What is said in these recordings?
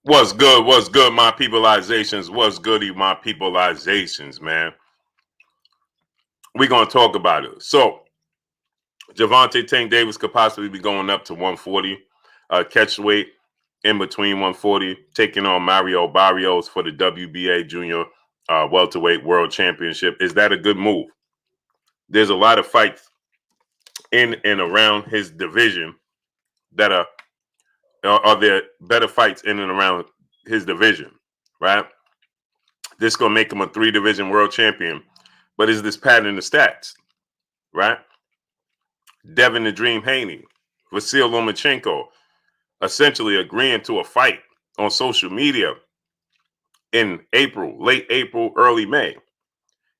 What's good? What's good, my peopleizations? What's goody, my peopleizations, man? We're going to talk about it. So, Javante Tank Davis could possibly be going up to 140 catch weight in between 140, taking on Mario Barrios for the WBA Junior Welterweight World Championship. Is that a good move? There's a lot of fights in and around his division that are there better fights in and around his division, right? This is going to make him a 3-division world champion. But is this padding the stats, right? Devin the Dream Haney, Vasil Lomachenko, essentially agreeing to a fight on social media in April, late April, early May.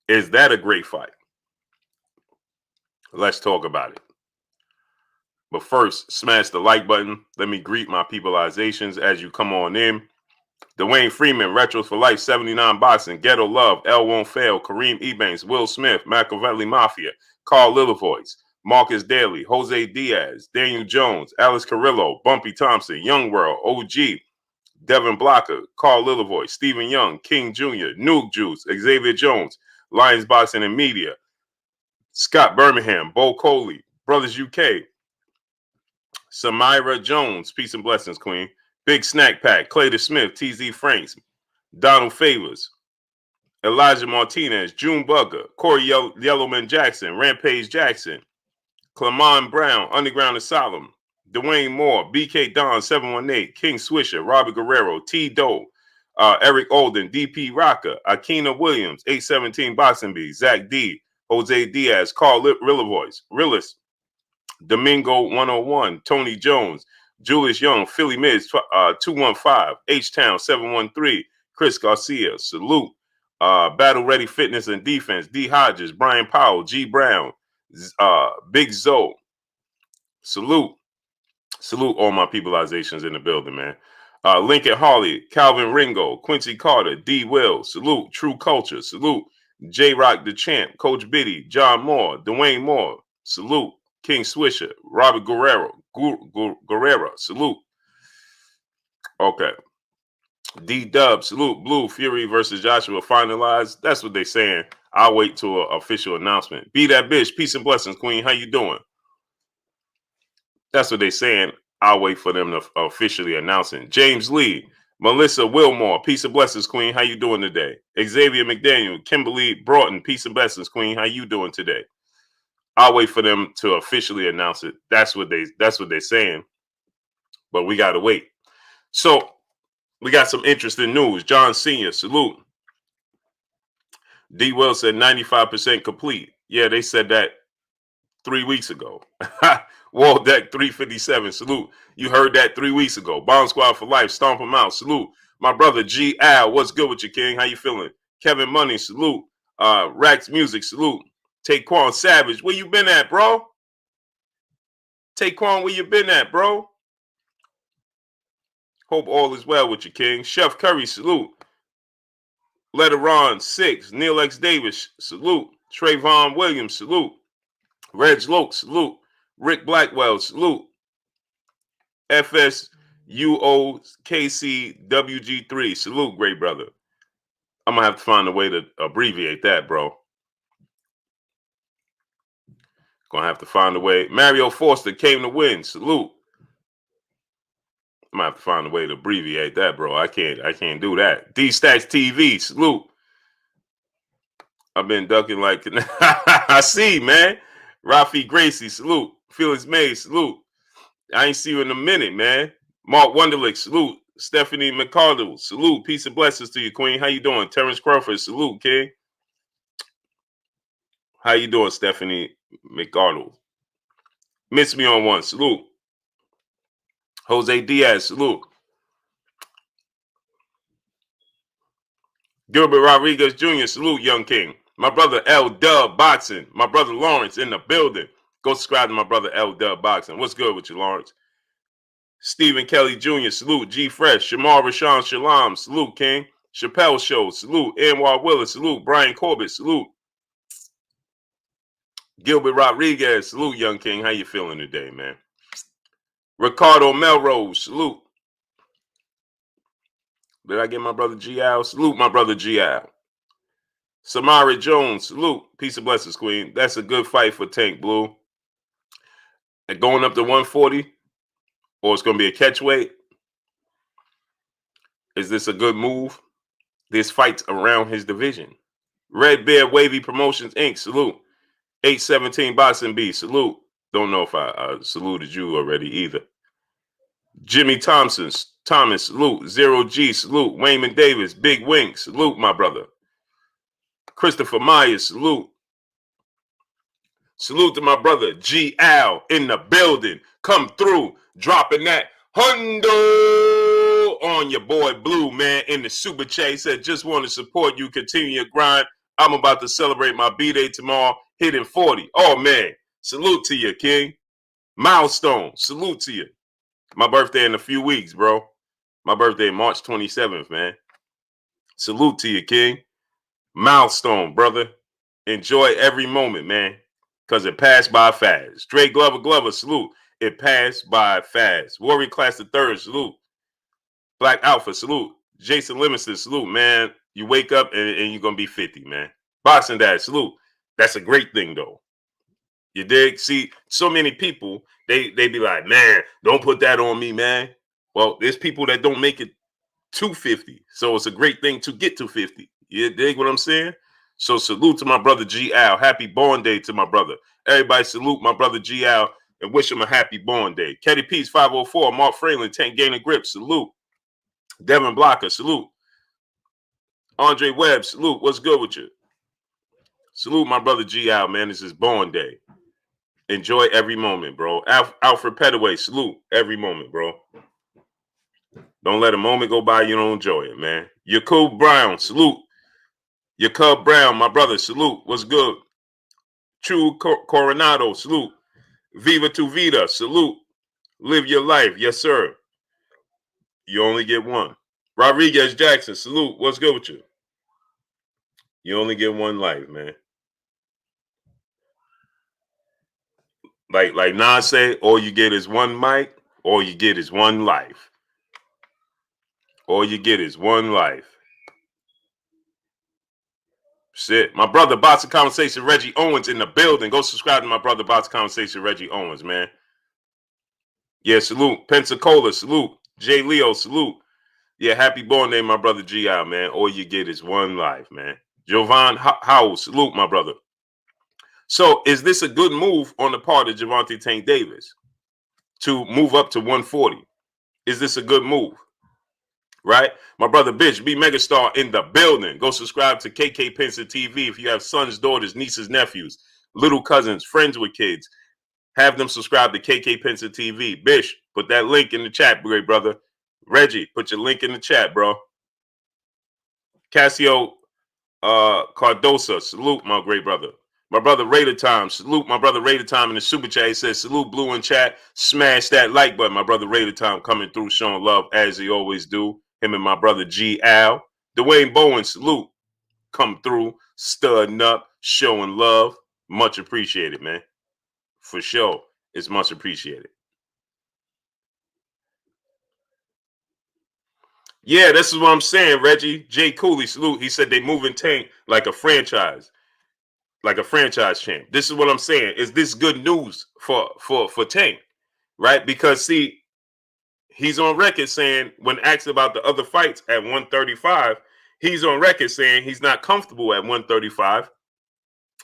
Is that a great fight? Let's talk about it. But first, smash the like button. Let me greet my peopleizations as you come on in. Dwayne Freeman, Retros for Life, 79 Boxing, Ghetto Love, L Won't Fail, Kareem Ebanks, Will Smith, Machiavelli Mafia, Carl Lillavoice, Marcus Daly, Jose Diaz, Daniel Jones, Alice Carrillo, Bumpy Thompson, Young World, OG, Devin Blocker, Carl Lillavoice, Stephen Young, King Jr., Nuke Juice, Xavier Jones, Lions Boxing and Media, Scott Birmingham, Bo Coley, Brothers UK, Samira Jones, peace and blessings, Queen. Big Snack Pack, Clayton Smith, TZ Franks, Donald Favors, Elijah Martinez, June Bugger, Corey Yellowman Jackson, Rampage Jackson, Clemon Brown, Underground Asylum, Dwayne Moore, BK Don 718, King Swisher, Robert Guerrero, T Doe, Eric Olden, DP Rocker, Akina Williams, 817 Boxing B, Zach D, Jose Diaz, Carl Realist, Domingo 101, Tony Jones, Julius Young, Philly Mids 215, H-Town 713, Chris Garcia, Salute, Battle Ready Fitness and Defense, D. Hodges, Brian Powell, G. Brown, Big Zoe, Salute all my peopleizations in the building, man. Lincoln Hawley, Calvin Ringo, Quincy Carter, D. Will, Salute, True Culture, Salute, J. Rock the Champ, Coach Biddy, John Moore, Dwayne Moore, Salute, King Swisher, Robert Guerrero, Salute. Okay. D-Dub, Salute, Blue, Fury versus Joshua finalized. That's what they're saying. I'll wait till an official announcement. Be that bitch. Peace and blessings, Queen. How you doing? That's what they're saying. I'll wait for them to officially announce it. James Lee, Melissa Wilmore, peace and blessings, Queen. How you doing today? Xavier McDaniel, Kimberly Broughton, peace and blessings, Queen. How you doing today? I'll wait for them to officially announce it. That's what they're saying. But we gotta wait. So we got some interesting news. John Sr., salute. D. Will said 95% complete. Yeah, they said that 3 weeks ago. Wall Deck 357, salute. You heard that 3 weeks ago. Bomb Squad for Life, stomp them out, salute. My brother G. Al, what's good with you, King? How you feeling? Kevin Money, salute. Rax Music, salute. Taquan Savage, where you been at, bro? Taquan, where you been at, bro? Hope all is well with you, King. Chef Curry, salute. Letteron 6, Neil X. Davis, salute. Trayvon Williams, salute. Reg Loke, salute. Rick Blackwell, salute. FSUOKCWG3, salute, great brother. I'm going to have to find a way to abbreviate that, bro. Gonna have to find a way. Mario Forster came to win, salute. I'm gonna have to find a way to abbreviate that, bro. I can't do that. D-Stacks TV, salute. I've been ducking like I see, man. Rafi Gracie, salute. Felix May, salute. I ain't see you in a minute, man. Mark Wonderlick, salute. Stephanie McCardle, salute. Peace and blessings to you, Queen. How you doing? Terrence Crawford, salute, King. How you doing, Stephanie McCardle? Miss me on one, salute. Jose Diaz, salute. Gilbert Rodriguez Jr., salute, Young King. My brother L Dub Boxing. My brother Lawrence in the building. Go subscribe to my brother L Dub Boxing. What's good with you, Lawrence? Stephen Kelly Jr., salute. G Fresh. Shamar Rashawn Shalom, salute, King. Chappelle Show, salute. Anwar Willis, salute. Brian Corbett, salute. Gilbert Rodriguez, salute, Young King. How you feeling today, man? Ricardo Melrose, salute. Did I get my brother G Al? Salute my brother G Al. Samara Jones, salute. Peace and blessings, Queen. That's a good fight for Tank Blue. And going up to 140, or it's going to be a catch weight. Is this a good move? This fight's around his division. Red Bear Wavy Promotions Inc. Salute. 817 Boxing B. Salute. Don't know if I saluted you already either. Jimmy Thomas. Salute. Zero G. Salute. Wayman Davis. Big Wing. Salute, my brother. Christopher Myers. Salute. Salute to my brother G Al in the building. Come through. Dropping that hundo on your boy Blue, man, in the super chat. He said, just want to support you. Continue your grind. I'm about to celebrate my B-Day tomorrow, hitting 40. Oh, man. Salute to you, King. Milestone. Salute to you. My birthday in a few weeks, bro. My birthday March 27th, man. Salute to you, King. Milestone, brother. Enjoy every moment, man, because it passed by fast. Drake Glover, salute. It passed by fast. Warrior Class the Third, salute. Black Alpha, salute. Jason Livingston, salute, man. You wake up and you're going to be 50, man. Boxing Dad, salute. That's a great thing, though. You dig? See, so many people, they be like, man, don't put that on me, man. Well, there's people that don't make it to 50. So it's a great thing to get to 50. You dig what I'm saying? So salute to my brother G Al. Happy born day to my brother. Everybody salute my brother G Al and wish him a happy born day. Ketty Peace 504. Mark Fralin, Tank Gainer Grip. Salute. Devin Blocker. Salute. Andre Webb. Salute. What's good with you? Salute my brother G Al, man. This is born day. Enjoy every moment, bro. Alfred Petaway. Salute every moment, bro. Don't let a moment go by you don't enjoy it, man. Yakub Brown. Salute. Yakub Brown, my brother. Salute. What's good? True Coronado. Salute. Viva tu vida. Salute. Live your life. Yes, sir. You only get one. Rodriguez Jackson. Salute. What's good with you? You only get one life, man. Like Nas say, all you get is one mic, all you get is one life. All you get is one life. Shit. My brother, Boxing Conversation, Reggie Owens in the building. Go subscribe to my brother, Boxing Conversation, Reggie Owens, man. Yeah, salute. Pensacola, salute. Jay Leo, salute. Yeah, happy born day, my brother G.I., man. All you get is one life, man. Jovan Howell, salute, my brother. So is this a good move on the part of Gervonta Tank Davis to move up to 140? Is this a good move? Right? My brother Bitch, B Megastar in the building. Go subscribe to KK Penson TV if you have sons, daughters, nieces, nephews, little cousins, friends with kids. Have them subscribe to KK Penson TV. Bish, put that link in the chat, great brother. Reggie, put your link in the chat, bro. Cassio Cardosa, salute my great brother. My brother Raider Time, salute my brother Raider Time in the super chat. He says, salute Blue in chat. Smash that like button. My brother Raider Time coming through, showing love as he always do. Him and my brother G Al. Dwayne Bowen, salute. Come through, studding up, showing love. Much appreciated, man. For sure. It's much appreciated. Yeah, this is what I'm saying, Reggie. Jay Cooley, salute. He said they moving Tank like a franchise champ. This is what I'm saying. Is this good news for Tank, right? Because see, he's on record saying when asked about the other fights at 135, he's on record saying he's not comfortable at 135.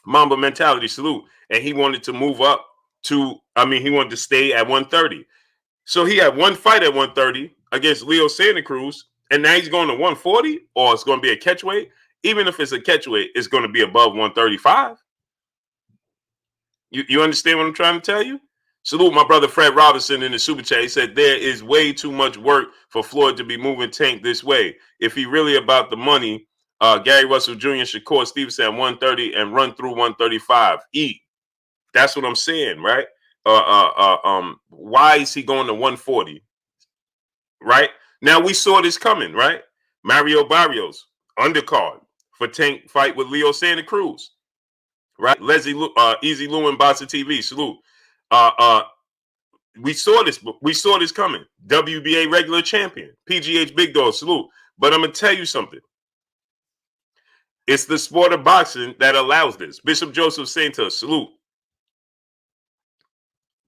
Mamba mentality, salute. And he wanted to move up to, he wanted to stay at 130. So he had one fight at 130 against Leo Santa Cruz, and now he's going to 140, or it's going to be a catchweight. Even if it's a catchweight, it's going to be above 135. You understand what I'm trying to tell you? Salute my brother Fred Robinson in the super chat. He said there is way too much work for Floyd to be moving Tank this way. If he really about the money, Gary Russell Jr. should call Stevenson at 130 and run through 135. Eat. That's what I'm saying, right? Why is he going to 140? Right? Now we saw this coming, right? Mario Barrios, undercard for Tank fight with Leo Santa Cruz. Right? Leslie Easy Lewin Boxer TV, salute. We saw this coming. WBA regular champion, PGH Big Dog, salute. But I'm gonna tell you something. It's the sport of boxing that allows this. Bishop Joseph saying to us, salute.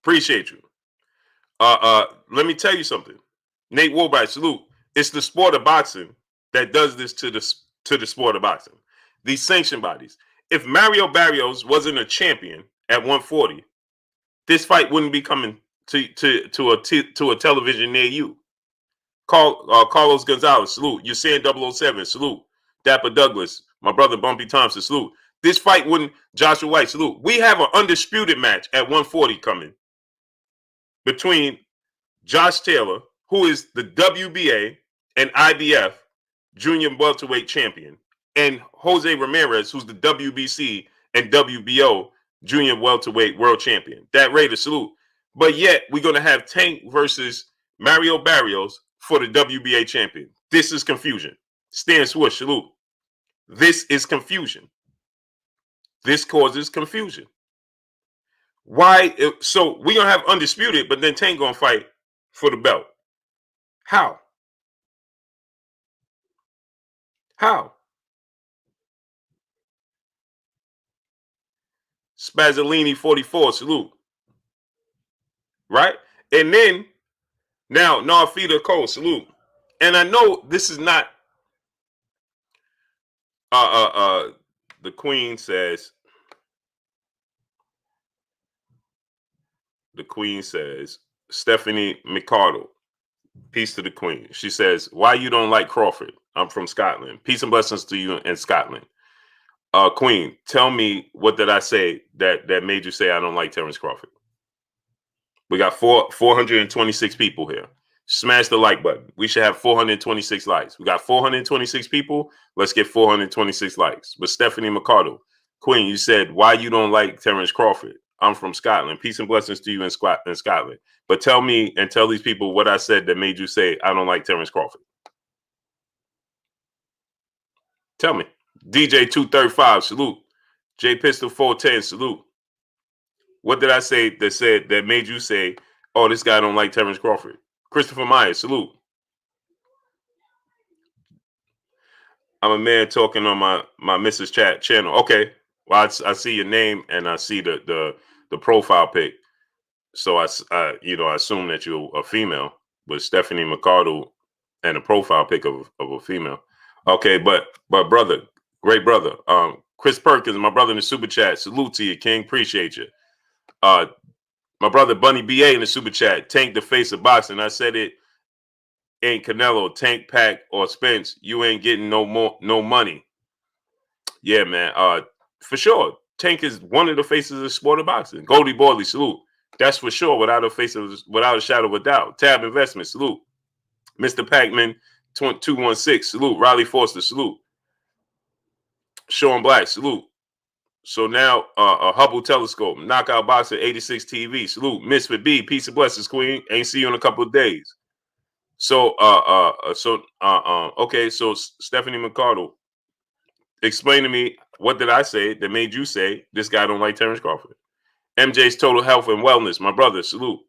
Appreciate you. Let me tell you something. Nate Woolbright, salute. It's the sport of boxing that does this to the sport of boxing. These sanction bodies. If Mario Barrios wasn't a champion at 140, this fight wouldn't be coming to a television near you. Carlos Gonzalez, salute. You're saying 007, salute. Dapper Douglas, my brother Bumpy Thompson, salute. This fight wouldn't. Joshua White, salute. We have an undisputed match at 140 coming between Josh Taylor, who is the WBA and IBF junior welterweight champion, and Jose Ramirez, who's the WBC and WBO junior welterweight world champion. That Raider, salute. But yet, we're going to have Tank versus Mario Barrios for the WBA champion. This is confusion. Stan Swoosh, salute. This is confusion. This causes confusion. Why? So we're going to have undisputed, but then Tank going to fight for the belt. How? How? Spazzolini 44, salute. Right? And then, now, Narfita Cole, salute. And I know this is not, the Queen says, Stephanie McCardle, peace to the Queen. She says, why you don't like Crawford? I'm from Scotland. Peace and blessings to you in Scotland. Queen, tell me, what did I say that made you say I don't like Terrence Crawford? We got 426 people here. Smash the like button. We should have 426 likes. We got 426 people. Let's get 426 likes. But Stephanie McCardle, Queen, you said, why you don't like Terrence Crawford? I'm from Scotland. Peace and blessings to you in Scotland. But tell me and tell these people what I said that made you say I don't like Terrence Crawford. Tell me. DJ 235, salute. J Pistol 410, salute. What did I say that made you say, oh, this guy don't like Terrence Crawford? Christopher Myers, salute. I'm a man talking on my Mrs. Chat channel. Okay. Well, I see your name and I see the profile pic. So I assume that you're a female, with Stephanie McCardle and a profile pic of a female. Okay, but brother, great brother. Chris Perkins, my brother in the super chat. Salute to you, King. Appreciate you. My brother Bunny BA in the super chat. Tank the face of boxing. I said it ain't Canelo, Tank, Pack, or Spence. You ain't getting no money. Yeah, man. For sure. Tank is one of the faces of the sport of boxing. Goldie Borley, salute. That's for sure, without a shadow of a doubt. Tab Investment, salute. Mr. Pacman 216, salute. Riley Foster, salute. Sean Black, salute. So now a Hubble telescope, Knockout Boxer 86 TV, salute. Misfit B, peace and blessings, Queen. Ain't see you in a couple of days. So okay, so Stephanie McCardle, explain to me, what did I say that made you say this guy don't like Terrence Crawford? MJ's Total Health and Wellness, my brother, salute.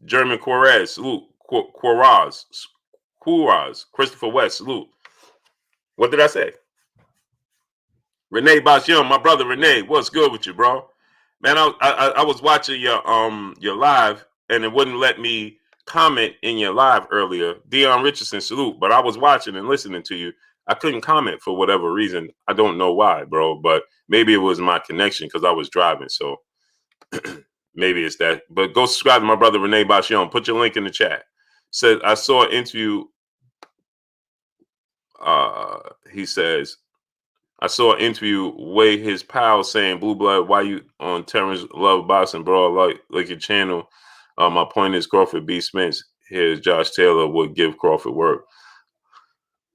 German Quarez, salute. Quaraz, Christopher West, salute. What did I say? Renee Bashion, my brother Renee, what's good with you, bro? Man, I was watching your live and it wouldn't let me comment in your live earlier. Dion Richardson, salute. But I was watching and listening to you. I couldn't comment for whatever reason. I don't know why, bro, but maybe it was my connection because I was driving. So maybe it's that. But go subscribe to my brother Renee Bashion. Put your link in the chat. Said I saw an interview. He says, I saw an interview with his pal saying, Blue Blood, why you on Terrence Love Boxing, bro? Like your channel. My point is Crawford B. Spence. Here's Josh Taylor would give Crawford work.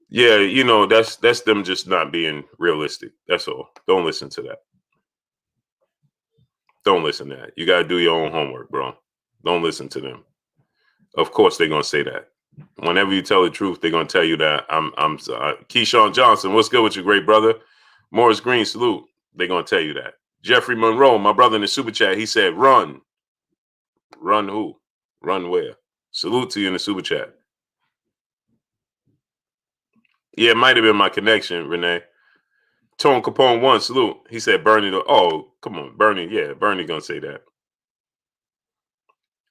Yeah, that's them just not being realistic. That's all. Don't listen to that. Don't listen to that. You got to do your own homework, bro. Don't listen to them. Of course they're going to say that. Whenever you tell the truth, they're going to tell you that. I'm sorry. Keyshawn Johnson, what's good with you, great brother? Morris Green, salute. They're going to tell you that. Jeffrey Monroe, my brother in the super chat, he said, run. Run who? Run where? Salute to you in the super chat. Yeah, it might have been my connection, Renee. Tone Capone 1, salute. He said Bernie. Oh, come on, Bernie. Yeah, Bernie gonna say that.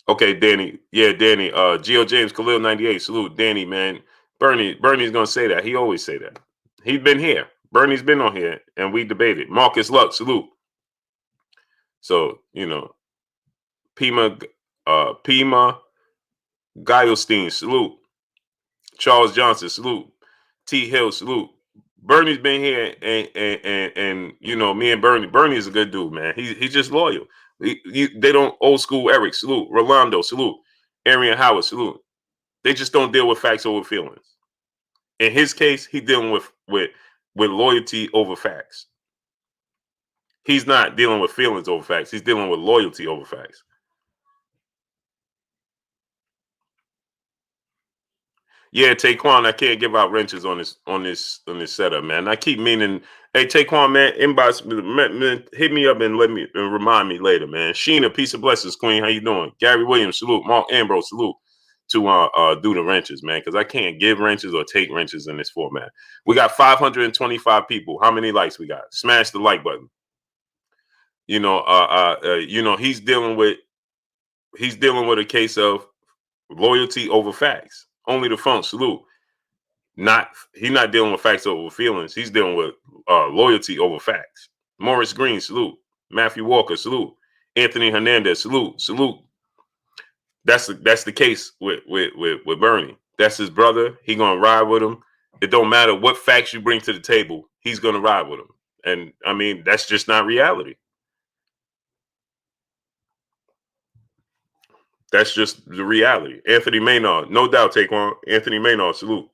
Okay, Danny. Yeah, Danny. Geo James Khalil 98, salute. Danny, man. Bernie's gonna say that. He always say that. He's been here. Bernie's been on here, and we debated. Marcus Luck, salute. So, Pima, Pima Guilestein, salute. Charles Johnson, salute. T. Hill, salute. Bernie's been here, and me and Bernie is a good dude, man. He's just loyal. They don't old school Eric, salute. Rolando, salute. Arian Howard, salute. They just don't deal with facts over feelings. In his case, he's dealing with loyalty over facts. He's not dealing with feelings over facts. He's dealing with loyalty over facts. Yeah, Taquan, I can't give out wrenches on this setup, man. I keep meaning, hey Taquan, man, inbox, man, hit me up and remind me later, man. Sheena, peace of blessings, Queen. How you doing? Gary Williams, salute. Mark Ambrose, salute. To do the wrenches, man, because I can't give wrenches or take wrenches in this format. We got 525 people. How many likes we got? Smash the like button. He's dealing with a case of loyalty over facts. Only the phone, salute. He's not dealing with facts over feelings. He's dealing with loyalty over facts. Morris Green, salute. Matthew Walker, salute. Anthony Hernandez, salute. That's the case with Bernie. That's his brother. He gonna ride with him. It don't matter what facts you bring to the table. He's gonna ride with him. And I mean, that's just not reality. That's just the reality. Anthony Maynard, no doubt. Take on Anthony Maynard, salute.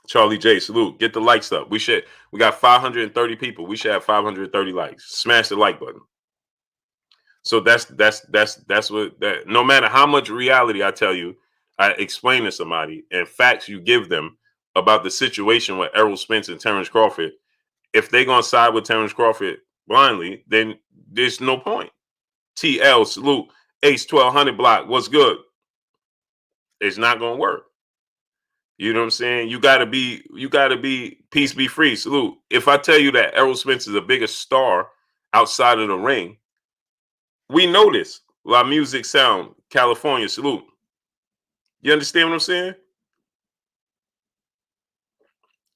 Charlie J, salute. Get the likes up. We got 530 people. We should have 530 likes. Smash the like button. So that's what that. No matter how much reality I tell you, I explain to somebody and facts you give them about the situation with Errol Spence and Terrence Crawford. If they're gonna side with Terrence Crawford blindly, then there's no point. TL, salute. Ace 1200 block. What's good? It's not gonna work. You know what I'm saying? You gotta be peace be free. Salute. If I tell you that Errol Spence is a bigger star outside of the ring, we know this. La Music Sound, California, salute. You understand what I'm saying?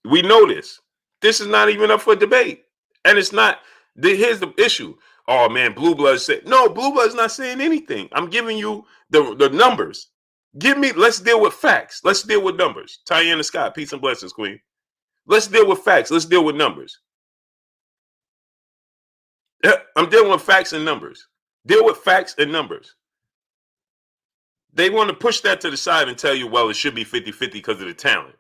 We know this. This is not even up for debate. And it's not. Here's the issue. Oh man, Blue Blood said no. Blue Blood's not saying anything. I'm giving you the numbers. Let's deal with facts. Let's deal with numbers. Tiana Scott, peace and blessings, Queen. Let's deal with facts. Let's deal with numbers. I'm dealing with facts and numbers. Deal with facts and numbers. They want to push that to the side and tell you, well, it should be 50-50 because of the talent.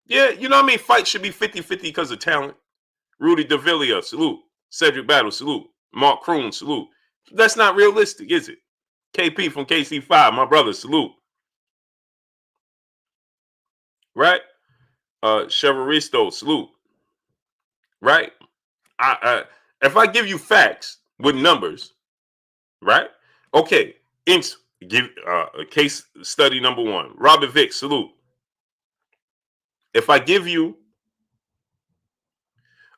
Yeah, you know what I mean? Fights should be 50-50 because of talent. Rudy DeVilla, salute. Cedric Battle, salute. Mark Kroon, salute. That's not realistic, is it? KP from KC5, my brother, salute. Right? Chevaristo, salute. Right? If I give you facts with numbers, right? Okay, give case study number 1. Robert Vick, salute. If I give you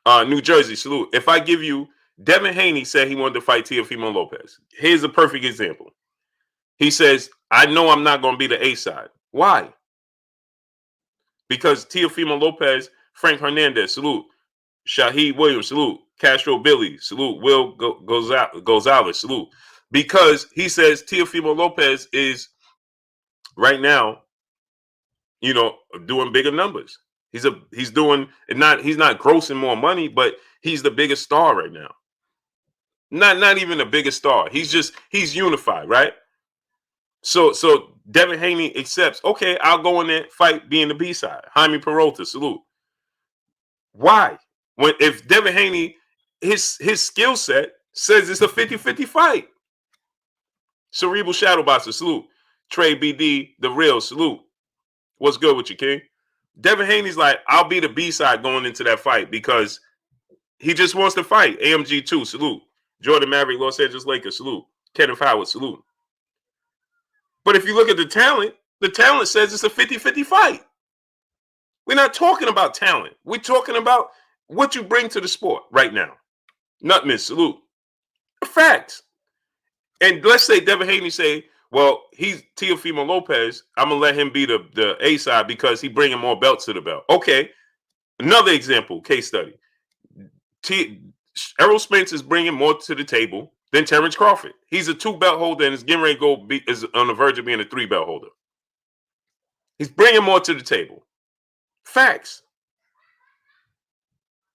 New Jersey, salute. If I give you Devin Haney said he wanted to fight Teofimo Lopez. Here's a perfect example. He says, I know I'm not going to be the A side. Why? Because Teofimo Lopez, Frank Hernandez, salute. Shaheed Williams, salute. Castro Billy, salute. Will Gonzalez, salute. Because he says Teofimo Lopez is right now, doing bigger numbers. He's not grossing more money, but he's the biggest star right now. Not even the biggest star. He's unified, right? So Devin Haney accepts, okay, I'll go in there, fight being the B side. Jaime Peralta, salute. Why? If Devin Haney, his skill set says it's a 50-50 fight. Cerebral Shadowboxer, salute. Trey BD, the real, salute. What's good with you, King? Devin Haney's like, I'll be the B side going into that fight because he just wants to fight. AMG 2, salute. Jordan Maverick, Los Angeles Lakers, salute. Kenneth Howard, salute. But if you look at the talent says it's a 50-50 fight. We're not talking about talent. We're talking about what you bring to the sport right now. Nutman, salute. Facts. And let's say Devin Haney say, well, he's Teofimo Lopez. I'm going to let him be the A side because he bringing more belts to the belt. Okay. Another example, case study. Errol Spence is bringing more to the table than Terrence Crawford. He's a 2-belt holder and is getting ready to is on the verge of being a 3-belt holder. He's bringing more to the table. Facts.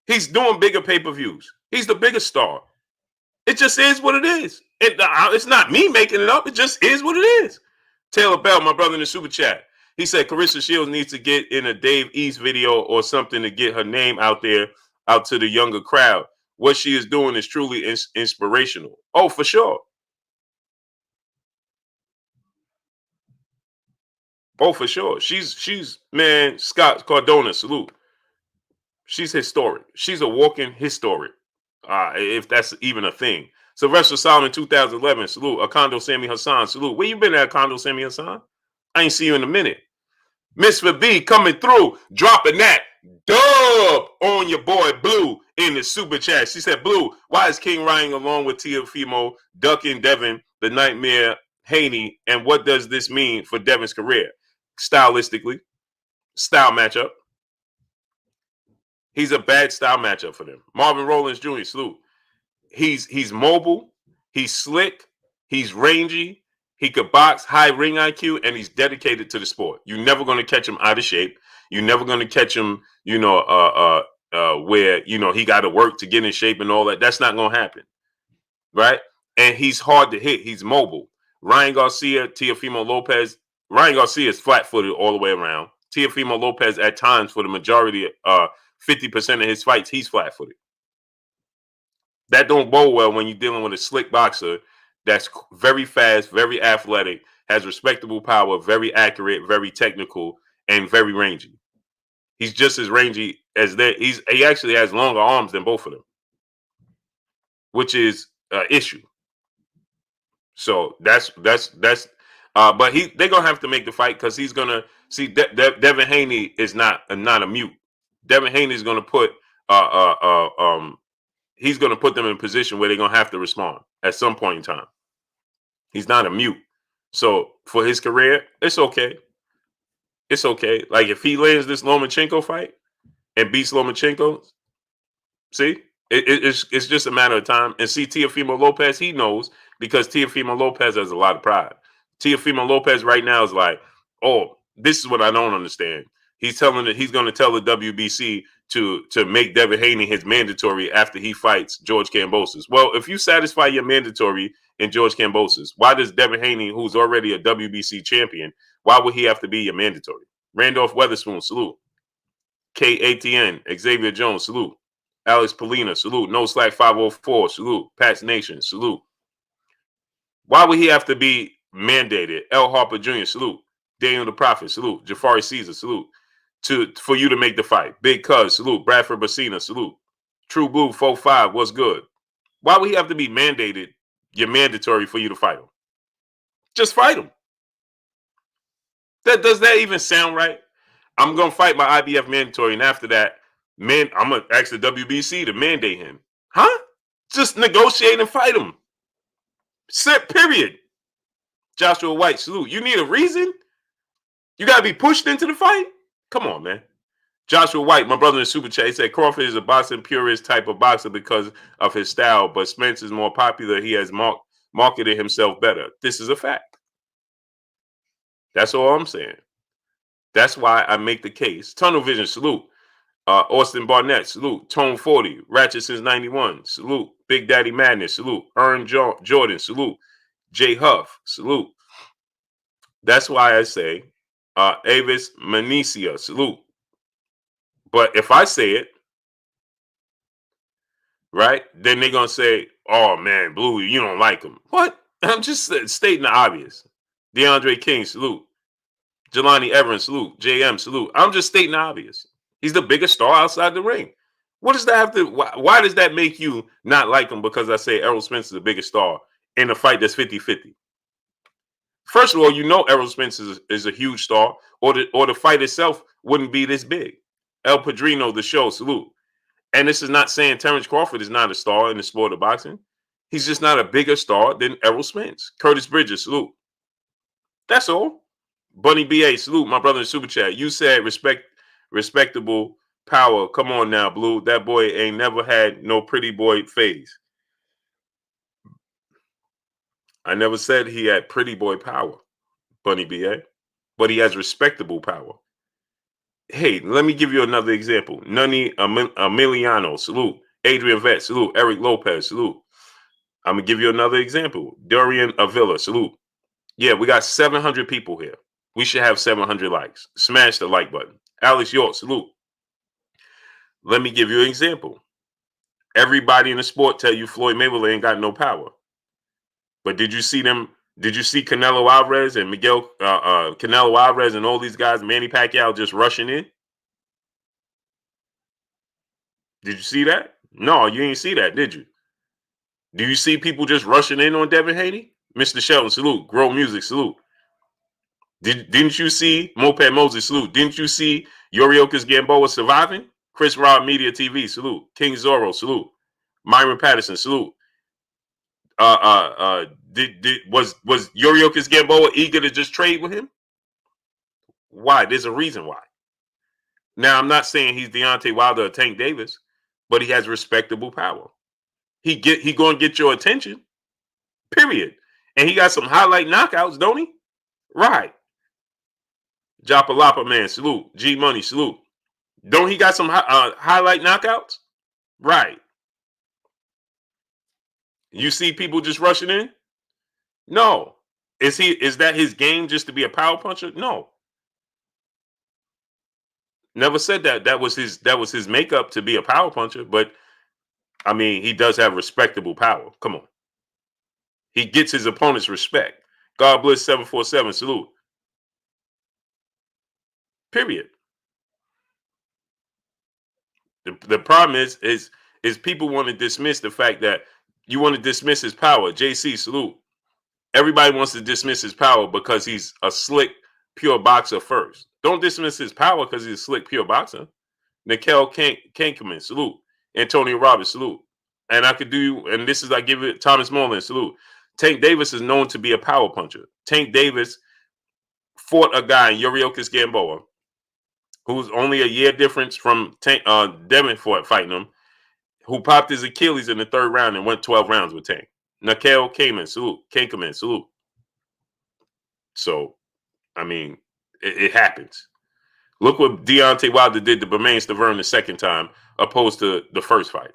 He's doing bigger pay-per-views. He's the biggest star. It just is what it is. It's not me making it up. It just is what it is. Taylor Bell, my brother in the super chat, he said Carissa Shields needs to get in a Dave East video or something to get her name out there, out to the younger crowd. What she is doing is truly inspirational. Oh, for sure. Oh, for sure. She's man, Scott Cardona, salute. She's historic. She's a walking historic. If that's even a thing. Sylvester Solomon, 2011, salute. Akondo Sammy Hassan, salute. Where you been at, Akondo Sammy Hassan? I ain't see you in a minute. Misfit B coming through, dropping that dub on your boy Blue in the super chat. She said, Blue, why is King riding along with Teofimo, ducking Devin, the Nightmare, Haney, and what does this mean for Devin's career? Stylistically, style matchup. He's a bad style matchup for them. Marvin Rollins Jr., salute. He's mobile, he's slick, he's rangy, he could box, high ring IQ, and he's dedicated to the sport. You're never going to catch him out of shape. You're never going to catch him, where, he got to work to get in shape and all that. That's not going to happen, right? And he's hard to hit. He's mobile. Ryan Garcia, Teofimo Lopez. Ryan Garcia is flat-footed all the way around. Teofimo Lopez, at times, for the majority, 50% of his fights, he's flat-footed. That don't bode well when you're dealing with a slick boxer that's very fast, very athletic, has respectable power, very accurate, very technical, and very rangy. He's just as rangy as that. He actually has longer arms than both of them, which is an issue. So that's but they're gonna have to make the fight because he's gonna see Devin Haney is not a mute. Devin Haney is gonna put he's gonna put them in a position where they're gonna have to respond at some point in time. He's not a mute. So for his career, it's okay. It's okay. Like if he lands this Lomachenko fight and beats Lomachenko, see, it's just a matter of time. And see, Teofimo Lopez, he knows because Teofimo Lopez has a lot of pride. Teofimo Lopez right now is like, oh, this is what I don't understand. He's telling that he's going to tell the WBC to make Devin Haney his mandatory after he fights George Kambosos. Well, if you satisfy your mandatory in George Kambosos, why does Devin Haney, who's already a WBC champion, why would he have to be your mandatory? Randolph Weatherspoon, salute. KATN, Xavier Jones, salute. Alex Polina, salute. No Slack 504, salute. Pat's Nation, salute. Why would he have to be mandated? L. Harper Jr., salute. Daniel the Prophet, salute. Jafari Caesar, salute. For you to make the fight. Big Cuz, salute. Bradford Bassina, salute. True Blue 45, what's good? Why would he have to be mandated? You're mandatory for you to fight him. Just fight him. Does that even sound right? I'm gonna fight my IBF mandatory, and after that, I'm gonna ask the WBC to mandate him. Huh? Just negotiate and fight him. Set period. Joshua White, salute. You need a reason? You gotta be pushed into the fight? Come on, man. Joshua White, my brother in Super Chat, he said Crawford is a boxing purist type of boxer because of his style, but Spence is more popular. He has marketed himself better. This is a fact. That's all I'm saying. That's why I make the case. Tunnel Vision, salute. Austin Barnett, salute. Tone 40, Ratchet since 91, salute. Big Daddy Madness, salute. Ern Jordan, salute. Jay Huff, salute. That's why I say Avis Manicia, salute. But if I say it, right, then they're going to say, oh, man, Blue, you don't like him. What? I'm just stating the obvious. DeAndre King, salute. Jelani Evans, salute. JM, salute. I'm just stating the obvious. He's the biggest star outside the ring. What does that have to, why does that make you not like him because I say Errol Spence is the biggest star in a fight that's 50-50? First of all, Errol Spence is a huge star, or the fight itself wouldn't be this big. El Padrino, the show, salute. And this is not saying Terrence Crawford is not a star in the sport of boxing. He's just not a bigger star than Errol Spence. Curtis Bridges, salute. That's all. Bunny BA, salute. My brother in Super Chat. You said respectable power. Come on now, Blue. That boy ain't never had no pretty boy phase. I never said he had pretty boy power, Bunny BA. But he has respectable power. Hey, let me give you another example. Nani Emiliano, salute. Adrian Vett, salute. Eric Lopez, salute. I'm going to give you another example. Dorian Avila, salute. Yeah, we got 700 people here. We should have 700 likes. Smash the like button. Alex York, salute. Let me give you an example. Everybody in the sport tell you Floyd Mayweather ain't got no power. But did you see them? Did you see Canelo Alvarez and Canelo Alvarez and all these guys, Manny Pacquiao just rushing in? Did you see that? No, you didn't see that, did you? Do you see people just rushing in on Devin Haney? Mr. Shelton, salute. Grow Music, salute. Didn't you see Moped Moses, salute? Didn't you see Yoriokas Gamboa surviving? Chris Rob Media TV, salute. King Zorro, salute. Myron Patterson, salute. Was Yoriokas Gamboa eager to just trade with him? Why? There's a reason why. Now, I'm not saying he's Deontay Wilder or Tank Davis, but he has respectable power. He gonna get your attention. Period. And he got some highlight knockouts, don't he? Right. Japalapa man, salute. G Money, salute. Don't he got some highlight knockouts? Right. You see people just rushing in? No. Is that his game just to be a power puncher? No. Never said that. That was his makeup to be a power puncher, but I mean, he does have respectable power. Come on. He gets his opponent's respect. God bless 747. Salute. Period. The problem is people want to dismiss the fact that you want to dismiss his power. JC, salute. Everybody wants to dismiss his power because he's a slick, pure boxer first. Don't dismiss his power because he's a slick, pure boxer. Nikel Kankerman, salute. Antonio Roberts, salute. And I give it Thomas Moreland, salute. Tank Davis is known to be a power puncher. Tank Davis fought a guy, Yoriokas Gamboa, who's only a year difference from Devin fighting him, who popped his Achilles in the third round and went 12 rounds with Tank. Nikel Kankerman, salute. So, I mean, it happens. Look what Deontay Wilder did to Bermane Stiverne the second time, opposed to the first fight.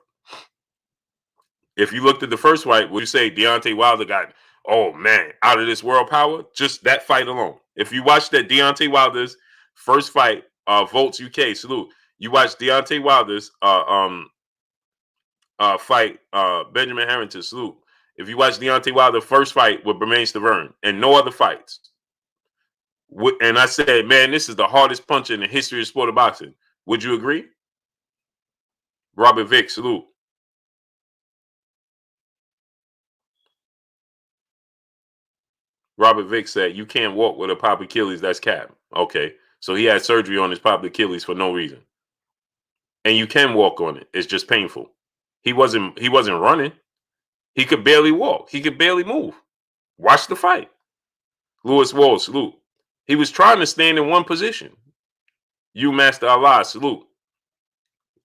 If you looked at the first fight, would you say Deontay Wilder got, oh man, out of this world power? Just that fight alone. If you watch that Deontay Wilder's first fight, Volts UK, salute. You watch Deontay Wilder's fight, Benjamin Harrington, salute. If you watch Deontay Wilder's first fight with Bermane Stiverne and no other fights, and I said, man, this is the hardest puncher in the history of sport of boxing. Would you agree? Robert Vick, salute. Robert Vick said, you can't walk with a pop Achilles, that's cap. Okay. So he had surgery on his pop Achilles for no reason. And you can walk on it. It's just painful. He wasn't running. He could barely walk. He could barely move. Watch the fight. Lewis Wall, salute. He was trying to stand in one position. You Master Allah, salute.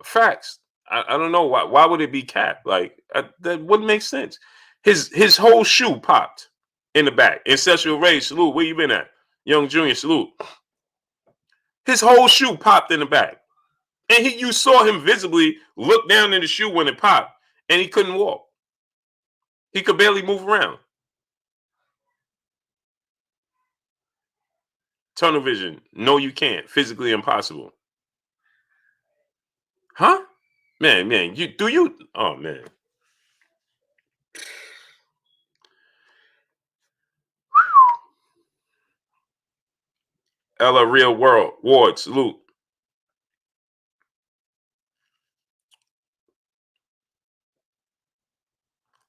Facts. I don't know why. Why would it be capped? Like that wouldn't make sense. His whole shoe popped in the back. Ancestral Rage, salute. Where you been at? Young Junior, salute. His whole shoe popped in the back, and you saw him visibly look down in the shoe when it popped, and he couldn't walk. He could barely move around. Tunnel vision. No, you can't. Physically impossible. Huh? Man, oh man. Ella Real World. Ward, salute.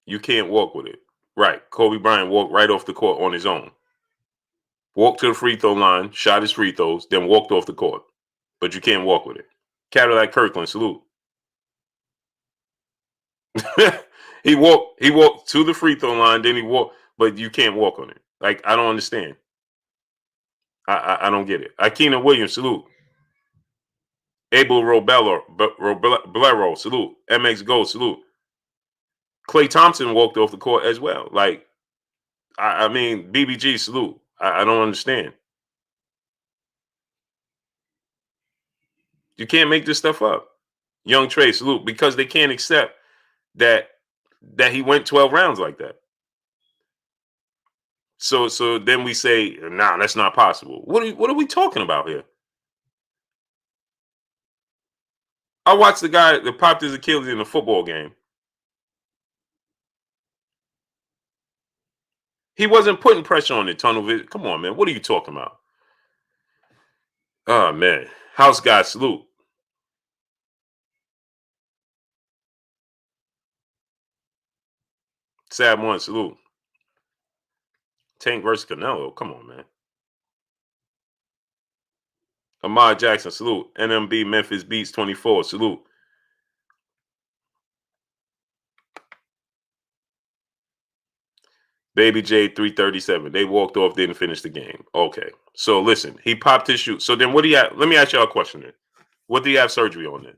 You can't walk with it. Right. Kobe Bryant walked right off the court on his own. Walked to the free throw line, shot his free throws, then walked off the court. But you can't walk with it. Cadillac Kirkland, salute. He walked to the free throw line, then he walked, but you can't walk on it. Like, I don't understand. I don't get it. Akina Williams, salute. Abel Robello, salute. MX Gold, salute. Klay Thompson walked off the court as well. Like, I mean, BBG, salute. I don't understand. You can't make this stuff up. Young Trey, salute, because they can't accept that he went 12 rounds like that. So then we say, nah, that's not possible. What are we talking about here? I watched the guy that popped his Achilles in a football game. He wasn't putting pressure on the tunnel vision. Come on, man. What are you talking about? Oh, man. House guy, salute. Sad one, salute. Tank versus Canelo. Come on, man. Ahmad Jackson, salute. NMB Memphis Beats 24, salute. Baby J 337. They walked off, didn't finish the game. Okay. So listen, he popped his shoe. So then what do you have? Let me ask y'all a question then. What do you have surgery on then?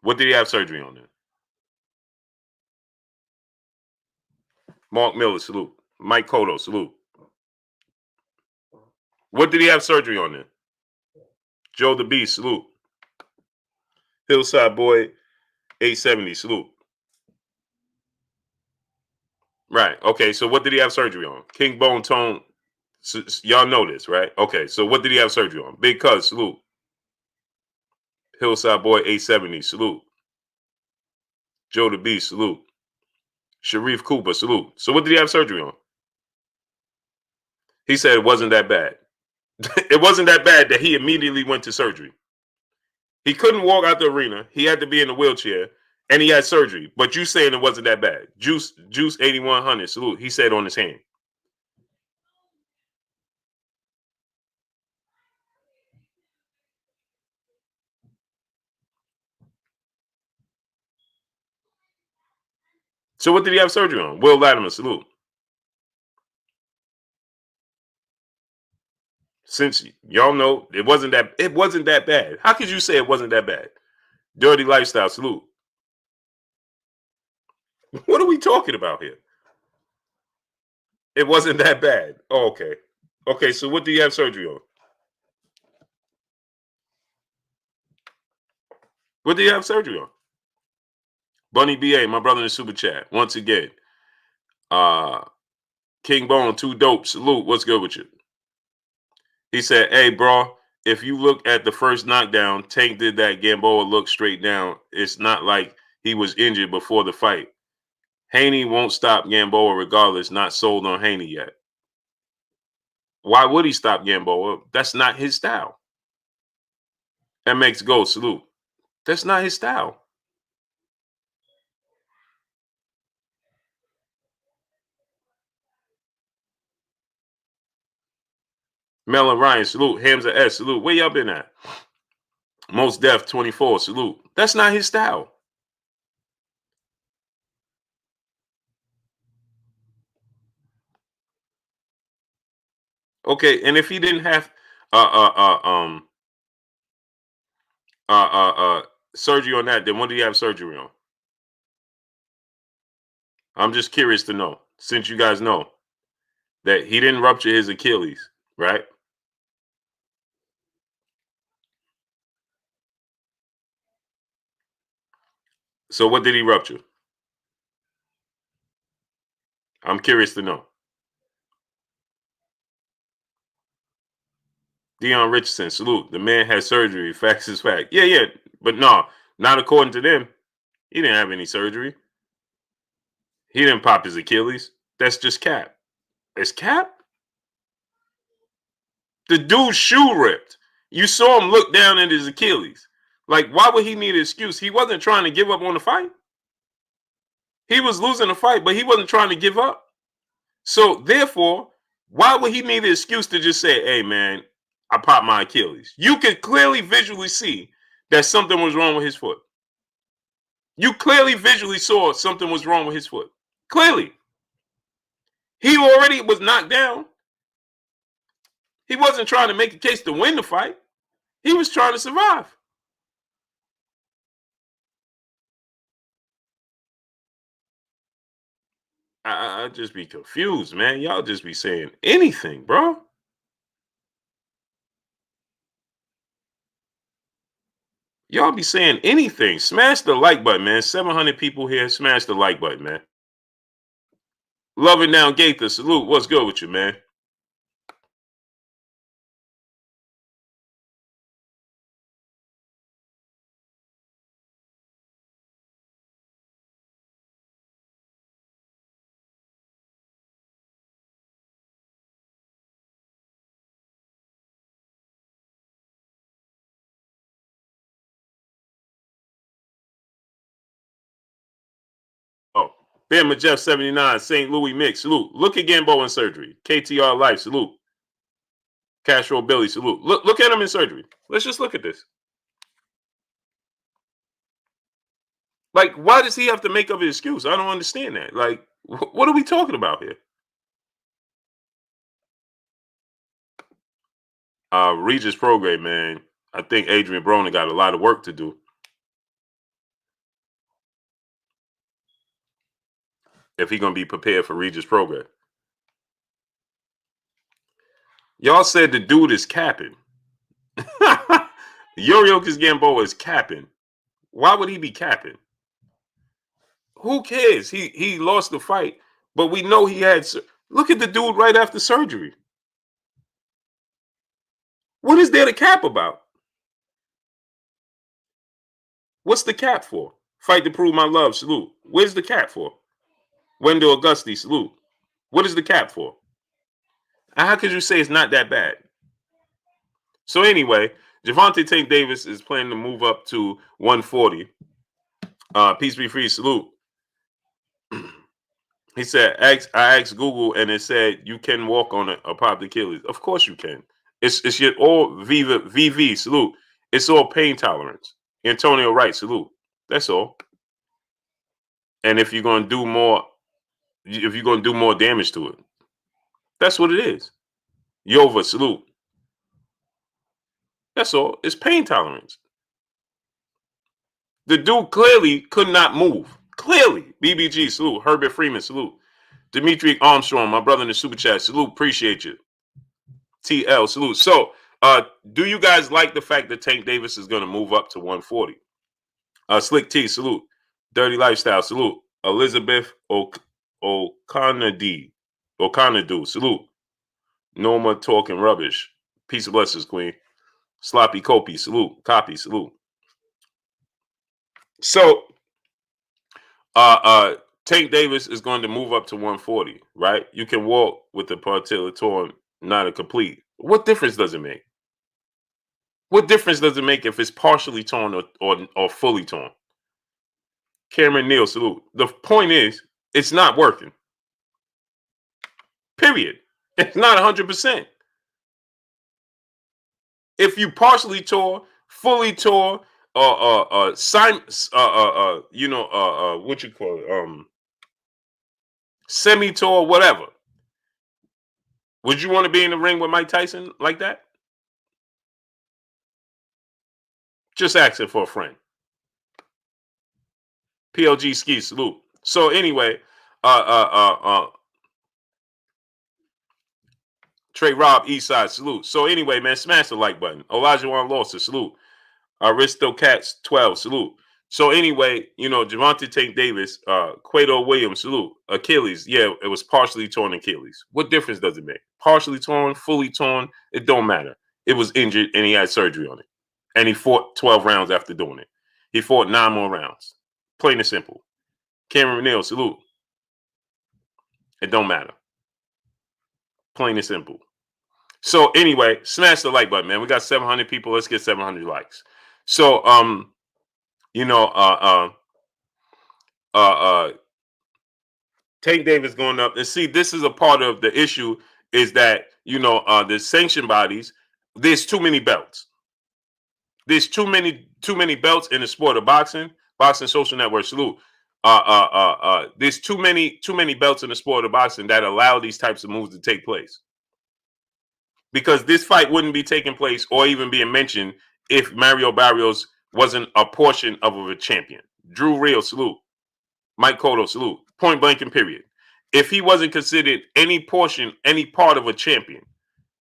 What did he have surgery on then? Mark Miller, salute. Mike Cotto, salute. What did he have surgery on then? Joe the Beast, salute. Hillside Boy 870, salute. Right. Okay. So what did he have surgery on? King Bone Tone. Y'all know this, right? Okay. So what did he have surgery on? Big Cuz, salute. Hillside Boy 870, salute. Joe the Beast, salute. Sharif Cooper, salute. So what did he have surgery on? He said it wasn't that bad. It wasn't that bad that he immediately went to surgery. He couldn't walk out the arena. He had to be in a wheelchair, and he had surgery. But you saying it wasn't that bad. Juice 8100, salute. He said on his hand. So what did he have surgery on? Will Latimer, salute. Since y'all know it wasn't that bad. How could you say it wasn't that bad? Dirty Lifestyle, salute. What are we talking about here? It wasn't that bad. Oh, okay. Okay, so what do you have surgery on? What do you have surgery on? Bunny BA, my brother in the super chat. Once again. King Bone, too dope. Salute. What's good with you? He said, hey, bro, if you look at the first knockdown, Tank did that. Gamboa looked straight down. It's not like he was injured before the fight. Haney won't stop Gamboa regardless. Not sold on Haney yet. Why would he stop Gamboa? That's not his style. MX Gold, salute. That's not his style. Melon Ryan, salute. Hamza S, salute. Where y'all been at? Most Def 24, salute. That's not his style. Okay, and if he didn't have surgery on that, then what do you have surgery on? I'm just curious to know, since you guys know that he didn't rupture his Achilles, right? So what did he rupture? I'm curious to know. Dion Richardson, salute. The man had surgery. Facts is fact. Yeah, yeah. But no, not according to them. He didn't have any surgery. He didn't pop his Achilles. That's just cap. It's cap? The dude's shoe ripped. You saw him look down at his Achilles. Like, why would he need an excuse? He wasn't trying to give up on the fight. He was losing the fight, but he wasn't trying to give up. So therefore, Why would he need an excuse to just say, hey, man, I popped my Achilles? You could clearly visually see that something was wrong with his foot. You clearly visually saw something was wrong with his foot. Clearly. He already was knocked down. He wasn't trying to make a case to win the fight. He was trying to survive. I just be confused, man. Y'all just be saying anything, bro. Y'all be saying anything. Smash the like button, man. 700 people here. Smash the like button, man. Love it now, Gaither. Salute. What's good with you, man? Oh, Ben Jeff 79, St. Louis Mix. Salute. Look at Gambo in surgery. KTR Life. Salute. Castro Billy. Salute. Look at him in surgery. Let's just look at this. Like, why does he have to make up an excuse? I don't understand that. Like, what are we talking about here? Regis program, man. I think Adrian Broner got a lot of work to do. If he's gonna be prepared for Regis program. Y'all said the dude is capping. Yuriokis Gamboa is capping. Why would he be capping? Who cares? He lost the fight, but we know he had. Look at the dude right after surgery. What is there to cap about? What's the cap for? Fight to prove my love. Salute. Where's the cap for? Wendell Augusti. Salute. What is the cap for? And how could you say it's not that bad? So anyway, Javante Tank Davis is planning to move up to 140. Peace be free. Salute. He said, I asked Google and it said you can walk on a popped Achilles. Of course you can. It's your all VV. Salute. It's all pain tolerance. Antonio Wright. Salute. That's all. And if you're gonna do more, if you're gonna do more damage to it, that's what it is. Yova. Salute. That's all. It's pain tolerance. The dude clearly could not move. Clearly. BBG. Salute. Herbert Freeman. Salute. Dimitri Armstrong, my brother in the super chat. Salute. Appreciate you. TL. Salute. So, do you guys like the fact that Tank Davis is going to move up to 140? Slick T. Salute. Dirty Lifestyle. Salute. Elizabeth O'Connor Salute. Norma Talking Rubbish. Peace of blessings, Queen. Sloppy Copy. Salute. Copy. Salute. So, Tank Davis is going to move up to 140, right? You can walk with the patella torn, not a complete. What difference does it make? What difference does it make if it's partially torn or fully torn? Cameron Neal, salute. The point is, it's not working. Period. It's not 100%. If you partially tore, fully tore, what you call it, semi-tore, whatever. Would you want to be in the ring with Mike Tyson like that? Just asking for a friend. PLG ski salute. So anyway, Trey Rob Eastside salute. So anyway, man, smash the like button. Elijah Juan Lawson salute. Aristo Cats 12 salute. So anyway, Javante Tank Davis, Quato Williams salute. Achilles, yeah, it was partially torn Achilles. What difference does it make? Partially torn, fully torn, it don't matter. It was injured and he had surgery on it, and he fought 12 rounds after doing it. He fought 9 more rounds. Plain and simple. Cameron Neal, salute. It don't matter. Plain and simple. So anyway, smash the like button, man. We got 700 people. Let's get 700 likes. So, Tank Davis going up. And see, this is a part of the issue is that, the sanction bodies, there's too many belts. There's too many belts in the sport of boxing. Boxing Social Network, salute. There's too many belts in the sport of boxing that allow these types of moves to take place. Because this fight wouldn't be taking place or even being mentioned if Mario Barrios wasn't a portion of a champion. Drew Real, salute. Mike Cotto, salute. Point blank and period. If he wasn't considered any part of a champion,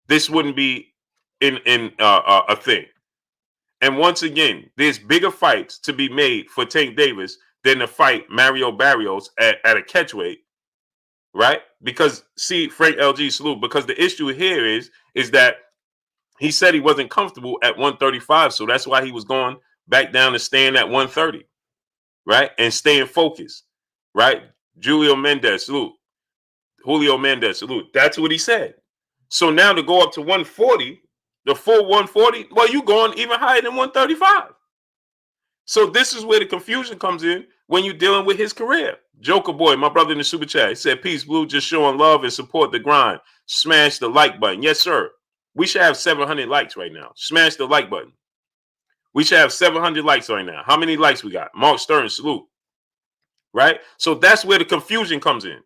this wouldn't be in a thing. And once again, there's bigger fights to be made for Tank Davis than to fight Mario Barrios at a catchweight, right? Because, see, Frank LG, salute, because the issue here is that he said he wasn't comfortable at 135, so that's why he was going back down and staying at 130, right? And staying focused, right? Julio Mendez, salute. Julio Mendez, salute. That's what he said. So now to go up to 140, the full 140, well, you going even higher than 135. So this is where the confusion comes in when you're dealing with his career. Joker Boy, my brother in the super chat, he said, peace, Blue, just showing love and support the grind. Smash the like button. Yes, sir. We should have 700 likes right now. Smash the like button. We should have 700 likes right now. How many likes we got? Mark Stern, salute. Right? So that's where the confusion comes in,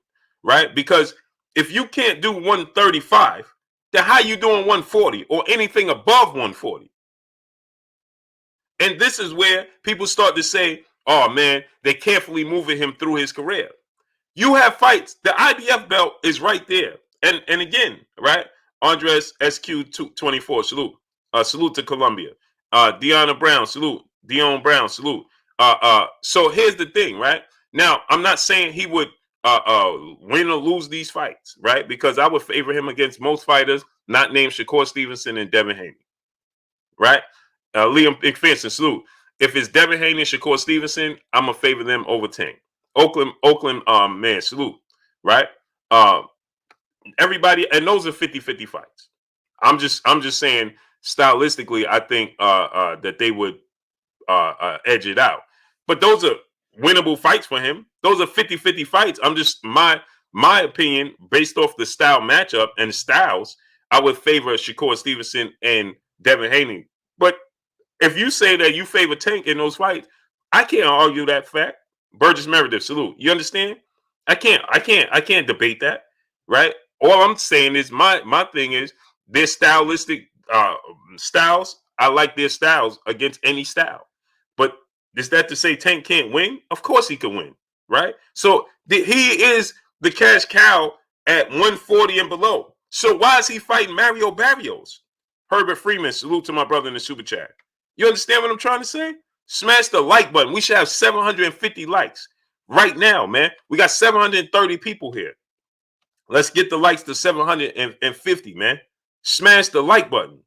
right? Because if you can't do 135, then how you doing 140 or anything above 140? And this is where people start to say, oh, man, they're carefully moving him through his career. You have fights. The IBF belt is right there. And again, right? Andres SQ24, salute. Salute to Colombia. Deanna Brown, salute. Dion Brown, salute. So here's the thing, right? Now, I'm not saying he would win or lose these fights, right? Because I would favor him against most fighters not named Shakur Stevenson and Devin Haney, right? Liam McPherson, salute. If it's Devin Haney and Shakur Stevenson, I'm going to favor them over Tank. Oakland, man, salute, right? Everybody, and those are 50-50 fights. I'm just saying, stylistically, I think that they would edge it out. But those are winnable fights for him. Those are 50-50 fights. I'm just, my opinion, based off the style matchup and styles, I would favor Shakur Stevenson and Devin Haney. But if you say that you favor Tank in those fights, I can't argue that fact. Burgess Meredith, salute. You understand? I can't debate that, right? All I'm saying is my thing is their stylistic styles. I like their styles against any style. But is that to say Tank can't win? Of course he can win, right? So he is the cash cow at 140 and below. So why is he fighting Mario Barrios? Herbert Freeman, salute to my brother in the super chat. You understand what I'm trying to say? Smash the like button. We should have 750 likes right now, man. We got 730 people here. Let's get the likes to 750, man. Smash the like button.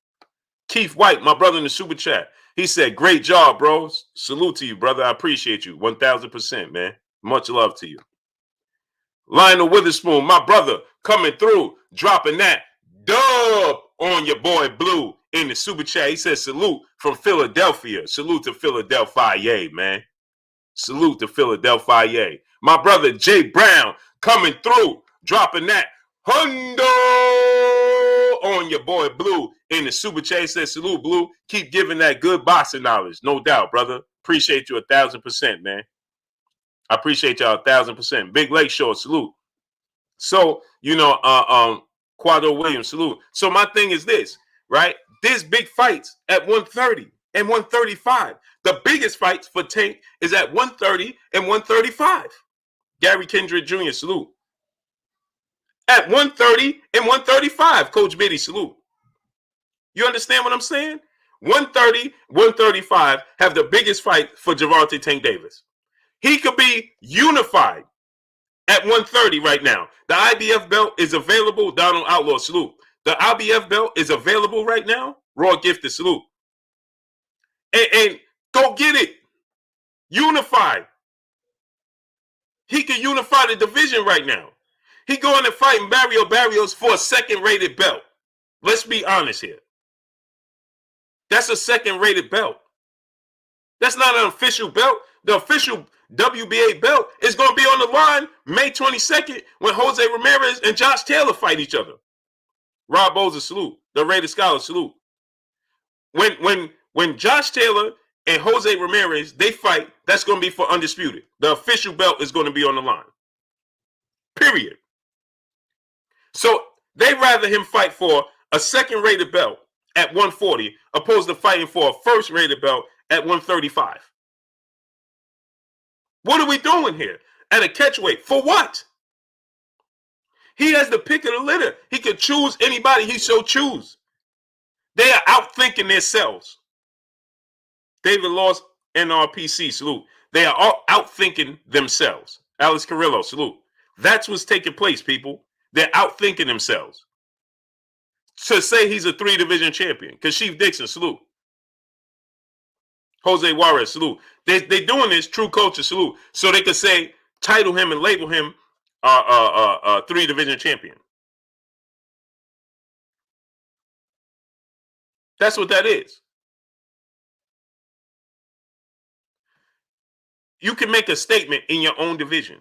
Keith White, my brother in the super chat. He said, great job, bro. Salute to you, brother. I appreciate you. 1,000%, man. Much love to you. Lionel Witherspoon, my brother, coming through, dropping that dub on your boy Blue in the super chat. He says, salute from Philadelphia. Salute to Philadelphia, man. Salute to Philadelphia. My brother Jay Brown coming through, dropping that hundo on your boy Blue in the super chat. He says, salute, Blue. Keep giving that good boxing knowledge. No doubt, brother. Appreciate you 1,000%, man. I appreciate y'all 1,000%. Big Lake Shore, salute. So, Quado Williams, salute. So my thing is this, right? There's big fights at 130 and 135. The biggest fights for Tank is at 130 and 135. Gary Kindred Jr., salute. At 130 and 135, Coach Biddy, salute. You understand what I'm saying? 130, 135 have the biggest fight for Gervonta Tank Davis. He could be unified at 130 right now. The IBF belt is available. Donald Outlaw, salute. The IBF belt is available right now. Raw Gifted, salute. And go get it. Unified. He can unify the division right now. He going and fighting Mario Barrios for a second-rated belt. Let's be honest here. That's a second-rated belt. That's not an official belt. The official WBA belt is going to be on the line May 22nd when Jose Ramirez and Josh Taylor fight each other. Rob Bowser, salute. The Raider Scholar, salute. When Josh Taylor and Jose Ramirez, they fight, that's going to be for undisputed. The official belt is going to be on the line. Period. So they'd rather him fight for a second rated belt at 140 opposed to fighting for a first rated belt at 135. What are we doing here? At a catchweight. For what? He has the pick of the litter. He could choose anybody he so choose. They are outthinking themselves. David Laws, NRPC, salute. They are all outthinking themselves. Alex Carrillo, salute. That's what's taking place, people. They're outthinking themselves. To say he's a 3-division champion. Kashif Dixon, salute. Jose Juarez, salute. They're doing this, True Culture, salute. So they could say, title him and label him a 3-division champion. That's what that is. You can make a statement in your own division.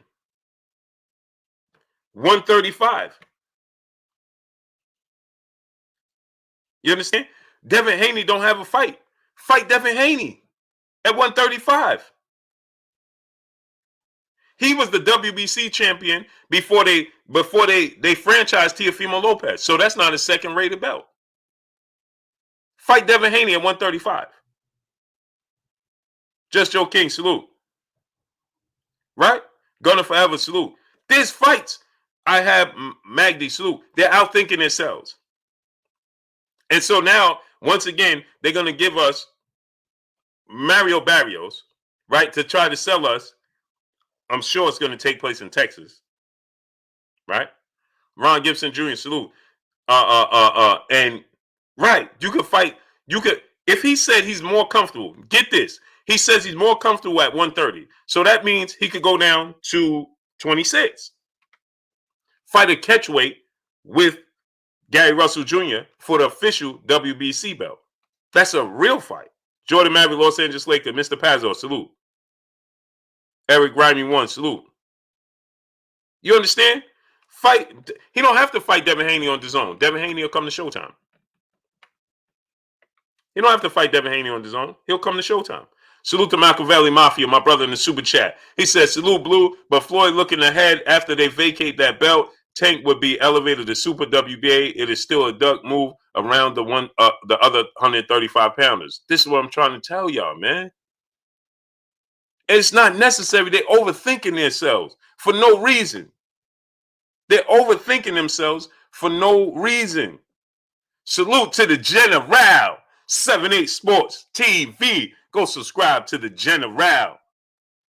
135. You understand? Devin Haney don't have a fight. Fight Devin Haney at 135. He was the WBC champion before they franchised Teofimo Lopez. So that's not a second rated belt. Fight Devin Haney at 135. Just Joe King, salute. Right? Gunner Forever, salute. There's fights. I have Magdi, salute. They're outthinking themselves. And so now, once again, they're going to give us Mario Barrios, right, to try to sell us. I'm sure it's going to take place in Texas, right? Ron Gibson Jr., salute. And right, you could fight. You could, if he said he's more comfortable. Get this, he says he's more comfortable at 130. So that means he could go down to 26. Fight a catchweight with Gary Russell Jr. for the official WBC belt. That's a real fight. Jordan Maverick, Los Angeles Lakers, Mr. Pazzo, salute. Eric Grimy 1, salute. You understand? Fight. He don't have to fight Devin Haney on DAZN. Devin Haney will come to Showtime. He don't have to fight Devin Haney on DAZN. He'll come to Showtime. Salute to Machiavelli Mafia, my brother in the super chat. He says, salute Blue, but Floyd looking ahead after they vacate that belt. Tank would be elevated to Super WBA. It is still a duck move around the other 135 pounders. This is what I'm trying to tell y'all, man. It's not necessary. They're overthinking themselves for no reason. They're overthinking themselves for no reason. Salute to the General. 78 Sports TV. Go subscribe to the General.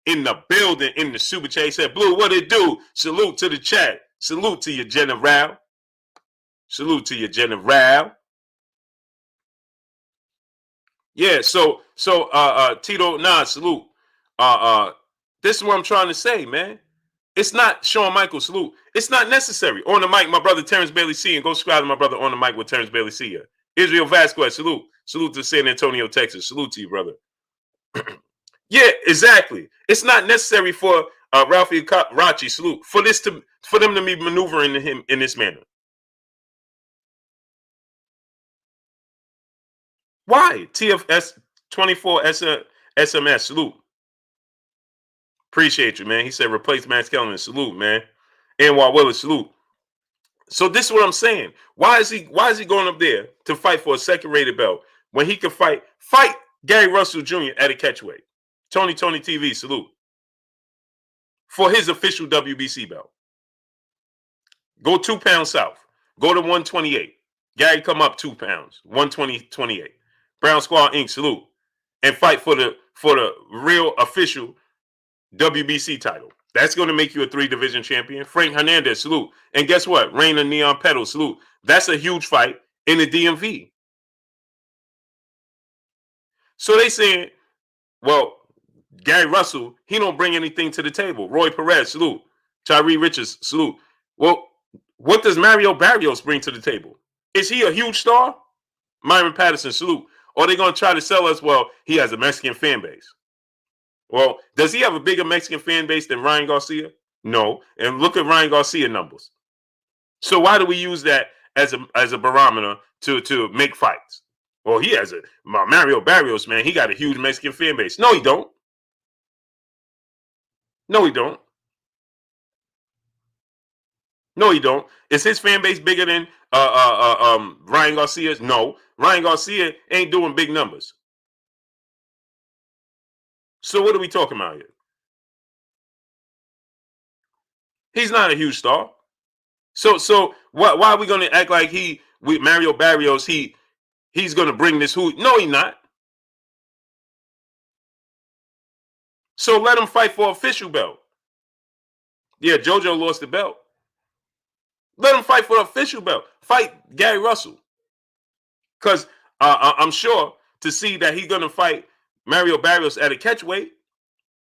In the building, in the super chat. He said, Blue, what it do? Salute to the chat. Salute to your General. Salute to your General. Yeah, so Tito, salute. This is what I'm trying to say, man. It's not Shawn Michaels, salute. It's not necessary. On the mic, my brother Terrence Bailey C. And go subscribe to my brother On the Mic with Terrence Bailey C. Israel Vasquez, salute. Salute to San Antonio, Texas. Salute to you, brother. Yeah, exactly. It's not necessary for Ralphie Rachi, salute, for them to be maneuvering him in this manner. Why? TFS 24 SMS, salute. Appreciate you, man. He said replace Max Kellerman, salute, man. Anwar Willis, salute. So this is what I'm saying. Why is he going up there to fight for a second rated belt when he can fight Gary Russell Jr. at a catchweight? Tony TV, salute. For his official WBC belt. Go 2 pounds south. Go to 128. Gary come up 2 pounds. 120-28. Brown Squad Inc. salute. And fight for the real official WBC title. That's going to make you a 3-division champion. Frank Hernandez, salute. And guess what? Reina Neon Pedal, salute. That's a huge fight in the DMV. So they saying, well, Gary Russell, he don't bring anything to the table. Roy Perez, salute. Tyree Richards, salute. Well, what does Mario Barrios bring to the table? Is he a huge star? Myron Patterson, salute. Or are they going to try to sell us, well, he has a Mexican fan base? Well, does he have a bigger Mexican fan base than Ryan Garcia? No. And look at Ryan Garcia numbers. So why do we use that as a barometer to make fights. Well, he has Mario Barrios, man. He got a huge Mexican fan base. No, he don't. No, he don't. No, he don't. Is his fan base bigger than Ryan Garcia's? No, Ryan Garcia ain't doing big numbers. So what are we talking about here? He's not a huge star. So why are we going to act like Mario Barrios he's going to bring this? No, he's not. So let him fight for official belt. Yeah, JoJo lost the belt. Let him fight for the official belt. Fight Gary Russell. Because I'm sure to see that he's going to fight Mario Barrios at a catchweight.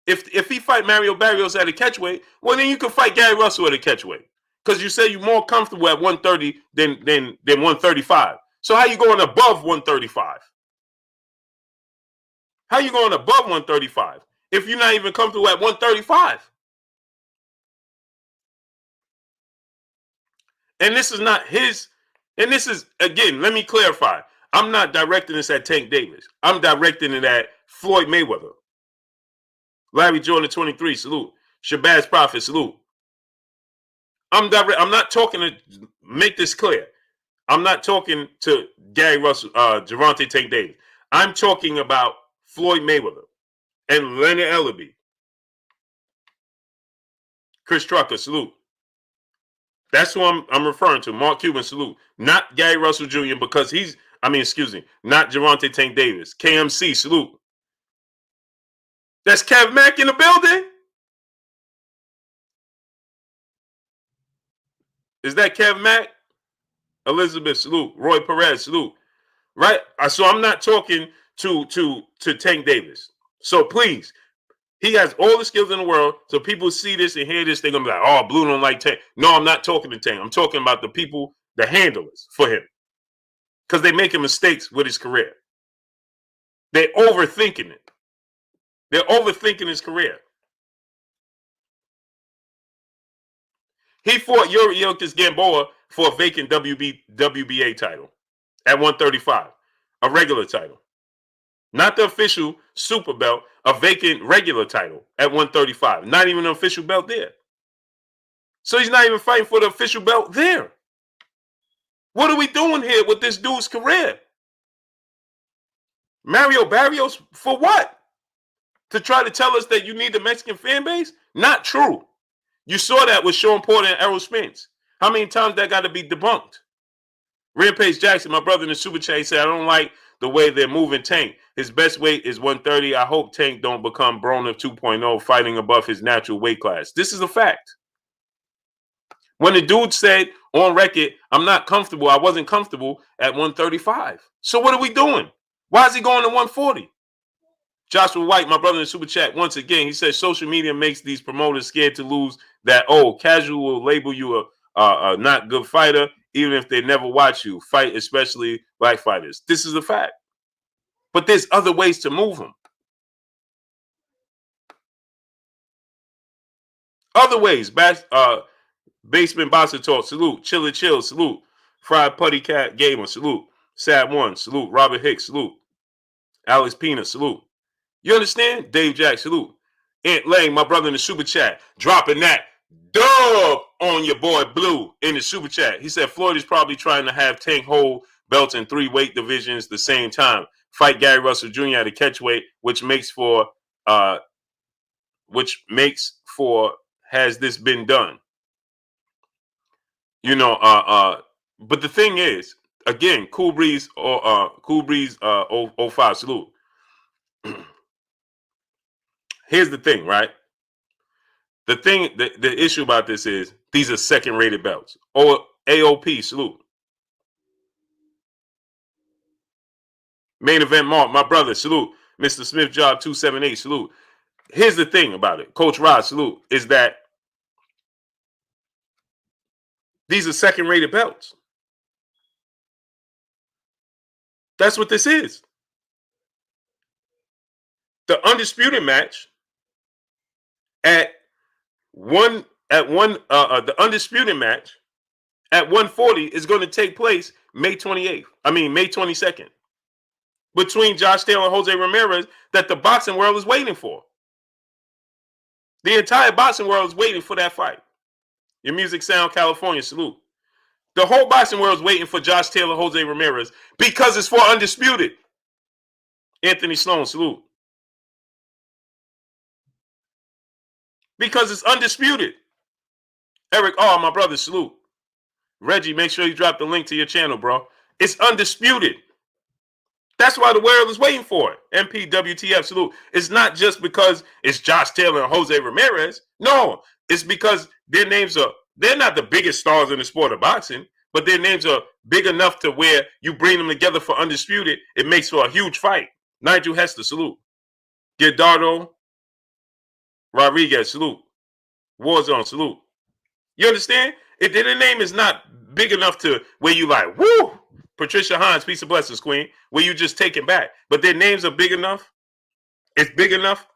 If he fight Mario Barrios at a catchweight, well, then you can fight Gary Russell at a catchweight. Because you say you're more comfortable at 130 than 135. So how you going above 135? How you going above 135 if you're not even comfortable at 135? And this is not his. And this is, again, let me clarify. I'm not directing this at Tank Davis. I'm directing it at Floyd Mayweather. Larry Jordan 23, salute. Shabazz Prophet, salute. I'm not talking to make this clear. I'm not talking to Gary Russell, Gervonta Tank Davis. I'm talking about Floyd Mayweather and Leonard Ellerbe. Chris Trucker, salute. That's who I'm referring to. Mark Cuban, salute. Not Gary Russell Jr. because not Gervonta Tank Davis. KMC, salute. That's Kev Mack in the building. Is that Kev Mack? Elizabeth, salute. Roy Perez, salute. Right? So I'm not talking to Tank Davis. So please, he has all the skills in the world. So people see this and hear this, they're gonna be like, "Oh, Blue don't like Tank." No, I'm not talking to Tank. I'm talking about the people, the handlers for him, because they're making mistakes with his career. They're overthinking it. They're overthinking his career. He fought Yuriorkis Gamboa for a vacant WBA title at 135, a regular title. Not the official super belt, a vacant regular title at 135. Not even an official belt there. So he's not even fighting for the official belt there. What are we doing here with this dude's career? Mario Barrios, for what? To try to tell us that you need the Mexican fan base? Not true. You saw that with Sean Porter and Errol Spence. How many times that got to be debunked? Rampage Jackson, my brother in the Super Chat, he said, "I don't like the way they're moving Tank. His best weight is 130. I hope Tank don't become Broner 2.0, fighting above his natural weight class." This is a fact. When the dude said on record, "I'm not comfortable. I wasn't comfortable at 135." So what are we doing? Why is he going to 140? Joshua White, my brother in the Super Chat, once again, he says social media makes these promoters scared to lose that, casual will label you a not good fighter, even if they never watch you fight, especially black fighters. This is a fact. But there's other ways to move them. Other ways. Basement Boxer Talk, salute. Chilla Chill, salute. Fried Putty Cat Gamer, salute. Sad One, salute. Robert Hicks, salute. Alex Pina, salute. You understand? Dave Jack, salute. Ant Lang, my brother in the Super Chat, dropping that dub on your boy Blue in the Super Chat. He said Floyd is probably trying to have Tank hold belts in 3 weight divisions the same time. Fight Gary Russell Jr. at a catchweight, which makes for has this been done? But the thing is, again, Cool Breeze 05, salute. Here's the thing, right? The issue about this is these are second-rated belts. Or AOP, salute. Main Event Mark, my brother, salute. Mr. Smith Job 278, salute. Here's the thing about it, Coach Rod, salute, is that these are second-rated belts. That's what this is. The undisputed match the undisputed match at 140 is going to take place May 22nd. Between Josh Taylor and Jose Ramirez that the boxing world is waiting for. The entire boxing world is waiting for that fight. Your Music Sound California, salute. The whole boxing world is waiting for Josh Taylor, Jose Ramirez because it's for undisputed. Anthony Sloan, salute. Because it's undisputed. Eric, my brother, salute. Reggie, make sure you drop the link to your channel, bro. It's undisputed. That's why the world is waiting for it. MP, WTF, salute. It's not just because it's Josh Taylor and Jose Ramirez. No, it's because their names they're not the biggest stars in the sport of boxing, but their names are big enough to where you bring them together for undisputed. It makes for a huge fight. Nigel Hester, salute. Guedardo Rodriguez, salute. Warzone, salute. You understand? Their name is not big enough to where you like, woo! Patricia Hines, peace of blessings, queen, where you just take it back. But their names are big enough. It's big enough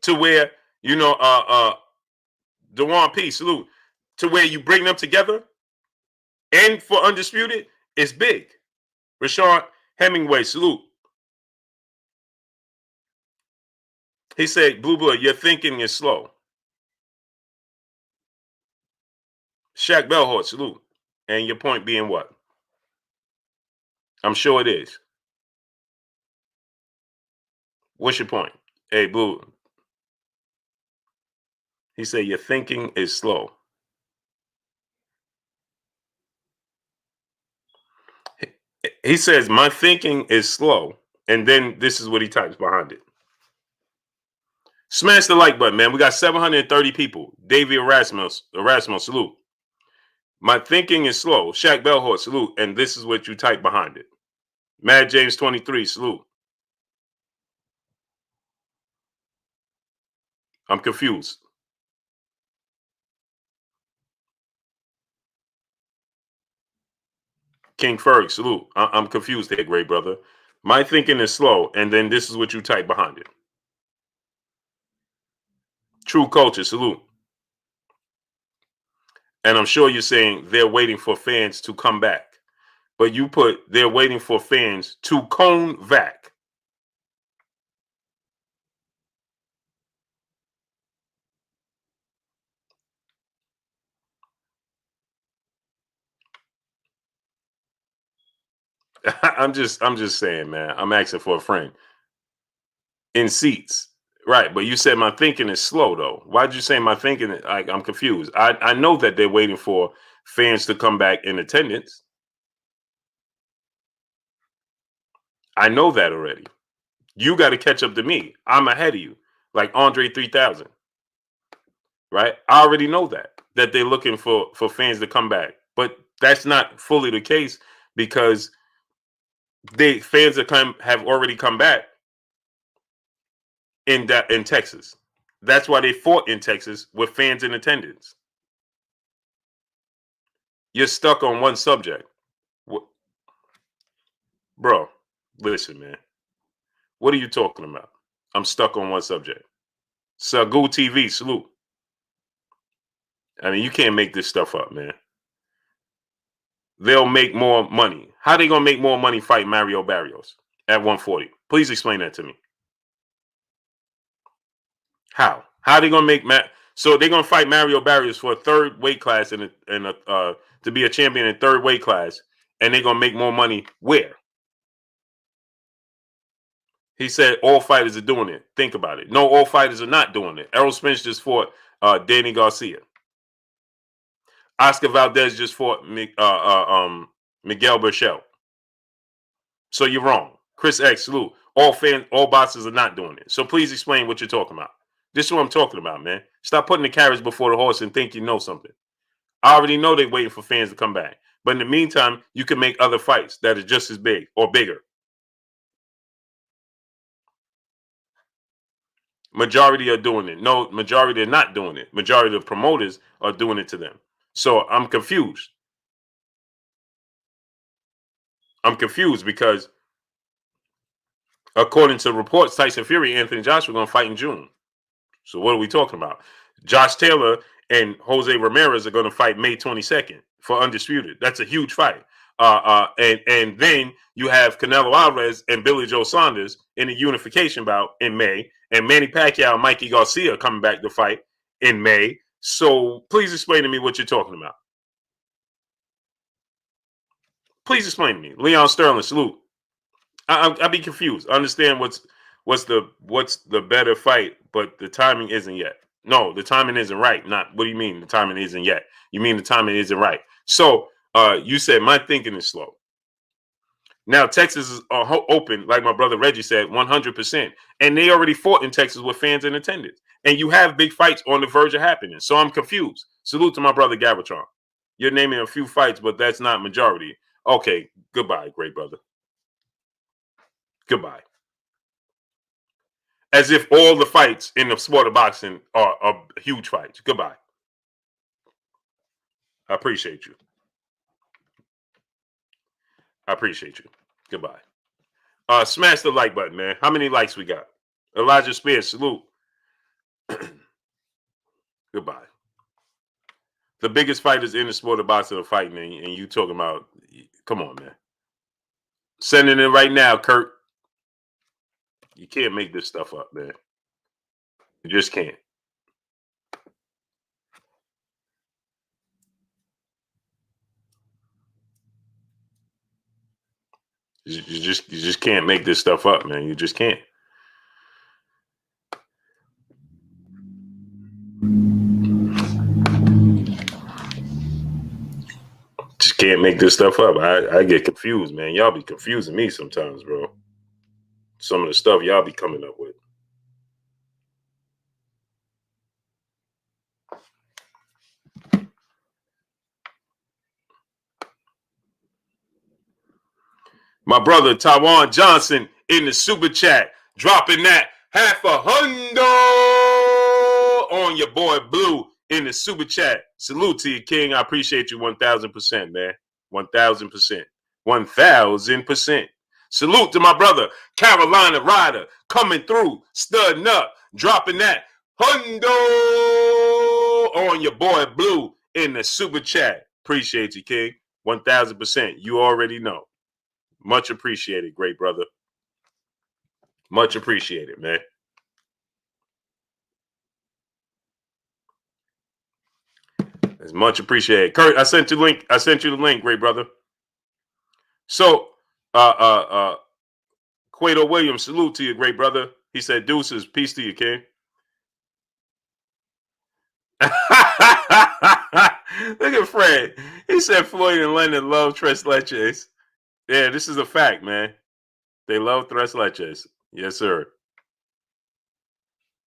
to where, Dewan P, salute, to where you bring them together. And for undisputed, it's big. Rashard Hemingway, salute. He said, Blue Blood, your thinking is slow. Shaq Bellhort, salute. And your point being what? I'm sure it is. What's your point? Hey, Blue. He said, your thinking is slow. He says, my thinking is slow. And then this is what he types behind it. Smash the like button, man. We got 730 people. Davey Erasmus, salute. My thinking is slow. Shaq Bellhort, salute. And this is what you type behind it. Mad James 23, salute. I'm confused. King Ferg, salute. I'm confused there, great brother. My thinking is slow, and then this is what you type behind it. True Culture, salute. And I'm sure you're saying they're waiting for fans to come back. But you put they're waiting for fans to come back. I'm just saying, man. I'm asking for a friend. In seats. Right, but you said my thinking is slow, though. Why'd you say my thinking? I'm confused. I know that they're waiting for fans to come back in attendance. I know that already. You got to catch up to me. I'm ahead of you, like Andre 3000. Right? I already know that they're looking for fans to come back, but that's not fully the case because fans have already come back in Texas. That's why they fought in Texas with fans in attendance. You're stuck on one subject. Bro, listen, man. What are you talking about? I'm stuck on one subject. Sagoo TV, salute. I mean, you can't make this stuff up, man. They'll make more money. How they going to make more money fight Mario Barrios at 140? Please explain that to me. How? How are they going to make So they're going to fight Mario Barrios for a third weight class to be a champion in third weight class, and they're going to make more money where? He said all fighters are doing it. Think about it. No, all fighters are not doing it. Errol Spence just fought Danny Garcia. Oscar Valdez just fought Miguel Berchelt. So you're wrong. Chris X, salute. All boxers are not doing it. So please explain what you're talking about. This is what I'm talking about, man. Stop putting the carriage before the horse and think you know something. I already know they're waiting for fans to come back. But in the meantime, you can make other fights that are just as big or bigger. Majority are doing it. No, majority are not doing it. Majority of the promoters are doing it to them. So I'm confused. I'm confused because according to reports, Tyson Fury and Anthony Joshua are going to fight in June. So what are we talking about? Josh Taylor and Jose Ramirez are going to fight May 22nd for undisputed. That's a huge fight. And then you have Canelo Alvarez and Billy Joe Saunders in a unification bout in May, and Manny Pacquiao and Mikey Garcia coming back to fight in May. So please explain to me what you're talking about. Please explain to me. Leon Sterling, salute. I'd be confused. I understand what's the better fight, but the timing isn't yet. No, the timing isn't right. Not what do you mean the timing isn't yet? You mean the timing isn't right. So you said my thinking is slow. Now Texas is open, like my brother Reggie said, 100%, and they already fought in Texas with fans in attendance, and you have big fights on the verge of happening. So I'm confused. Salute to my brother Gavatron. You're naming a few fights, but that's not majority. Okay, goodbye, great brother. Goodbye. As if all the fights in the sport of boxing are huge fights. Goodbye. I appreciate you. I appreciate you. Goodbye. Smash the like button, man. How many likes we got? Elijah Spears, salute. Goodbye. The biggest fighters in the sport of boxing are fighting, and you talking about, come on, man. Sending it right now, Kurt. You can't make this stuff up, man. You just can't. You just can't make this stuff up, man. You just can't. Just can't make this stuff up. I get confused, man. Y'all be confusing me sometimes, bro. Some of the stuff y'all be coming up with. My brother Tawan Johnson in the super chat, dropping that $500 on your boy Blue in the super chat. Salute to you, King. I appreciate you 1,000%, man. 1,000%. 1,000%. Salute to my brother Carolina Ryder coming through, studding up, dropping that $100 on your boy Blue in the super chat. Appreciate you, King. 1,000%. You already know. Much appreciated, great brother. Much appreciated, man. It's much appreciated. Kurt, I sent you the link. I sent you the link, great brother. So, Quato Williams, salute to you, great brother. He said, deuces, peace to you, King. Look at Fred. He said Floyd and Lennon love tres leches. Yeah, this is a fact, man. They love tres leches. Yes, sir.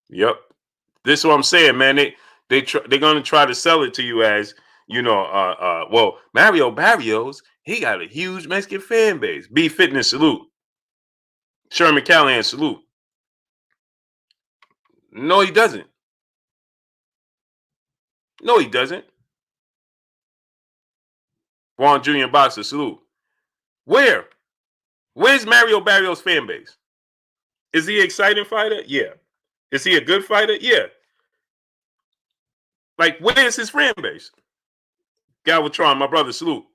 Yep. This is what I'm saying, man. They're going to try to sell it to you as, well, Mario Barrios, he got a huge Mexican fan base. B Fitness, salute. Sherman Callahan, salute. No, he doesn't. No, he doesn't. Juan Jr. Boxer, salute. Where? Where's Mario Barrios' fan base? Is he an exciting fighter? Yeah. Is he a good fighter? Yeah. Like, where's his fan base? Galvatron, my brother, salute.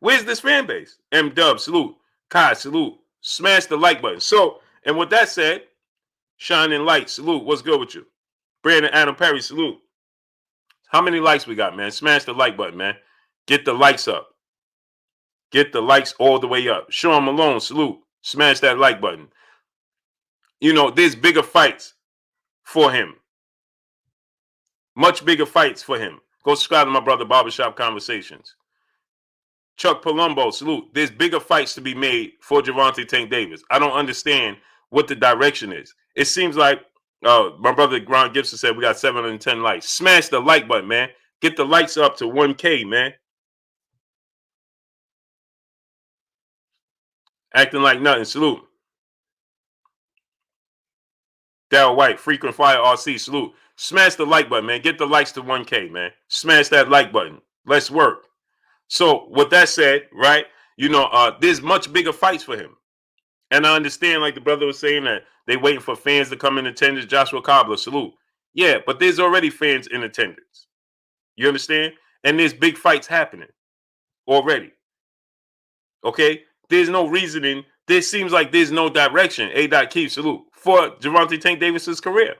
Where's this fan base? M Dub, salute. Kai, salute. Smash the like button. So, and with that said, Shining Light, salute. What's good with you? Brandon Adam Perry, salute. How many likes we got, man? Smash the like button, man. Get the likes up. Get the likes all the way up. Sean Malone, salute. Smash that like button. There's bigger fights for him. Much bigger fights for him. Go subscribe to my brother Barbershop Conversations. Chuck Palumbo, salute. There's bigger fights to be made for Gervonta Tank Davis. I don't understand what the direction is. It seems like my brother Grant Gibson said we got 710 likes. Smash the like button, man. Get the likes up to 1K, man. Acting like nothing. Salute. Daryl White, Frequent Fire RC, salute. Smash the like button, man. Get the likes to 1K, man. Smash that like button. Let's work. So with that said, right, there's much bigger fights for him. And I understand, like the brother was saying, that they waiting for fans to come in attendance. Joshua Cobbler, salute. Yeah, but there's already fans in attendance. You understand? And there's big fights happening already. Okay? There's no reasoning. There seems like there's no direction. A. Keith, salute for Gervonta Tank Davis's career.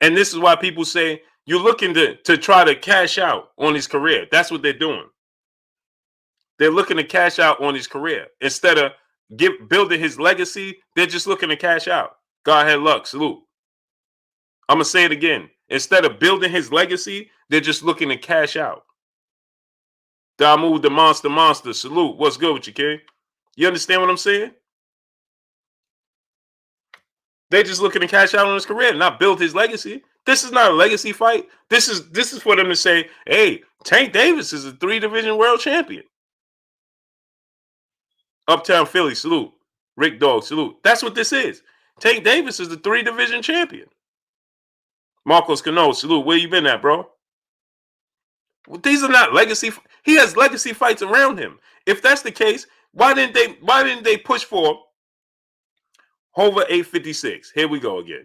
And this is why people say you're looking to try to cash out on his career. That's what they're doing. They're looking to cash out on his career instead of building his legacy. They're just looking to cash out. God had luck. Salute. I'm gonna say it again. Instead of building his legacy, they're just looking to cash out. Damu the monster. Salute. What's good with you, King? You understand what I'm saying? They're just looking to cash out on his career, not build his legacy. This is not a legacy fight. This is for them to say, hey, Tank Davis is a 3-division world champion. Uptown Philly, salute. Rick Dog, salute. That's what this is. Tank Davis is the 3-division champion. Marcos Cano, salute. Where you been at, bro? Well, these are not legacy. He has legacy fights around him. If that's the case, why didn't they push for Hova 856? Here we go again.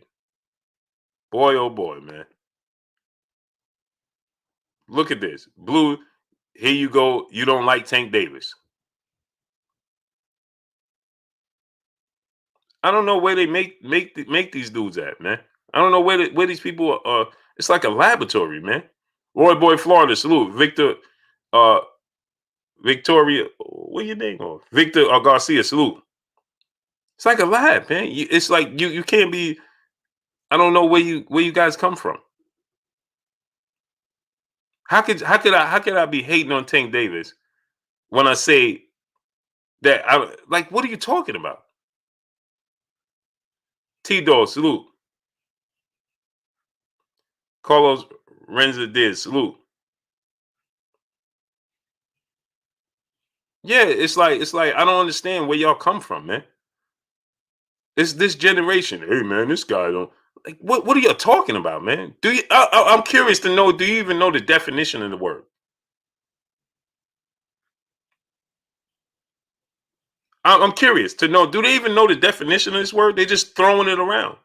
Boy, oh boy, man. Look at this. Blue, here you go. You don't like Tank Davis. I don't know where they make these dudes at, man. I don't know where these people are. It's like a laboratory, man. Roy Boy Florida, salute. Victoria, what your name on? Victor Garcia, salute. It's like a lab, man. It's like you can't be. I don't know where you guys come from. How could I be hating on Tank Davis when I say that? What are you talking about? T-Dog, salute. Carlos Renza did, salute. Yeah, it's like I don't understand where y'all come from, man. It's this generation. Hey, man, this guy don't like. What are y'all talking about, man? Do you? I'm curious to know. Do you even know the definition of the word? I'm curious to know. Do they even know the definition of this word? They just throwing it around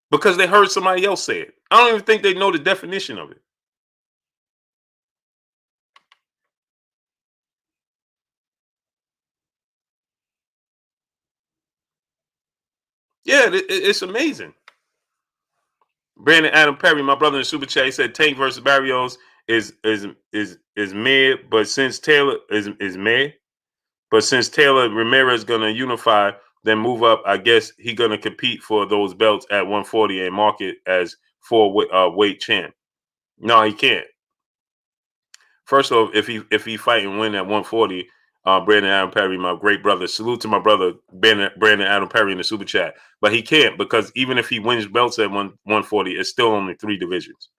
because they heard somebody else say it. I don't even think they know the definition of it. Yeah, it's amazing. Brandon Adam Perry, my brother in Super Chat, he said Tank versus Barrios is mid, but since Taylor is mid, but since Taylor Ramirez gonna unify, then move up, I guess he gonna compete for those belts at 140 and mark it as weight champ. No, he can't. First off, if he fight and win at 140, Brandon Adam Perry, my great brother, salute to my brother Brandon Adam Perry in the super chat. But he can't because even if he wins belts at 140, it's still only 3 divisions,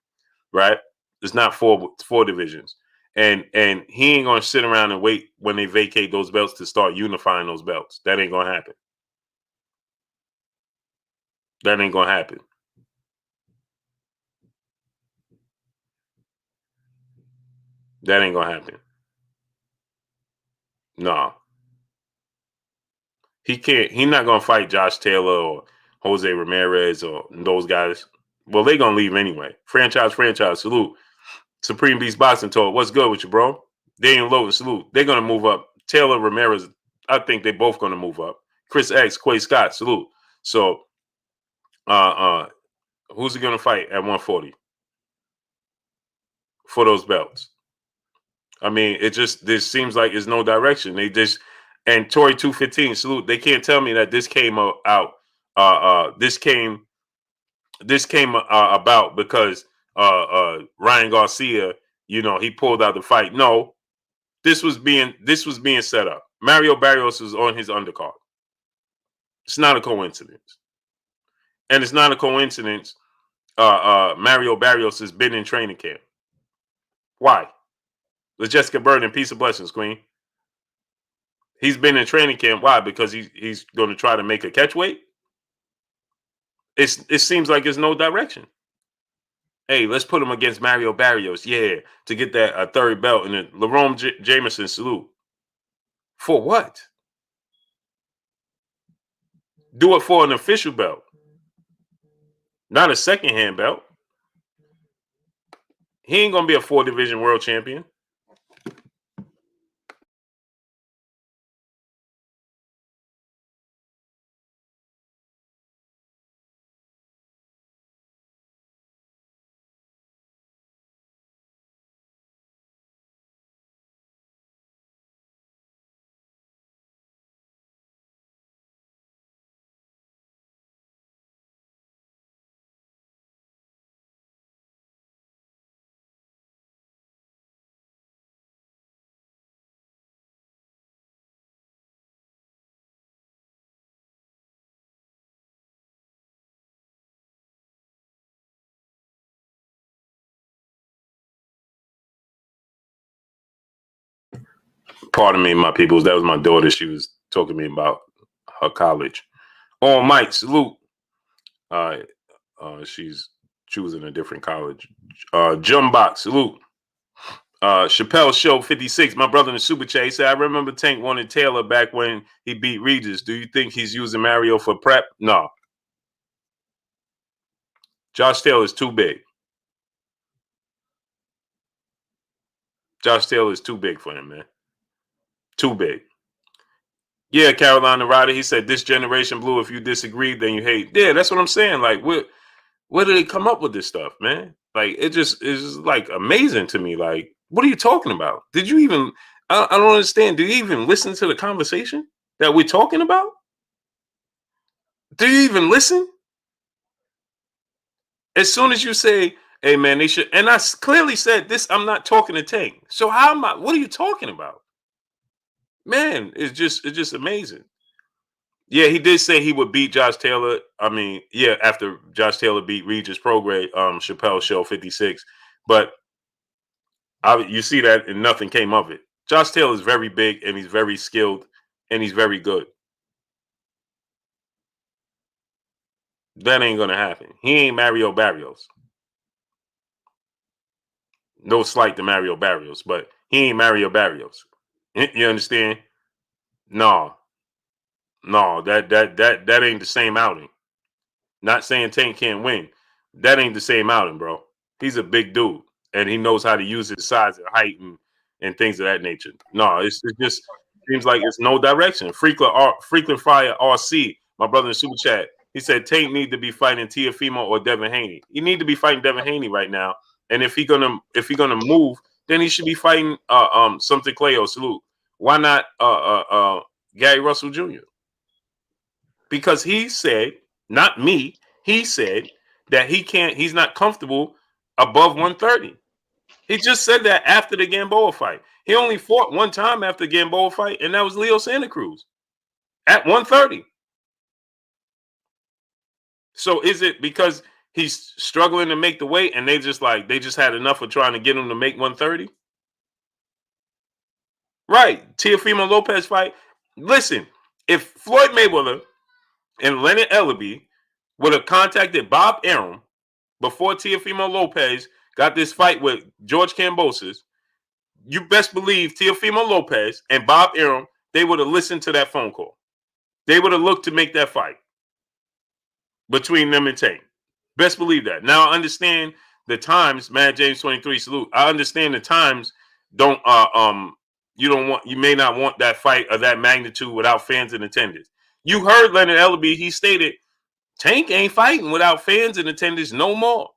right? It's not four divisions, and he ain't gonna sit around and wait when they vacate those belts to start unifying those belts. That ain't gonna happen. That ain't gonna happen. That ain't gonna happen. No. He can't. He's not gonna fight Josh Taylor or Jose Ramirez or those guys. Well, they gonna leave anyway. Franchise. Salute. Supreme Beast Boxing Talk. What's good with you, bro? Daniel Logan. Salute. They're gonna move up. Taylor Ramirez. I think they both gonna move up. Chris X. Quay Scott. Salute. So, who's he gonna fight at 140 for those belts? I mean, this seems like it's no direction. They just and Tory 215 salute. They can't tell me that this came out. This came about because Ryan Garcia, he pulled out the fight. No, this was being set up. Mario Barrios was on his undercard. It's not a coincidence, and it's not a coincidence. Mario Barrios has been in training camp. Why? Jessica Burden, peace of blessings, Queen. He's been in training camp. Why? Because he's going to try to make a catch weight. It seems like there's no direction. Hey, let's put him against Mario Barrios, yeah, to get that third belt. And then Lerone Jameson, salute. For what? Do it for an official belt. Not a second-hand belt. He ain't gonna be a 4-division world champion. Pardon me, my peoples. That was my daughter. She was talking to me about her college. On Mike, salute. She's choosing a different college. Jumbox, salute. Chappelle Show 56. My brother in the Super Chat, he said, I remember Tank wanted Taylor back when he beat Regis. Do you think he's using Mario for prep? No. Josh Taylor is too big. Josh Taylor is too big for him, man. Too big. Yeah, Carolina Ryder, he said, this generation blue, if you disagree, then you hate. Yeah, that's what I'm saying. Like, where do they come up with this stuff, man? Like, it just is like amazing to me. Like, what are you talking about? Did you even, I don't understand. Do you even listen to the conversation that we're talking about? Do you even listen? As soon as you say, hey, man, they should, and I clearly said this, I'm not talking to Tank. So how am I, what are you talking about? Man, it's just amazing. Yeah, he did say he would beat Josh Taylor. I mean, yeah, after Josh Taylor beat Regis Prograde, Chappelle Show 56. But you see that and nothing came of it. Josh Taylor is very big and he's very skilled and he's very good. That ain't gonna happen. He ain't Mario Barrios. No slight to Mario Barrios, but he ain't Mario Barrios. You understand? No, that ain't the same outing. Not saying Tank can't win. That ain't the same outing, bro. He's a big dude, and he knows how to use his size and height and things of that nature. No, it just seems like it's no direction. Frequent Fire RC, my brother in Super Chat, he said Tank need to be fighting Teofimo or Devin Haney. He need to be fighting Devin Haney right now. And if he gonna move, then he should be fighting something Cleo. Salute. Why not Gary Russell Jr.? Because he said, not me, he said that he's not comfortable above 130. He just said that after the Gamboa fight. He only fought one time after the Gamboa fight, and that was Leo Santa Cruz at 130. So is it because he's struggling to make the weight and they just had enough of trying to get him to make 130? Right. Teofimo Lopez fight. Listen, if Floyd Mayweather and Leonard Ellaby would have contacted Bob Arum before Teofimo Lopez got this fight with George Kambosos, you best believe Teofimo Lopez and Bob Arum, they would have listened to that phone call. They would have looked to make that fight between them and Tank. Best believe that. Now I understand the times, Mad James 23, salute. I understand the times don't you may not want that fight of that magnitude without fans in attendance. You heard Leonard Ellaby, he stated Tank ain't fighting without fans in attendance no more.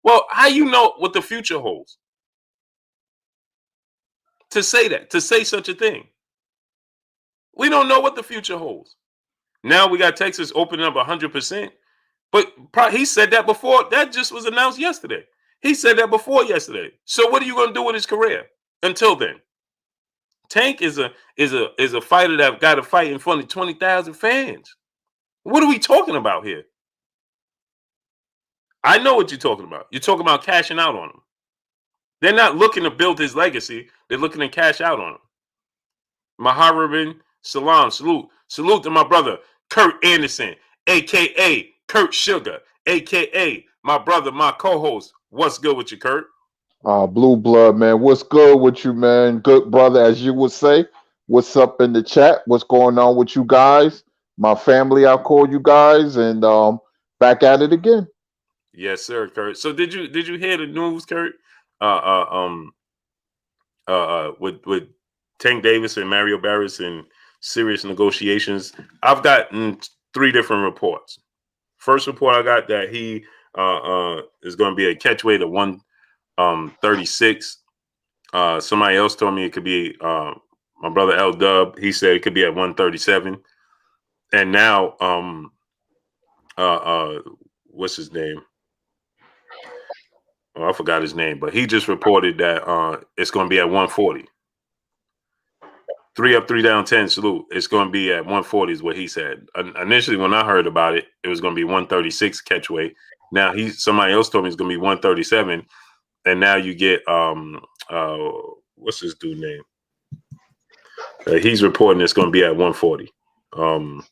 Well, how you know what the future holds? To say that, to say such a thing. We don't know what the future holds. Now we got Texas opening up 100%. But he said that before. That just was announced yesterday. He said that before yesterday. So what are you going to do with his career until then? Tank is a fighter that got to fight in front of 20,000 fans. What are we talking about here? I know what you're talking about. You're talking about cashing out on him. They're not looking to build his legacy. They're looking to cash out on him. Maharibin Salam, salute. Salute to my brother, Kurt Anderson, a.k.a. Kurt Sugar, a.k.a. my brother, my co-host. What's good with you, Kurt? Blue blood, man. What's good with you, man? Good brother, as you would say. What's up in the chat? What's going on with you guys? My family, I'll call you guys, and back at it again. Yes, sir, Kurt. So did you hear the news, Kurt? With Tank Davis and Mario Barris in serious negotiations. I've gotten 3 different reports. First report I got that he is going to be a catchweight of 136. Somebody else told me it could be my brother L Dub. He said it could be at 137. And now what's his name? Oh, I forgot his name, but he just reported that it's going to be at 140. 3 up, 3 down, 10 salute. It's going to be at 140 is what he said. Initially, when I heard about it, it was going to be 136 catchweight. Now somebody else told me it's going to be 137, and now you get what's this dude name? He's reporting it's going to be at 140. Hold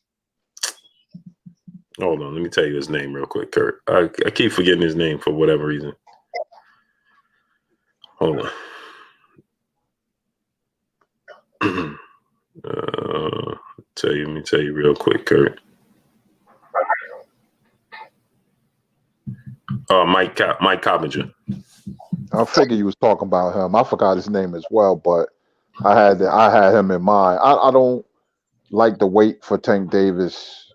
on, let me tell you his name real quick, Kurt. I keep forgetting his name for whatever reason. Hold on. Let me tell you real quick, Kurt. Mike Coppinger. I figured you was talking about him. I forgot his name as well, but I had him in mind. I don't like the wait for Tank Davis.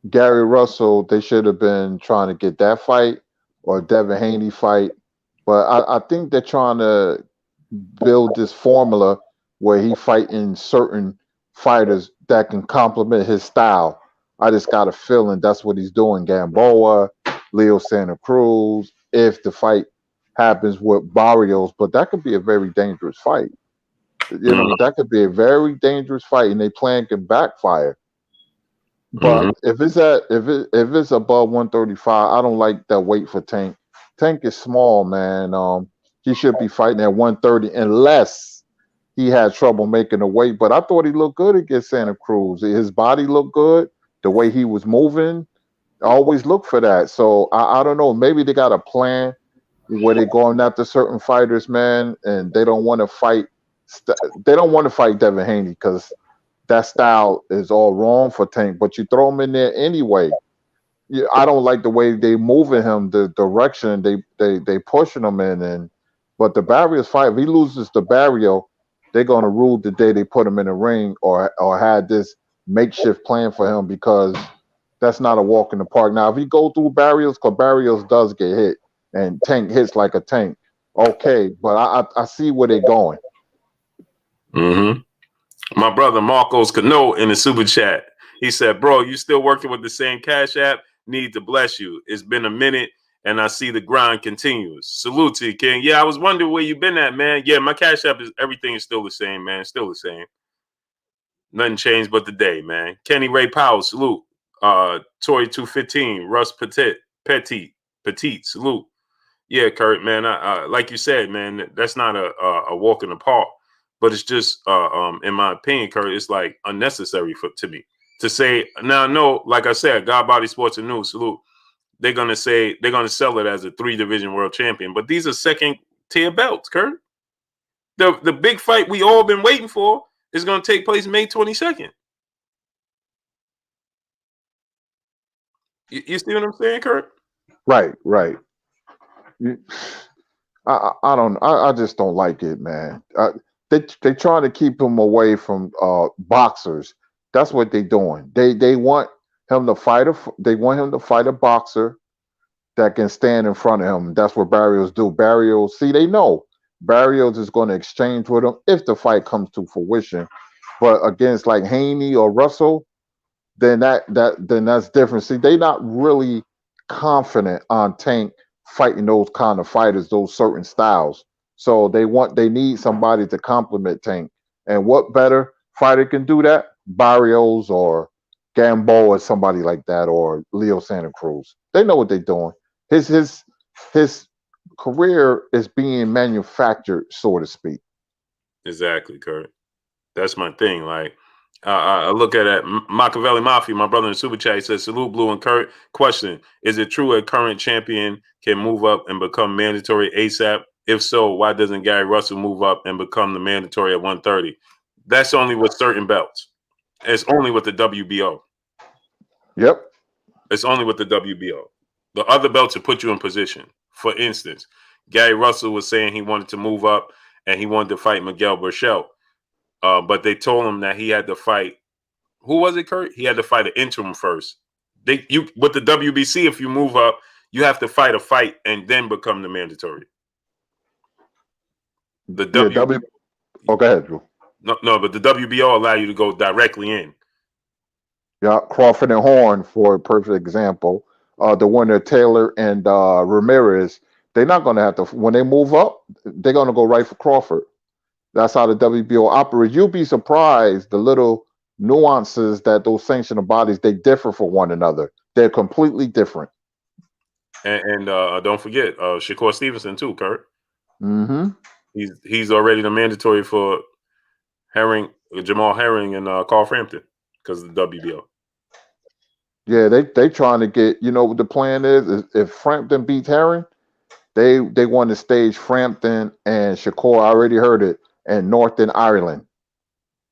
Gary Russell, they should have been trying to get that fight or Devin Haney fight, but I think they're trying to build this formula where he fighting certain fighters that can complement his style. I just got a feeling that's what he's doing. Gamboa, Leo Santa Cruz, if the fight happens with Barrios, but that could be a very dangerous fight. You know, that could be a very dangerous fight, and their plan can backfire. But if it's above 135, I don't like that weight for Tank. Tank is small, man. He should be fighting at 130 unless he had trouble making the weight. But I thought he looked good against Santa Cruz. His body looked good. The way he was moving, I always look for that. So I don't know. Maybe they got a plan where they're going after certain fighters, man, and they don't want to fight. They don't want to fight Devin Haney because that style is all wrong for Tank. But you throw him in there anyway. I don't like the way they moving him, the direction they pushing him in. But the Barrios fight, if he loses the Barrio, they're gonna rule the day they put him in the ring or had this makeshift plan for him because that's not a walk in the park. Now, if he go through Barrios, because Barrios does get hit and Tank hits like a tank, okay. But I see where they're going. My brother Marcos Cano in the super chat. He said, "Bro, you still working with the same Cash App? Need to bless you. It's been a minute, and I see the grind continues. Salute to you, King. Yeah, I was wondering where you been at, man. Yeah, my Cash App is everything is still the same, man. Still the same. Nothing changed but the day, man. Kenny Ray Powell, salute. Tory 215, Russ Petit, salute. Yeah, Kurt, man. I like you said, man. That's not a walk in the park, but it's just, in my opinion, Kurt, it's like unnecessary to me to say. Now, no, like I said, God Body Sports and News, salute. They're gonna sell it as a 3-division world champion, but these are 2nd-tier belts, Kurt. The big fight we all been waiting for is gonna take place May 22nd. You see what I'm saying, Kurt? Right. I don't. I just don't like it, man. They trying to keep him away from boxers. That's what they doing. They want him to fight They want him to fight a boxer that can stand in front of him. That's what Barrios do. Barrios, see, they know Barrios is going to exchange with him if the fight comes to fruition. But against like Haney or Russell, then that's different. See, they not really confident on Tank fighting those kind of fighters, those certain styles. So they need somebody to complement Tank. And what better fighter can do that? Barrios or Gamboa or somebody like that, or Leo Santa Cruz. They know what they're doing. His career is being manufactured, so to speak. Exactly, Kurt. That's my thing. Like, I look at it. Machiavelli Mafia, my brother in Super Chat, he says, salute, Blue and Kurt. Question, is it true a current champion can move up and become mandatory ASAP? If so, why doesn't Gary Russell move up and become the mandatory at 130? That's only with certain belts. It's only with the WBO. Yep. It's only with the WBO. The other belt to put you in position. For instance, Gary Russell was saying he wanted to move up and he wanted to fight Miguel Burchell. But they told him that he had to fight. Who was it, Kurt? He had to fight an interim first. With the WBC, if you move up, you have to fight a fight and then become the mandatory. The Oh, go ahead, Drew. No, but the WBO allow you to go directly in. Yeah, Crawford and Horn for a perfect example. The winner Taylor and Ramirez, they're not going to have to. When they move up, they're going to go right for Crawford. That's how the WBO operates. You'll be surprised the little nuances that those sanctioning bodies they differ from one another. They're completely different. And don't forget Shakur Stevenson too, Kurt. Mm-hmm. He's already the mandatory for Jamal Herring and Carl Frampton because of the WBO. Yeah, they trying to get, you know what the plan is if Frampton beats Herring, they want to stage Frampton and Shakur, I already heard it, and Northern Ireland.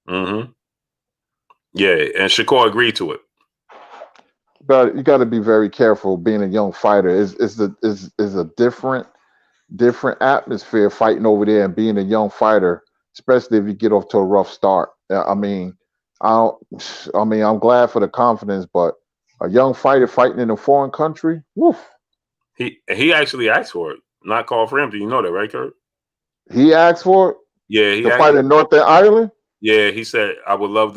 Mm-hmm. Yeah, and Shakur agreed to it. But you got to be very careful being a young fighter. Is a different atmosphere fighting over there and being a young fighter, especially if you get off to a rough start. I mean, I'm glad for the confidence, but a young fighter fighting in a foreign country, woof. He actually asked for it, not Carl Frampton. You know that, right, Kurt? He asked for it. Yeah, he to fight in Northern Ireland. Yeah, he said I would love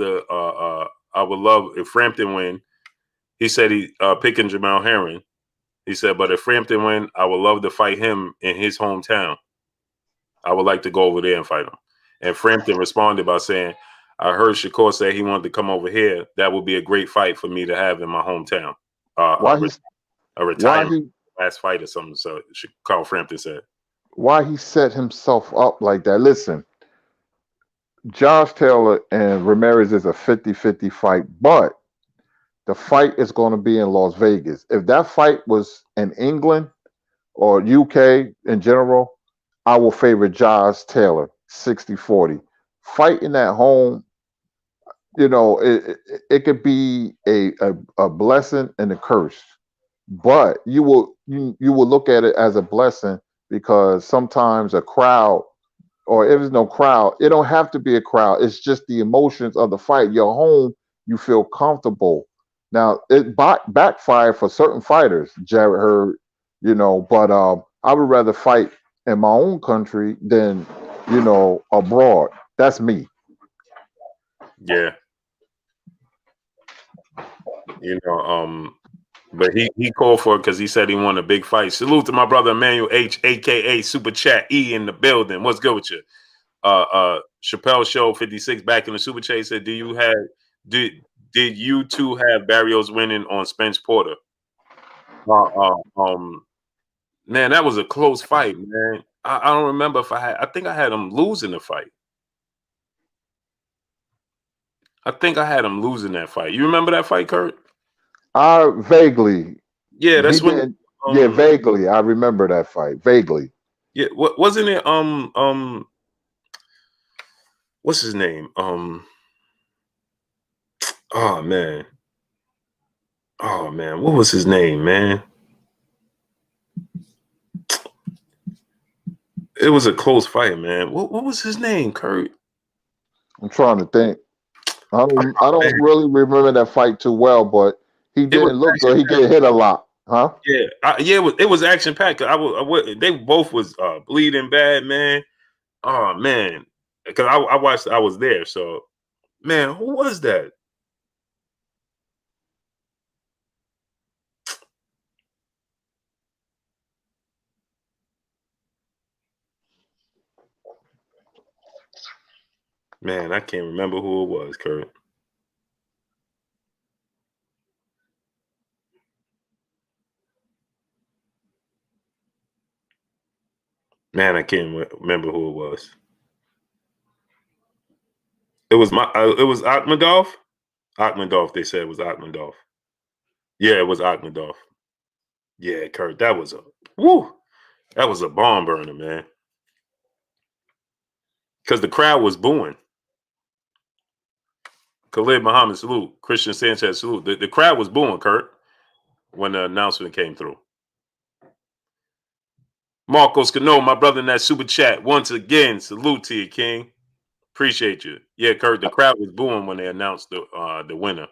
if Frampton win. He said he picking Jamal Herring. He said, but if Frampton win, I would love to fight him in his hometown. I would like to go over there and fight him. And Frampton responded by saying, I heard Shakur say he wanted to come over here. That would be a great fight for me to have in my hometown. A retirement last fight or something. So Carl Frampton said. Why he set himself up like that? Listen, Josh Taylor and Ramirez is a 50-50 fight, but the fight is going to be in Las Vegas. If that fight was in England or UK in general, I will favor Josh Taylor 60-40. Fighting at home, you know, it could be a blessing and a curse, but you will look at it as a blessing because sometimes a crowd, or if there's no crowd, it don't have to be a crowd. It's just the emotions of the fight. You're home, you feel comfortable. Now it backfired for certain fighters, Jarrett Hurd, you know, but I would rather fight in my own country than, you know, abroad. That's me. Yeah. You know, but he called for it because he said he won a big fight. Salute to my brother Emmanuel H, aka Super Chat E in the building. What's good with you? Chappelle Show 56 back in the Super Chat said, did you two have Barrios winning on Spence Porter? Man, that was a close fight, man. I don't remember if I think I had him losing the fight. I think I had him losing that fight. You remember that fight, Kurt? Vaguely. Yeah, that's when. Yeah, vaguely. I remember that fight. Vaguely. Yeah, wasn't it? What's his name? Oh man. Oh man, what was his name, man? It was a close fight, man. What was his name, Kurt? I'm trying to think. I don't really remember that fight too well, but he didn't look good. He get hit a lot, huh? Yeah, it was action packed. They both was bleeding bad, man. Oh man, because I watched. I was there, so man, who was that? Man, I can't remember who it was, Kurt. Man, I can't remember who it was. It was Akhmedov. Akhmedov, they said it was Akhmedov. Yeah, it was Akhmedov. Yeah, Kurt, that was a bomb burner, man. Because the crowd was booing. Khalid Muhammad, salute. Christian Sanchez, salute. The crowd was booing, Kurt, when the announcement came through. Marcos Cano, my brother in that super chat. Once again, salute to you, King. Appreciate you. Yeah, Kurt, the crowd was booing when they announced the winner.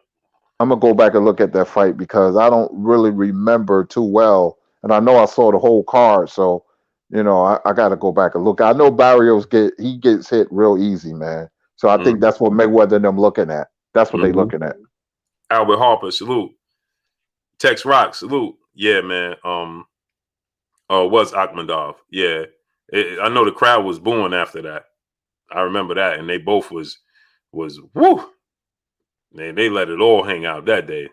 I'm gonna go back and look at that fight because I don't really remember too well, and I know I saw the whole card, so I got to go back and look. I know Barrios gets hit real easy, man. So I think that's what Mayweather and them looking at. That's what they looking at. Albert Harper, salute. Tex Rock, salute. Yeah, man. Was Akhmadov. Yeah, I know the crowd was booing after that. I remember that, and they both was woo. They let it all hang out that day,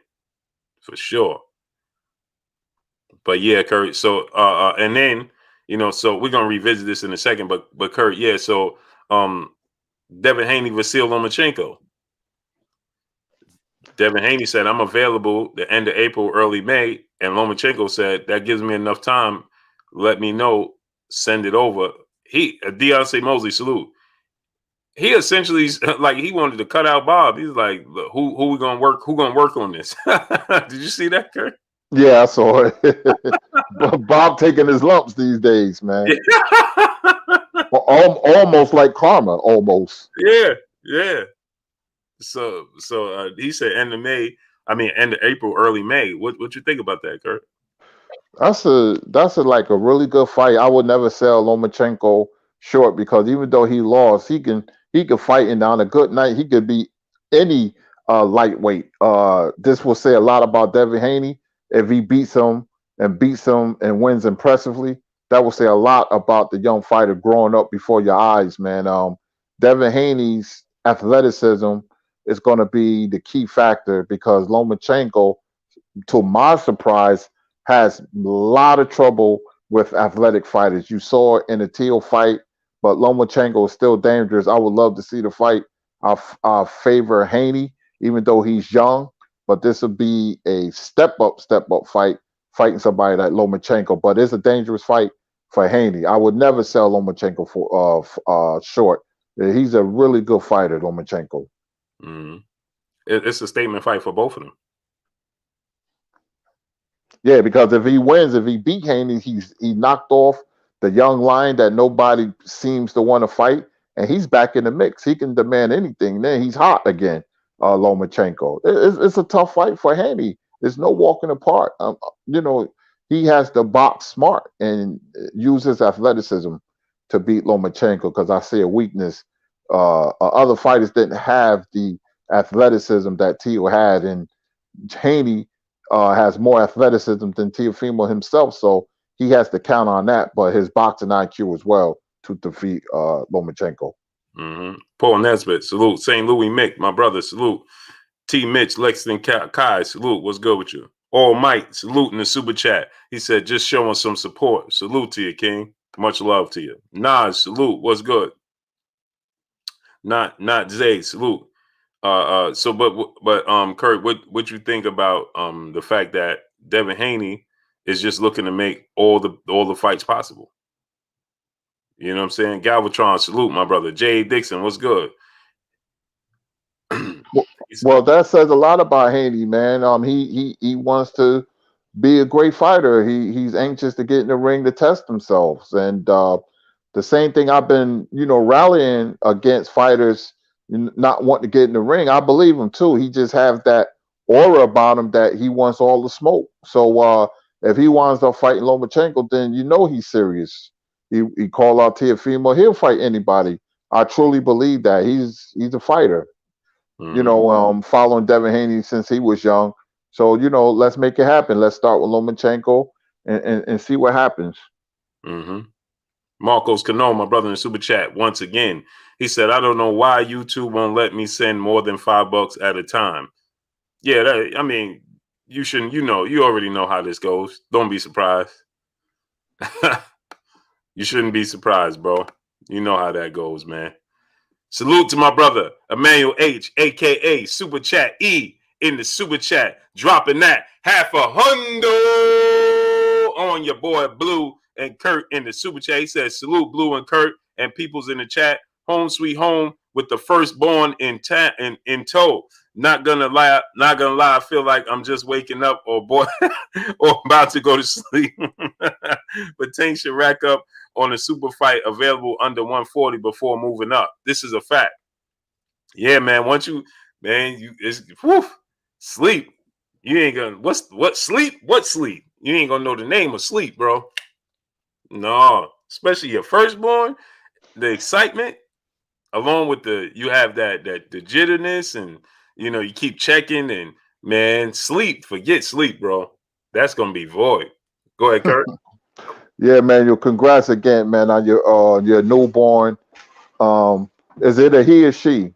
for sure. But yeah, Kurt. So and then so we're gonna revisit this in a second. But Kurt, yeah. So Devin Haney, Vasil Lomachenko. Devin Haney said, "I'm available the end of April, early May," and Lomachenko said, "That gives me enough time. Let me know. Send it over." Deontay Mosley, salute. He essentially like he wanted to cut out Bob. He's like, "Who we gonna work? Who gonna work on this?" Did you see that, Kurt? Yeah, I saw it. Bob taking his lumps these days, man. Almost like karma, almost. Yeah. So he said end of May. I mean end of April, early May. What you think about that, Kurt? That's a like a really good fight. I would never sell Lomachenko short because even though he lost, he can fight and on a good night he could be any lightweight. This will say a lot about Devin Haney if he beats him and wins impressively. That will say a lot about the young fighter growing up before your eyes, man. Devin Haney's athleticism is going to be the key factor because Lomachenko, to my surprise, has a lot of trouble with athletic fighters. You saw it in the Teal fight, but Lomachenko is still dangerous. I would love to see the fight. I favor Haney, even though he's young, but this would be a step up fight, fighting somebody like Lomachenko. But it's a dangerous fight for Haney. I would never sell Lomachenko for short. He's a really good fighter, Lomachenko. It's a statement fight for both of them. Yeah, because if he wins, if he beat Haney, he knocked off the young lion that nobody seems to want to fight, and he's back in the mix. He can demand anything. Then he's hot again, Lomachenko. It's a tough fight for Haney. There's no walking apart. He has to box smart and use his athleticism to beat Lomachenko because I see a weakness. Other fighters didn't have the athleticism that Teal had, and Haney has more athleticism than Teofimo himself, so he has to count on that. But his boxing IQ as well to defeat Lomachenko. Paul Nesbitt, salute. St. Louis Mick, my brother, salute. T. Mitch, Lexington Kai, salute. What's good with you? All Mike, salute in the super chat. He said, just showing some support. Salute to you, King. Much love to you. Nas, salute. What's good? Not Zay, salute. Kurt, what you think about the fact that Devin Haney is just looking to make all the fights possible? You know what I'm saying? Galvatron, salute, my brother. Jay Dixon, what's good? Well, that says a lot about Haney, man. He wants to be a great fighter. He's anxious to get in the ring to test themselves, and the same thing I've been rallying against fighters not wanting to get in the ring. I believe him too. He just has that aura about him that he wants all the smoke. So if he winds up fighting Lomachenko, then he's serious. He called out Teofimo. He'll fight anybody. I truly believe that he's a fighter. Following Devin Haney since he was young. So let's make it happen. Let's start with Lomachenko and see what happens. Marcos Cano, my brother in the super chat, once again, he said, I don't know why YouTube won't let me send more than $5 at a time. Yeah, you shouldn't, you already know how this goes. Don't be surprised. You shouldn't be surprised, bro. You know how that goes, man. Salute to my brother, Emmanuel H, a.k.a. Super Chat E, in the super chat, dropping that $500 on your boy Blue and Kurt in the super chat. He says, salute Blue and Kurt and peoples in the chat. Home sweet home with the firstborn in tow. Not gonna lie, I feel like I'm just waking up or boy or about to go to sleep. But Tank should rack up on a super fight available under 140 before moving up. This is a fact. Yeah, man. Once you, man, it's sleep. You ain't gonna what sleep? What sleep? You ain't gonna know the name of sleep, bro. No, especially your firstborn, the excitement, along with you have that the jitterness, and you keep checking, and man, forget sleep, bro. That's gonna be void. Go ahead, Kurt. Yeah, man. Your congrats again, man, on your newborn. Is it a he or she?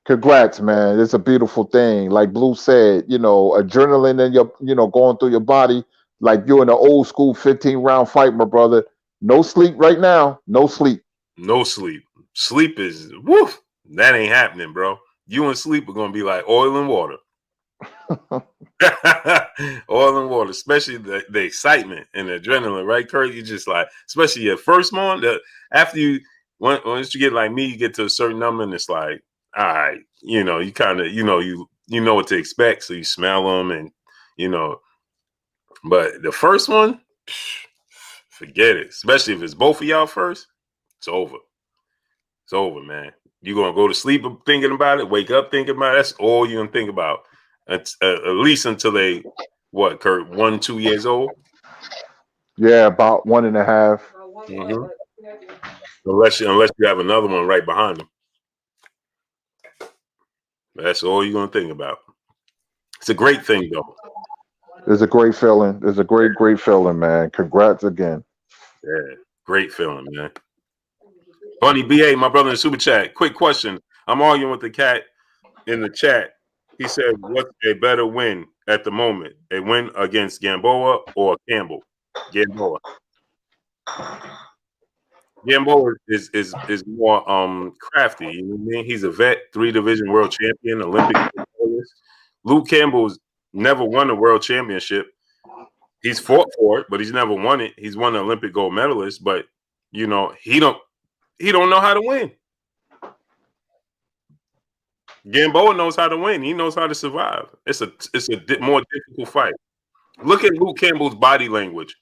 Congrats, man. It's a beautiful thing. Like Blue said, adrenaline in your, going through your body, like you're in an old school 15-round fight, my brother. No sleep right now. No sleep. No sleep. Sleep is woof. That ain't happening, bro. You and sleep are gonna be like oil and water. Oil and water, especially the excitement and the adrenaline, right, Kurt? You just like, especially your first one. After once you get like me, you get to a certain number, and it's like, all right, you kind of, you know what to expect, so you smell them, and you know. But the first one, forget it. Especially if it's both of y'all first, it's over. It's over, man. You're gonna go to sleep thinking about it, wake up thinking about it. That's all you're gonna think about. At least until they, what, Kurt, 1-2 years old. Yeah, about 1.5. Mm-hmm. Unless you have another one right behind them. That's all you're gonna think about. It's a great thing, though. It's a great feeling. It's a great feeling, man. Congrats again. Yeah, great feeling, man. Bunny BA, my brother in the super chat. Quick question. I'm arguing with the cat in the chat. He said, "What's a better win at the moment? A win against Gamboa or Campbell?" Gamboa. Gamboa is more crafty. You know what I mean? He's a vet, 3-division world champion, Olympic medalist. Luke Campbell's never won a world championship. He's fought for it, but he's never won it. He's won an Olympic gold medalist, but he don't know how to win. Gamboa knows how to win. He knows how to survive. It's a more difficult fight. Look at Luke Campbell's body language.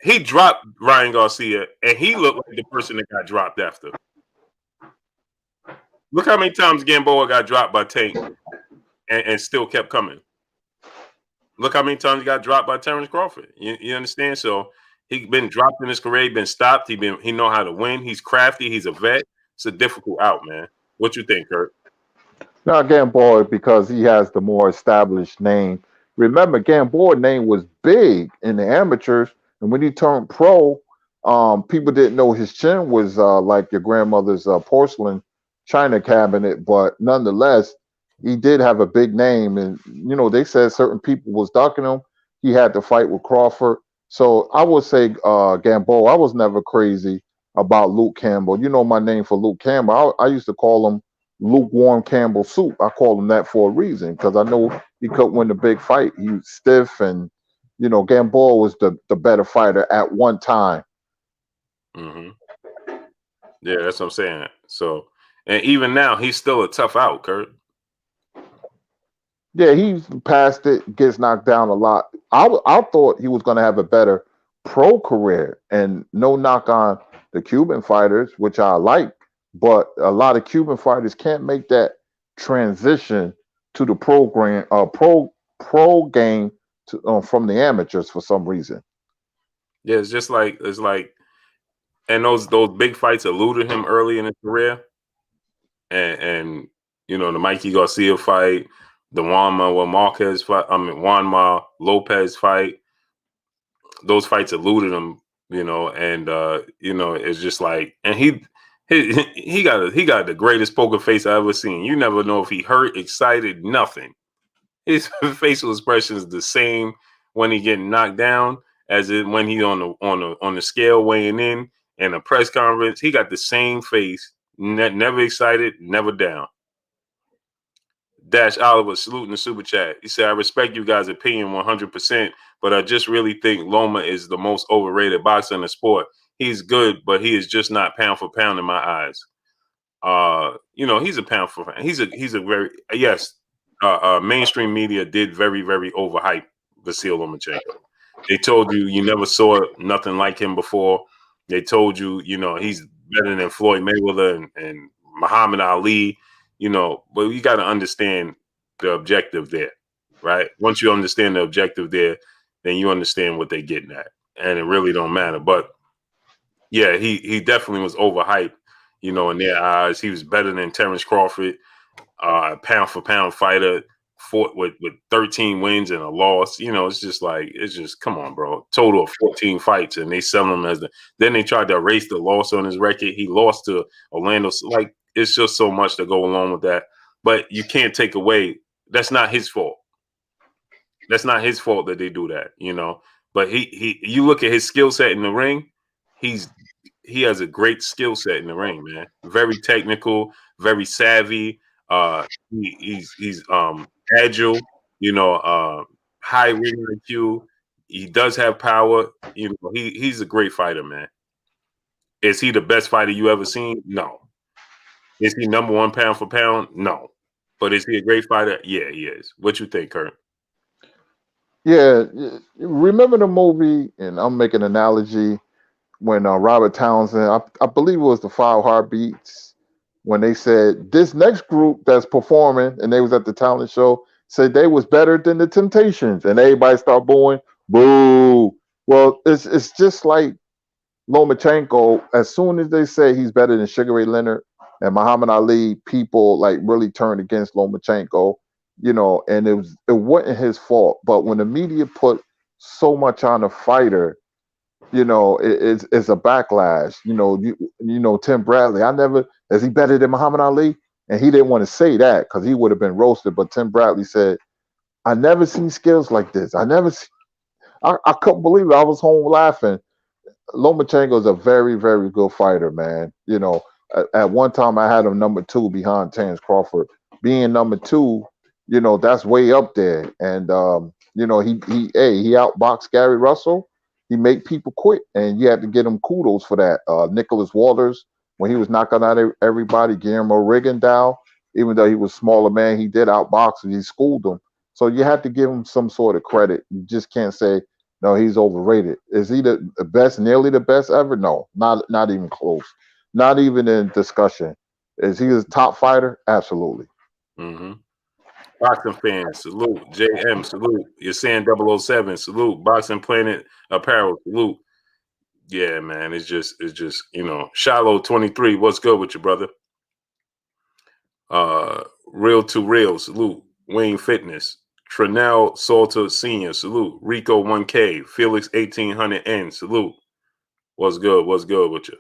He dropped Ryan Garcia, and he looked like the person that got dropped after. Look how many times Gamboa got dropped by Tank and still kept coming. Look how many times he got dropped by Terrence Crawford. You understand? So he's been dropped in his career. He's been stopped. He know how to win. He's crafty. He's a vet. It's a difficult out, man. What you think, Kurt? Now, Gamboa, because he has the more established name. Remember, Gamboa's name was big in the amateurs, and when he turned pro, people didn't know his chin was like your grandmother's porcelain china cabinet. But nonetheless, he did have a big name, and they said certain people was ducking him. He had to fight with Crawford. So I would say Gamboa. I was never crazy about Luke Campbell. You know my name for Luke Campbell. I used to call him lukewarm Campbell soup. I call him that for a reason, because I know he could win the big fight. He was stiff, and Gamboa was the better fighter at one time. Mm-hmm. Yeah, that's what I'm saying. So, and even now, he's still a tough out, Kurt. Yeah, he's past it, gets knocked down a lot. I thought he was going to have a better pro career, and no knock on the Cuban fighters, which I like, but a lot of Cuban fighters can't make that transition to the pro game from the amateurs for some reason. Yeah, it's like, and those big fights eluded him early in his career, and the Mikey Garcia fight, the Juanma Lopez fight, those fights eluded him, and it's just like, and he got the greatest poker face I ever seen. You never know if he hurt, excited, nothing. His facial expression is the same when he getting knocked down as when he on the scale weighing in and a press conference. He got the same face, never excited, never down. Dash Oliver saluting the super chat. He said, "I respect you guys' opinion 100%, but I just really think Loma is the most overrated boxer in the sport. He's good, but he is just not pound for pound in my eyes." He's a pound for pound. He's a very yes. Mainstream media did very, very overhype Vasyl Lomachenko. They told you never saw nothing like him before. They told you, he's better than Floyd Mayweather and Muhammad Ali, but you got to understand the objective there, right? Once you understand the objective there, then you understand what they're getting at. And it really don't matter. But yeah, he definitely was overhyped, in their eyes. He was better than Terrence Crawford, pound for pound fighter, fought with 13 wins and a loss. It's just come on, bro. Total of 14 fights, and they sell him as then they tried to erase the loss on his record. He lost to Orlando. Like, it's just so much to go along with that. But you can't take away, that's not his fault. That's not his fault that they do that, But you look at his skill set in the ring, he has a great skill set in the ring, man. Very technical, very savvy. He's agile, high ring IQ. He does have power. He's a great fighter, man. Is he the best fighter you ever seen? No. Is he number one pound for pound? No. But is he a great fighter? Yeah, he is. What you think, Kurt? Yeah, remember the movie, and I'm making an analogy when Robert Townsend, I believe it was the Five Heartbeats, when they said this next group that's performing, and they was at the talent show, said they was better than the Temptations, and everybody start booing, boo. Well, it's just like Lomachenko. As soon as they say he's better than Sugar Ray Leonard and Muhammad Ali, people like really turned against Lomachenko, and it wasn't his fault. But when the media put so much on a fighter, it's a backlash. Tim Bradley. Is he better than Muhammad Ali? And he didn't want to say that because he would have been roasted. But Tim Bradley said, I never seen skills like this. I couldn't believe it. I was home laughing. Lomachenko is a very, very good fighter, man. At one time I had him number 2 behind Terrence Crawford. Being number 2, that's way up there. And he outboxed Gary Russell. He made people quit, and you had to get him kudos for that. Nicholas Walters, when he was knocking out everybody, Guillermo Rigondeaux, even though he was a smaller man, he did outbox and he schooled them. So you have to give him some sort of credit. You just can't say, no, he's overrated. Is he the best, nearly the best ever? No, not even close. Not even in discussion. Is he a top fighter? Absolutely. Mm-hmm. Boxing fans, salute. JM, salute. You're saying 007, salute. Boxing Planet Apparel, salute. Yeah, man. It's just, Shallow 23. What's good with you, brother? Real to Real, salute. Wayne Fitness. Trinell Salter Senior, salute. Rico 1K. Felix 1800N, salute. What's good? What's good with you?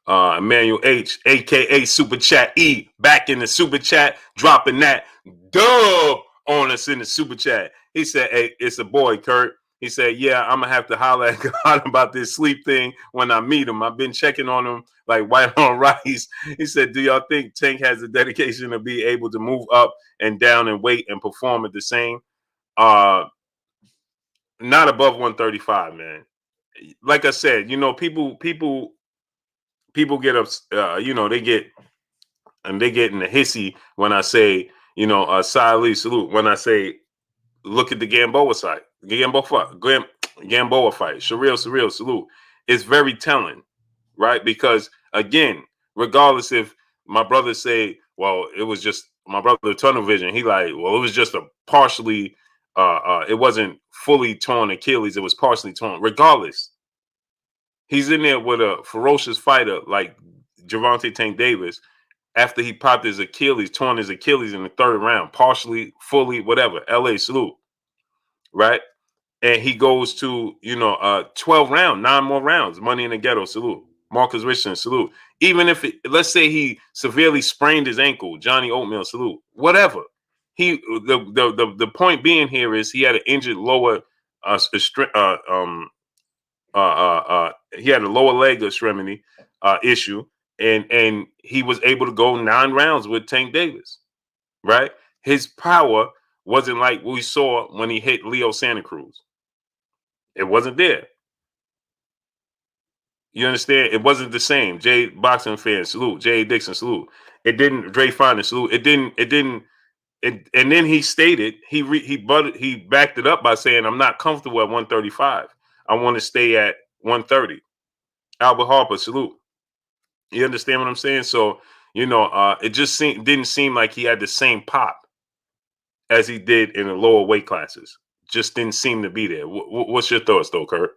Emmanuel H, aka Super Chat E, back in the Super Chat, dropping that dub on us in the Super Chat. He said, "Hey, it's a boy, Kurt." He said, "Yeah, I'm gonna have to holler at God about this sleep thing when I meet him. I've been checking on him like white on rice." He said, "Do y'all think Tank has the dedication to be able to move up and down and weight and perform at the same?" Not above 135, man. Like I said, people get up, they get in the hissy when I say, Sally salute. When I say, look at the Gamboa fight, Gamboa fight, surreal salute. It's very telling, right? Because again, regardless if my brother say, well, it was just my brother tunnel vision. He like, well, it was just a partially, it wasn't fully torn Achilles. It was partially torn. Regardless, he's in there with a ferocious fighter like Gervonta Tank Davis after he popped his Achilles, torn his Achilles in the 3rd round, partially, fully, whatever. LA salute, right? And he goes to 12 round, 9 more rounds. Money in the Ghetto salute. Marcus Richardson salute. Even if let's say he severely sprained his ankle, Johnny Oatmeal salute. Whatever. The point being here is he had an injured lower he had a lower leg extremity issue, and he was able to go 9 rounds with Tank Davis, right? His power wasn't like we saw when he hit Leo Santa Cruz. It wasn't there. You understand? It wasn't the same. Jay boxing fan, salute. Jay Dixon, salute. It didn't. Dre Fonda, salute. It didn't. It didn't. And then he stated he backed it up by saying, "I'm not comfortable at 135. I want to stay at 130." Albert Harper, salute. You understand what I'm saying? So it just didn't seem like he had the same pop as he did in the lower weight classes. Just didn't seem to be there. What's your thoughts, though, Kurt?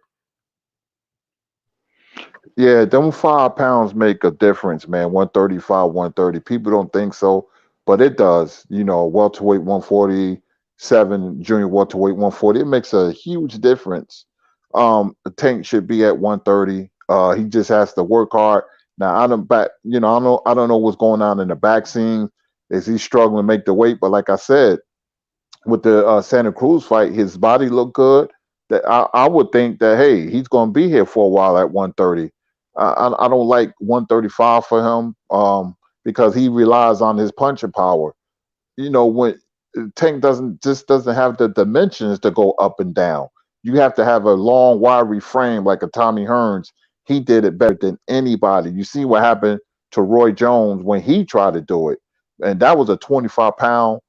Yeah, them 5 pounds make a difference, man. 135, 130. People don't think so, but it does. Welterweight 147, junior welterweight 140. It makes a huge difference. The Tank should be at 130. He just has to work hard. Now I don't back, I don't know what's going on in the back scene. Is he struggling to make the weight? But like I said, with the Santa Cruz fight, his body looked good. That I would think that hey, he's going to be here for a while at 130. I don't like 135 for him because he relies on his punching power. When Tank doesn't have the dimensions to go up and down. You have to have a long, wiry frame like a Tommy Hearns. He did it better than anybody. You see what happened to Roy Jones when he tried to do it, and that was a 25-pound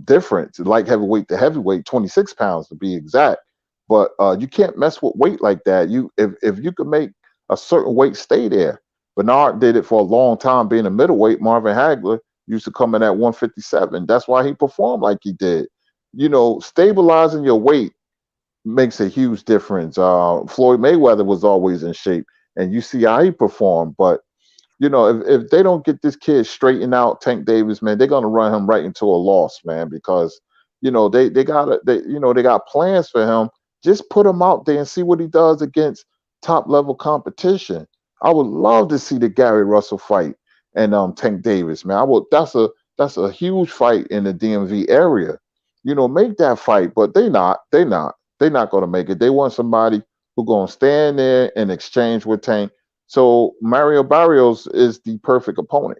difference, light heavyweight to heavyweight, 26 pounds to be exact. But you can't mess with weight like that. If you could make a certain weight stay there. Bernard did it for a long time being a middleweight. Marvin Hagler used to come in at 157. That's why he performed like he did. Stabilizing your weight makes a huge difference. Floyd Mayweather was always in shape, and you see how he performed. But if they don't get this kid straightened out, Tank Davis, man, they're gonna run him right into a loss, man, because they got plans for him. Just put him out there and see what he does against top level competition. I would love to see the Gary Russell fight and Tank Davis, man. I would. That's a huge fight in the DMV area. Make that fight, but they're not gonna make it. They want somebody who's gonna stand there and exchange with Tank. So Mario Barrios is the perfect opponent.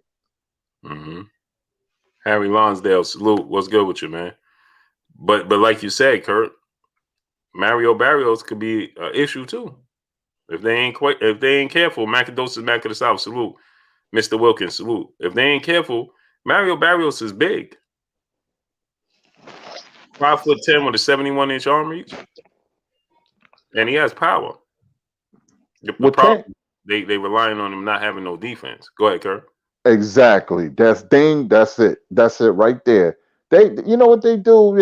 Mm-hmm. Harry Lonsdale, salute. What's good with you, man? But like you said, Kurt, Mario Barrios could be an issue too. If they ain't careful, Macadosis Mac of the South, salute. Mr. Wilkins, salute. If they ain't careful, Mario Barrios is big. 5'10" with a 71-inch arm reach. And he has power. The With Tank, problem, they relying on him not having no defense. Go ahead, Kurt. exactly. That's it. That's it right there. You know what they do?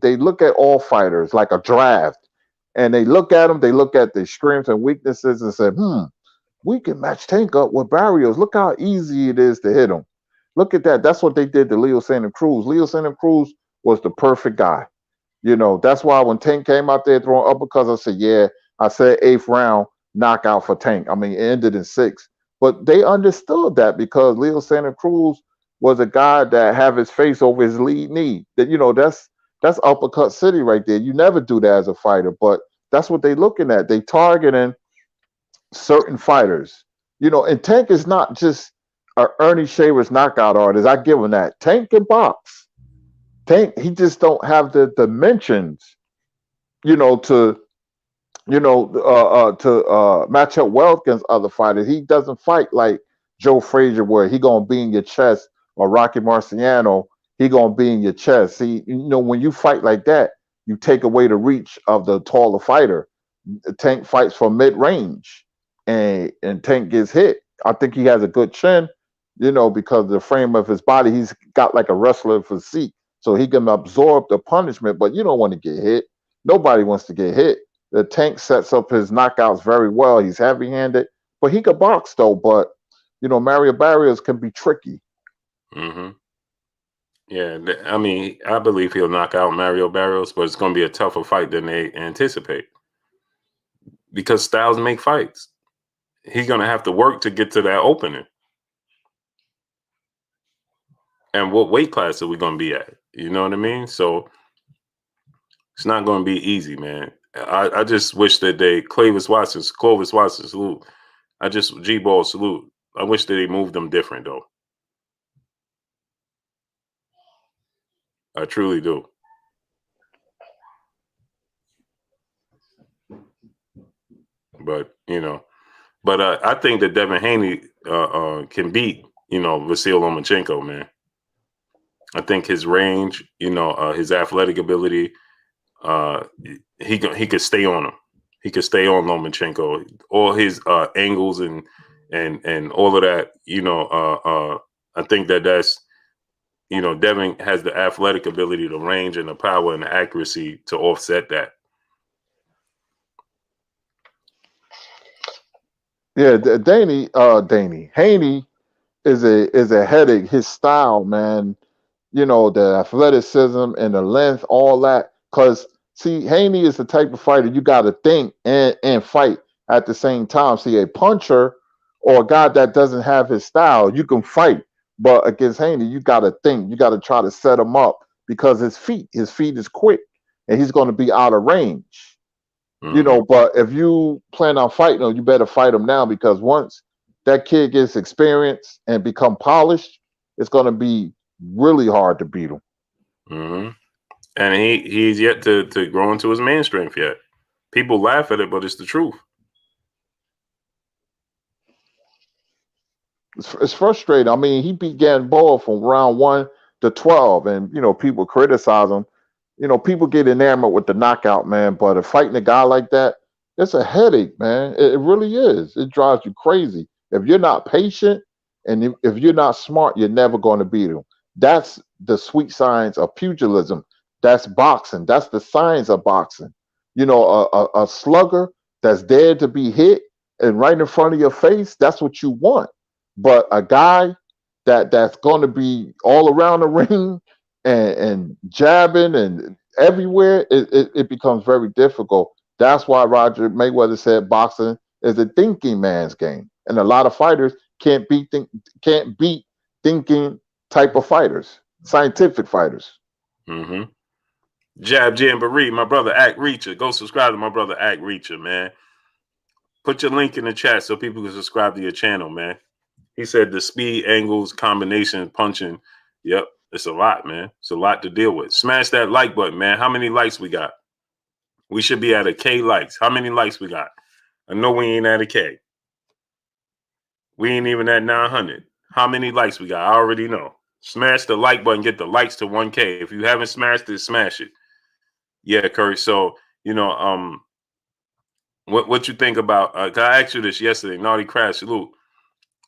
They look at all fighters like a draft, and they look at them. They look at their strengths and weaknesses and say, we can match Tank up with Barrios. Look how easy it is to hit him. Look at that. That's what they did to Leo Santa Cruz. Leo Santa Cruz was the perfect guy. That's why when Tank came out there throwing uppercuts, I said, yeah, I said eighth round knockout for Tank. I mean, it ended in six. But they understood that because Leo Santa Cruz was a guy that have his face over his lead knee. That's uppercut city right there. You never do that as a fighter, but that's what they looking at. They targeting certain fighters. And Tank is not just a Ernie Shavers knockout artist. I give him that. Tank can box. Tank, he just don't have the dimensions, to match up well against other fighters. He doesn't fight like Joe Frazier, where he gonna be in your chest, or Rocky Marciano, he gonna be in your chest. See, when you fight like that, you take away the reach of the taller fighter. Tank fights from mid range, and Tank gets hit. I think he has a good chin, because of the frame of his body. He's got like a wrestler physique, so he can absorb the punishment. But you don't want to get hit. Nobody wants to get hit. The Tank sets up his knockouts very well. He's heavy-handed, but he could box though. But Mario Barrios can be tricky. Mm-hmm. Yeah, I mean, I believe he'll knock out Mario Barrios, but it's going to be a tougher fight than they anticipate because styles make fights. He's going to have to work to get to that opening. And what weight class are we going to be at? You know what I mean? So it's not going to be easy, man. I just wish that Clovis Watson, salute. G-Ball, salute. I wish that they moved them different, though. I truly do. But, you know. But I think that Devin Haney can beat, Vasyl Lomachenko, man. I think his range, his athletic ability, he could stay on him. He could stay on Lomachenko. All his angles and all of that, I think that's, Devin has the athletic ability, the range, and the power and the accuracy to offset that. Yeah, Haney is a headache. His style, man, the athleticism and the length, all that. Because see, Haney is the type of fighter you got to think and fight at the same time. See, a puncher or a guy that doesn't have his style, you can fight, but against Haney, you got to think. You got to try to set him up because his feet is quick, and he's going to be out of range. Mm-hmm. But if you plan on fighting him, you better fight him now because once that kid gets experience and become polished, it's going to be really hard to beat him. Mm-hmm. And he's yet to grow into his man strength yet. People laugh at it, but it's the truth. It's frustrating. I mean, he began ball from round 1 to 12, and people criticize him. People get enamored with the knockout, man. But if fighting a guy like that, it's a headache, man. It really is. It drives you crazy. If you're not patient and if you're not smart, you're never going to beat him. That's the sweet science of pugilism. That's boxing. That's the science of boxing. A slugger that's there to be hit and right in front of your face. That's what you want. But a guy that's going to be all around the ring and jabbing and everywhere, it becomes very difficult. That's why Roger Mayweather said boxing is a thinking man's game, and a lot of fighters can't beat thinking type of fighters, scientific fighters. Mm-hmm. Jab Jamboree, my brother Act Reacher. Go subscribe to my brother Act Reacher, man. Put your link in the chat so people can subscribe to your channel, man. He said the speed, angles, combination, punching. Yep, it's a lot, man. It's a lot to deal with. Smash that like button, man. How many likes we got? We should be at a K likes. How many likes we got? I know we ain't at a K. We ain't even at 900. How many likes we got? I already know. Smash the like button. Get the likes to 1K. If you haven't smashed it, smash it. Yeah, Curry. So, what you think about? I asked you this yesterday. Naughty Crash, salute.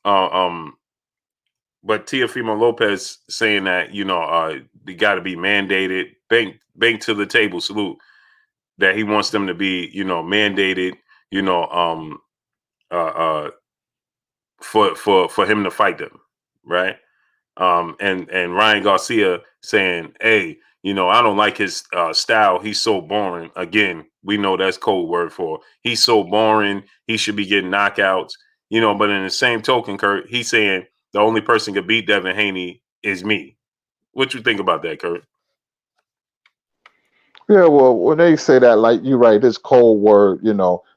But Teofimo Lopez saying that they got to be mandated. Bank to the table, salute. That he wants them to be mandated. For him to fight them, right? And Ryan Garcia saying, hey, I don't like his style. He's so boring. Again, we know that's code word for he's so boring. He should be getting knockouts, but in the same token, Kurt, he's saying the only person could beat Devin Haney is me. What you think about that, Kurt? Yeah, well, when they say that, like you're right, this cold word,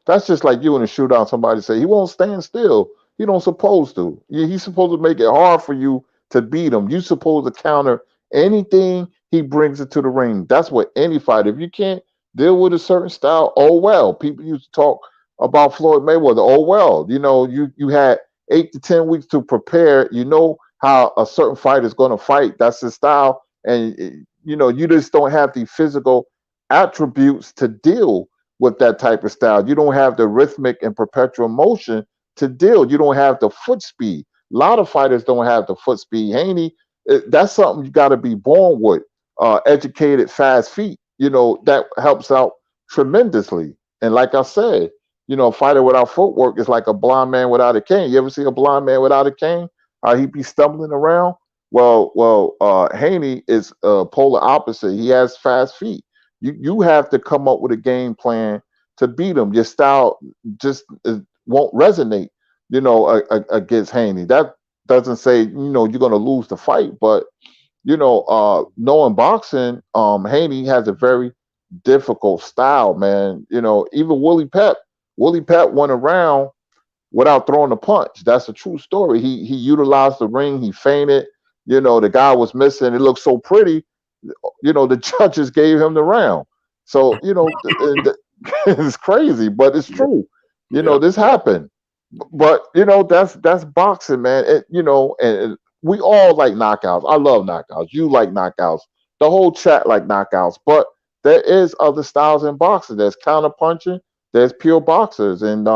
that's just like you in a shootout. Somebody say he won't stand still. He don't supposed to. He's supposed to make it hard for you to beat him. You supposed to counter anything he brings into the ring. That's what any fighter. If you can't deal with a certain style, oh well. People used to talk about Floyd Mayweather. Oh well, you had 8 to 10 weeks to prepare. You know how a certain fighter is going to fight. That's his style, and you just don't have the physical attributes to deal with that type of style. You don't have the rhythmic and perpetual motion to deal. You don't have the foot speed. A lot of fighters don't have the foot speed. Haney, that's something you got to be born with. Educated, fast feet. That helps out tremendously. And like I said, a fighter without footwork is like a blind man without a cane. You ever see a blind man without a cane? How he be stumbling around? Well, Haney is polar opposite. He has fast feet. You have to come up with a game plan to beat him. Your style just won't resonate, against Haney. That doesn't say you're going to lose the fight, but knowing boxing, Haney has a very difficult style, man. Even Willie Pep went around without throwing a punch. That's a true story. He utilized the ring. He feinted. The guy was missing. It looked so pretty. The judges gave him the round. So, it's crazy, but it's true. Yeah. This happened. But that's boxing, man. And we all like knockouts. I love knockouts. You like knockouts. The whole chat like knockouts. But there is other styles in boxing. There's counter punching. There's pure boxers, and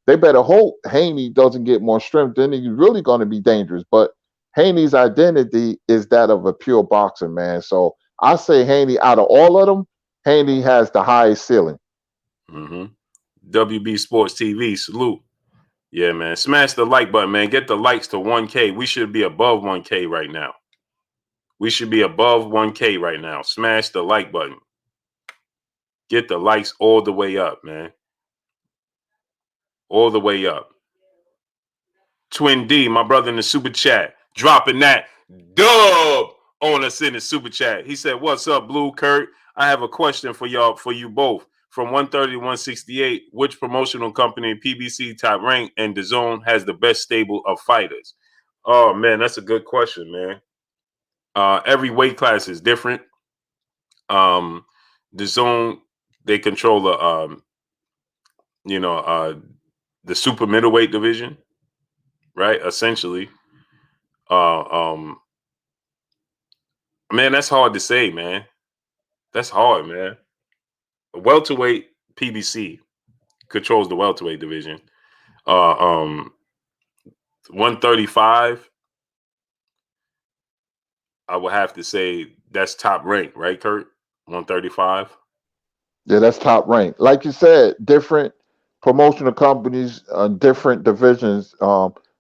they better hope Haney doesn't get more strength. Then he's really going to be dangerous. But Haney's identity is that of a pure boxer, man. So I say Haney, out of all of them, Haney has the highest ceiling. Mm-hmm. WB Sports TV, salute. Yeah, man. Smash the like button, man. Get the likes to 1K. We should be above 1K right now. We should be above 1K right now. Smash the like button. Get the likes all the way up, man. All the way up. Twin D, my brother in the super chat, dropping that dub on us in the super chat. He said, "What's up, Blue Kurt? I have a question for you both. From 130 to 168, which promotional company, PBC, Top Rank, and DAZN has the best stable of fighters?" Oh man, that's a good question, man. Every weight class is different. DAZN, they control the super middleweight division, right? Essentially. Man, that's hard to say, man. That's hard, man. Welterweight PBC controls the welterweight division. 135, I would have to say that's Top Rank, right, Kurt? 135. Yeah, that's Top Rank. Like you said, different promotional companies, different divisions.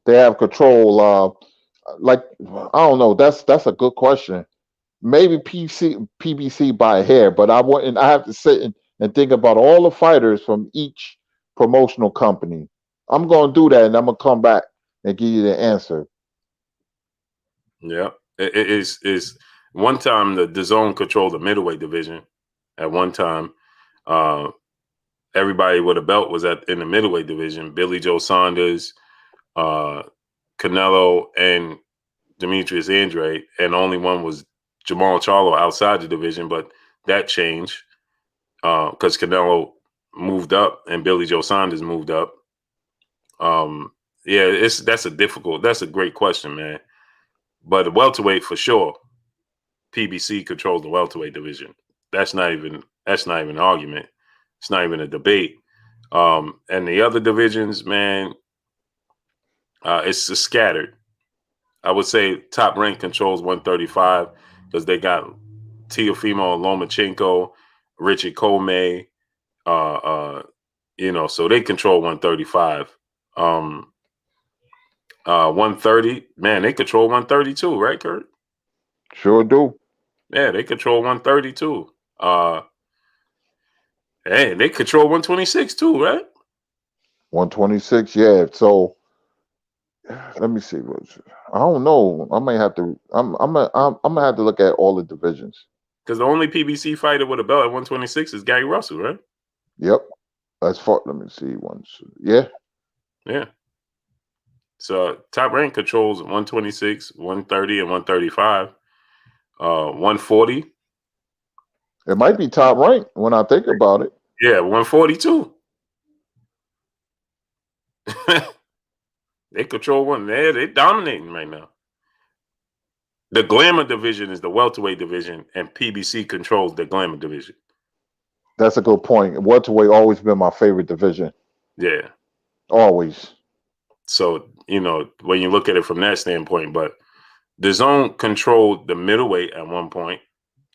They have control. Like I don't know. That's a good question. Maybe PBC by a hair, but I wouldn't. I have to sit and think about all the fighters from each promotional company. I'm gonna do that, and I'm gonna come back and give you the answer. Yeah, it is. One time the DAZN controlled the middleweight division. At one time, uh, everybody with a belt was in the middleweight division. Billy Joe Saunders, Canelo, and Demetrius Andrade, and only one was Jamal Charlo outside the division. But that changed because Canelo moved up and Billy Joe Saunders moved up. Yeah, that's a great question, man. But the welterweight for sure, PBC controls the welterweight division. That's not even an argument. It's not even a debate. And the other divisions, man, it's just scattered. I would say Top Rank controls 135 because they got Teofimo Lomachenko, Richard Comey, so they control 135. 130, man, they control 132, right, Kurt? Sure do. Yeah, they control 132. Hey, they control 126 too, right? 126. Yeah. So let me see. I don't know. I might have to. I'm gonna have to look at all the divisions. Because the only PBC fighter with a belt at 126 is Gary Russell, right? Yep. As far. Let me see. Yeah. Yeah. So Top Rank controls 126, 130, and 135. 140. It might be Top Rank when I think about it. Yeah, 142. They control one. They're dominating right now. The Glamour division is the welterweight division, and PBC controls the Glamour division. That's a good point. Welterweight always been my favorite division. Yeah. Always. So, when you look at it from that standpoint, but DAZN controlled the middleweight at one point.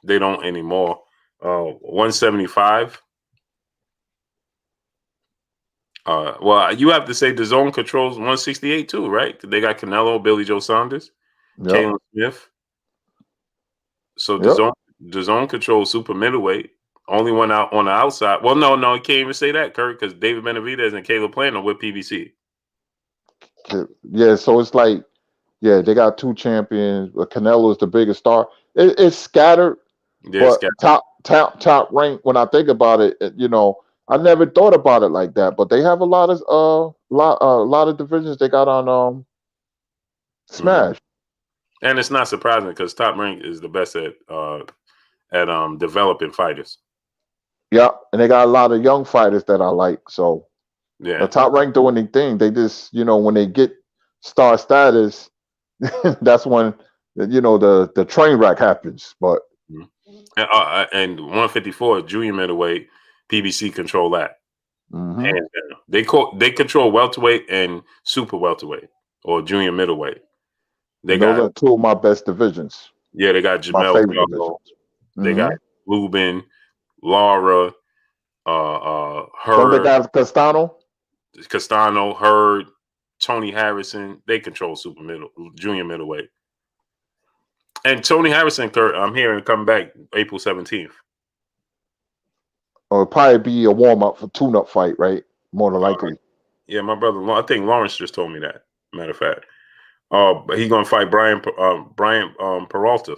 They don't anymore. 175. Well, you have to say DAZN controls 168 too, right? They got Canelo, Billy Joe Saunders, Yep. Kalen Smith. So DAZN controls super middleweight. Only one out on the outside. Well, no, you can't even say that, Kurt, because David Benavidez and Caleb Plant are with PBC. Yeah, so it's like, yeah, they got two champions, but Canelo is the biggest star. It's scattered, Yeah, but top rank. When I think about it, I never thought about it like that. But they have a lot of divisions they got on Smash. And it's not surprising because Top Rank is the best at developing fighters. Yeah, and they got a lot of young fighters that I like. So The Yeah. top rank do anything. They just, when they get star status, that's when the train wreck happens. But Mhm. And 154 junior middleweight, PBC control that. mhm. Hands down. They control welterweight and super welterweight or junior middleweight. They And those got are two of my best divisions, they got my Jamel favorite Charlo, divisions. they got Hmm. Lubin, Lara, Don't they Hurd, got Castano? Castano, Hurd, Tony Harrison. They control junior middleweight. And Tony Harrison, I'm hearing come back April 17th. Or it'd probably be a warm up for tune-up fight, right? More than likely. Yeah, my brother. I think Lawrence just told me that. Matter of fact, but he's gonna fight Brian Peralta.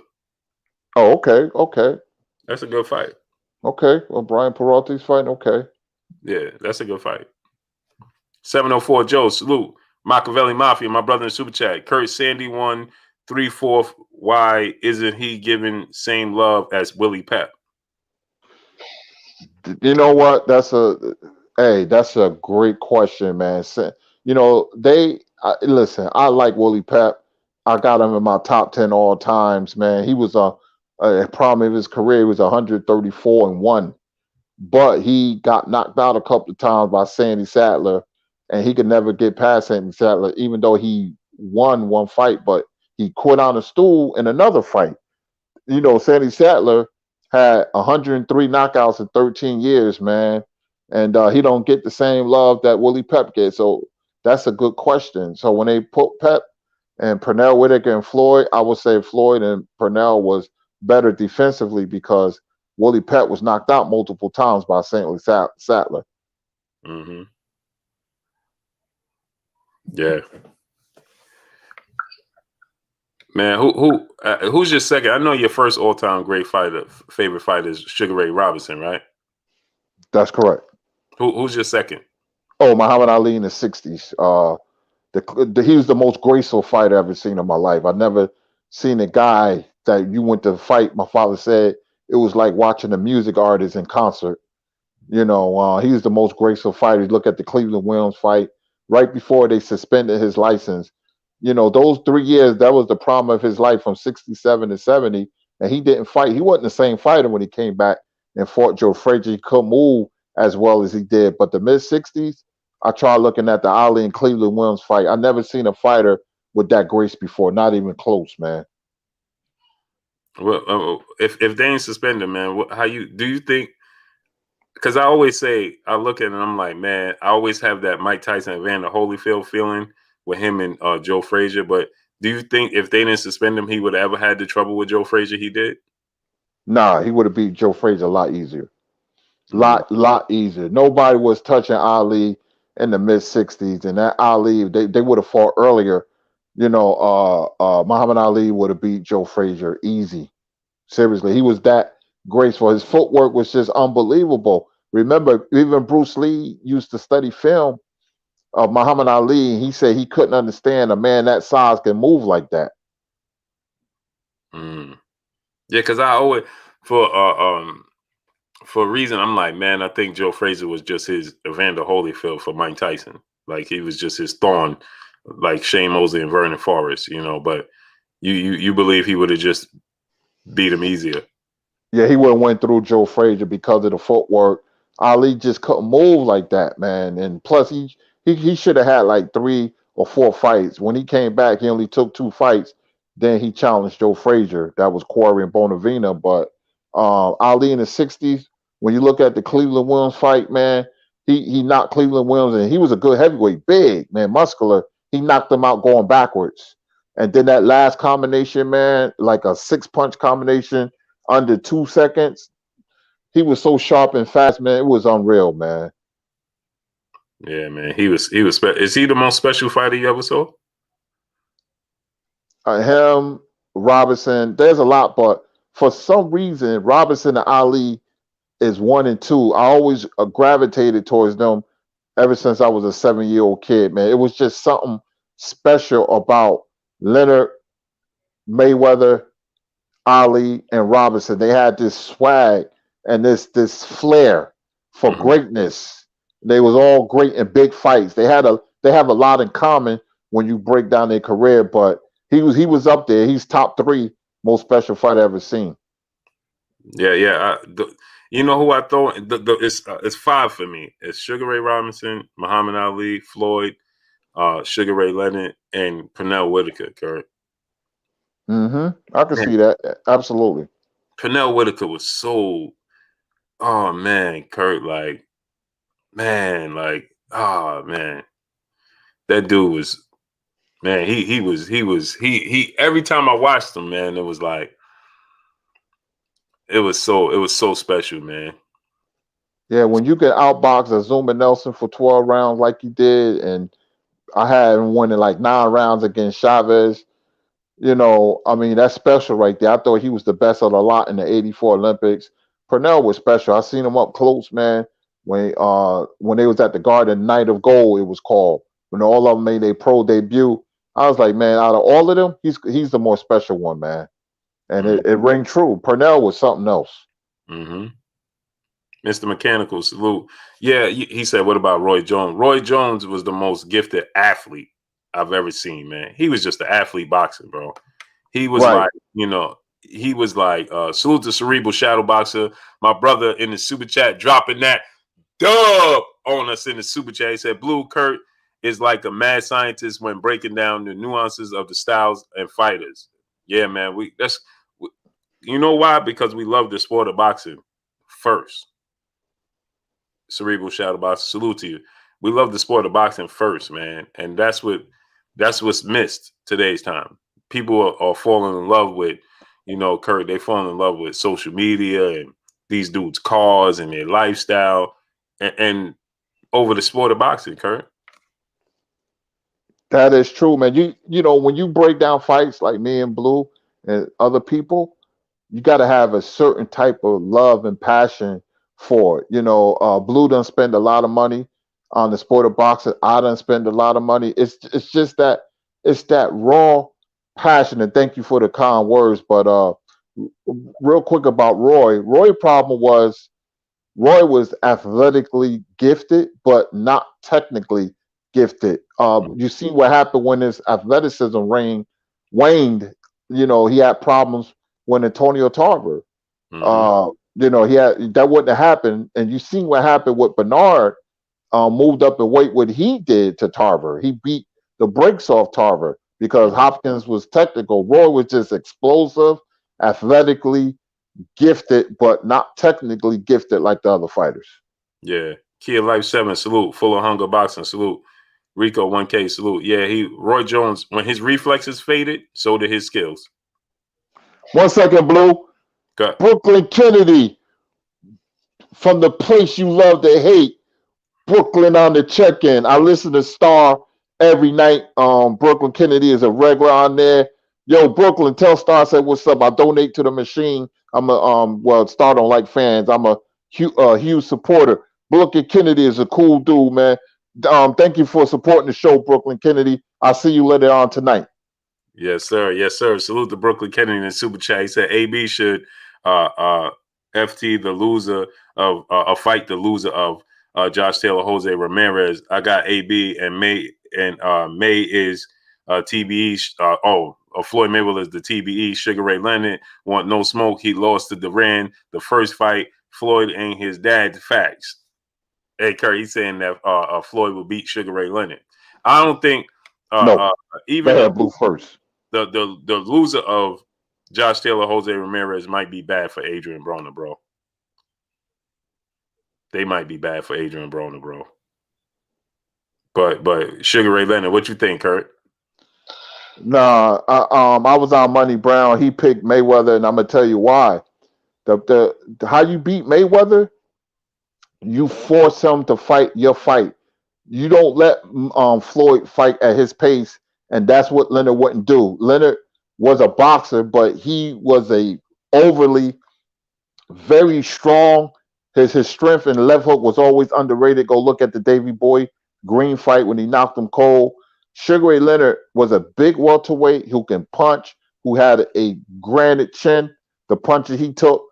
Oh, okay, okay, That's a good fight. okay. Well, Brian Peralta's fighting. Okay. Yeah, that's a good fight. 704 Joe, salute. Machiavelli Mafia, my brother in Super Chat. Kurt Sandy 134. Why isn't he given same love as Willie Pep? You know what? That's a great question, man. Listen. I like Willie Pep. I got him in my top 10 all times, man. He was a prime of his career. He was 134-1, but he got knocked out a couple of times by Sandy Saddler, and he could never get past Sandy Saddler, even though he won one fight, but he quit on a stool in another fight. Sandy Saddler had 103 knockouts in 13 years, man, and he don't get the same love that Willie Pep gets. So that's a good question. So when they put Pep and Pernell Whitaker and Floyd, I would say Floyd and Pernell was better defensively because Willie Pep was knocked out multiple times by Sandy Saddler. Mm-hmm. Yeah, man. Who's your second? I know your first all time great favorite fighter is Sugar Ray Robinson, right? That's correct. Who's your second? Oh, Muhammad Ali in the 60s. He was the most graceful fighter I've ever seen in my life. I've never seen a guy that you went to fight. My father said it was like watching a music artist in concert. He was the most graceful fighter. Look at the Cleveland Williams fight right before they suspended his license. Those 3 years, that was the prime of his life from 67 to 70. And he didn't fight. He wasn't the same fighter when he came back and fought Joe Frazier. He couldn't move as well as he did. But the mid 60s, I tried looking at the Ali and Cleveland Williams fight. I never seen a fighter with that grace before. Not even close, man. Well, if they ain't suspended, man, how do you think? Because I always say, I look at it and I'm like, man, I always have that Mike Tyson, Evander Holyfield feeling with him and Joe Frazier. But do you think if they didn't suspend him, he would have ever had the trouble with Joe Frazier he did? Nah, he would have beat Joe Frazier a lot easier. Mm. Lot easier. Nobody was touching Ali in the mid 60s, and that Ali, they would have fought earlier. Muhammad Ali would have beat Joe Frazier easy. Seriously, he was that graceful. His footwork was just unbelievable. Remember, even Bruce Lee used to study film of Muhammad Ali. He said he couldn't understand a man that size can move like that. Mm. Yeah, because I always for for a reason I'm like, man, I think Joe Frazier was just his Evander Holyfield for Mike Tyson. Like he was just his thorn, like Shane Mosley and Vernon Forrest, But you believe he would have just beat him easier? Yeah, he would have went through Joe Frazier because of the footwork. Ali just couldn't move like that, man. And plus, he should have had like 3 or 4 fights. When he came back, he only took 2 fights. Then he challenged Joe Frazier. That was Quarry and Bonavina. But Ali in the 60s, when you look at the Cleveland Williams fight, man, he knocked Cleveland Williams, and he was a good heavyweight, big, man, muscular. He knocked him out going backwards. And then that last combination, man, like a 6-punch combination under 2 seconds. He was so sharp and fast, man. It was unreal, man. Yeah, man. He was. Is he the most special fighter you ever saw? Him, Robinson. There's a lot, but for some reason, Robinson and Ali is 1 and 2. I always gravitated towards them ever since I was a 7-year-old kid, man. It was just something special about Leonard, Mayweather, Ali, and Robinson. They had this swag and this flair for greatness. They was all great in big fights. They have a lot in common when you break down their career. But he was up there. He's top three most special fighter I ever seen. Yeah. You know who I throw? It's five for me. It's Sugar Ray Robinson, Muhammad Ali, Floyd, Sugar Ray Leonard, and Pernell Whitaker. Kurt. I can see that. Absolutely. Pernell Whitaker was so. Oh man, Kurt, like oh man, that dude was man. He. Every time I watched him, man, it was so special, man. Yeah, when you can outbox a Zuma Nelson for 12 rounds like you did, and I had him winning like 9 rounds against Chavez. I mean, that's special right there. I thought he was the best of the lot in the '84 Olympics. Purnell was special. I seen him up close, man. When they was at the Garden Night of Gold, it was called. When all of them made their pro debut, I was like, man, out of all of them, he's the more special one, man. And it rang true. Purnell was something else. Mm-hmm. Mr. Mechanical, salute. Yeah, he said, what about Roy Jones? Roy Jones was the most gifted athlete I've ever seen, man. He was just an athlete boxer, bro. He was Right. he was like, salute to Cerebral Shadow Boxer. My brother in the super chat dropping that dub on us in the super chat. He said, Blue Kurt is like a mad scientist when breaking down the nuances of the styles and fighters. Yeah, man. You know why? Because we love the sport of boxing first. Cerebral Shadow Boxer, salute to you. We love the sport of boxing first, man, and that's what's missed today's time. People are falling in love with, Kurt. They falling in love with social media and these dudes' cars and their lifestyle, and over the sport of boxing, Kurt. That is true, man. When you break down fights like me and Blue and other people, you got to have a certain type of love and passion for it. Blue done spend a lot of money on the sport of boxing. I done spend a lot of money. It's just that it's that raw passion. And thank you for the kind words. But real quick about Roy. Roy was athletically gifted, but not technically gifted. You see what happened when his athleticism waned. He had problems when Antonio Tarver. He had that wouldn't have happened. And you seen what happened with Bernard moved up in weight. What he did to Tarver, he beat the brakes off Tarver because Hopkins was technical. Roy was just explosive, athletically gifted, but not technically gifted like the other fighters. Yeah. Kid Life 7, salute. Full of Hunger Boxing, salute. Rico 1K, salute. Yeah, Roy Jones, when his reflexes faded, so did his skills. 1 second, Blue. Brooklyn Kennedy, from the place you love to hate, Brooklyn on the check-in. I listen to Star every night. Brooklyn Kennedy is a regular on there. Yo, Brooklyn, tell Star I said what's up. I donate to the machine. I'm a Star don't like fans. I'm a huge supporter. Brooklyn Kennedy is a cool dude, man. Thank you for supporting the show, Brooklyn Kennedy. I'll see you later on tonight. Yes, sir. Yes, sir. Salute to Brooklyn Kennedy in the super chat. He said AB should FT the loser of fight the loser of Josh Taylor, Jose Ramirez. I got AB and May is TBE. Floyd Mayweather is the TBE. Sugar Ray Leonard want no smoke. He lost to Duran the first fight. Floyd ain't his dad. Facts. Hey, Kurt, he's saying that Floyd will beat Sugar Ray Leonard. I don't think even Blue first. The loser of Josh Taylor, Jose Ramirez might be bad for Adrian Broner, bro. They might be bad for Adrian Broner, bro. But Sugar Ray Leonard, what you think, Kurt? Nah, I was on Money Brown. He picked Mayweather, and I'm gonna tell you why. The how you beat Mayweather, you force him to fight your fight. You don't let Floyd fight at his pace, and that's what Leonard wouldn't do. Leonard was a boxer, but he was a overly very strong. His strength and left hook was always underrated. Go look at the Davey Boy Green fight when he knocked him cold. Sugar Ray Leonard was a big welterweight who can punch, who had a granite chin. The punches he took,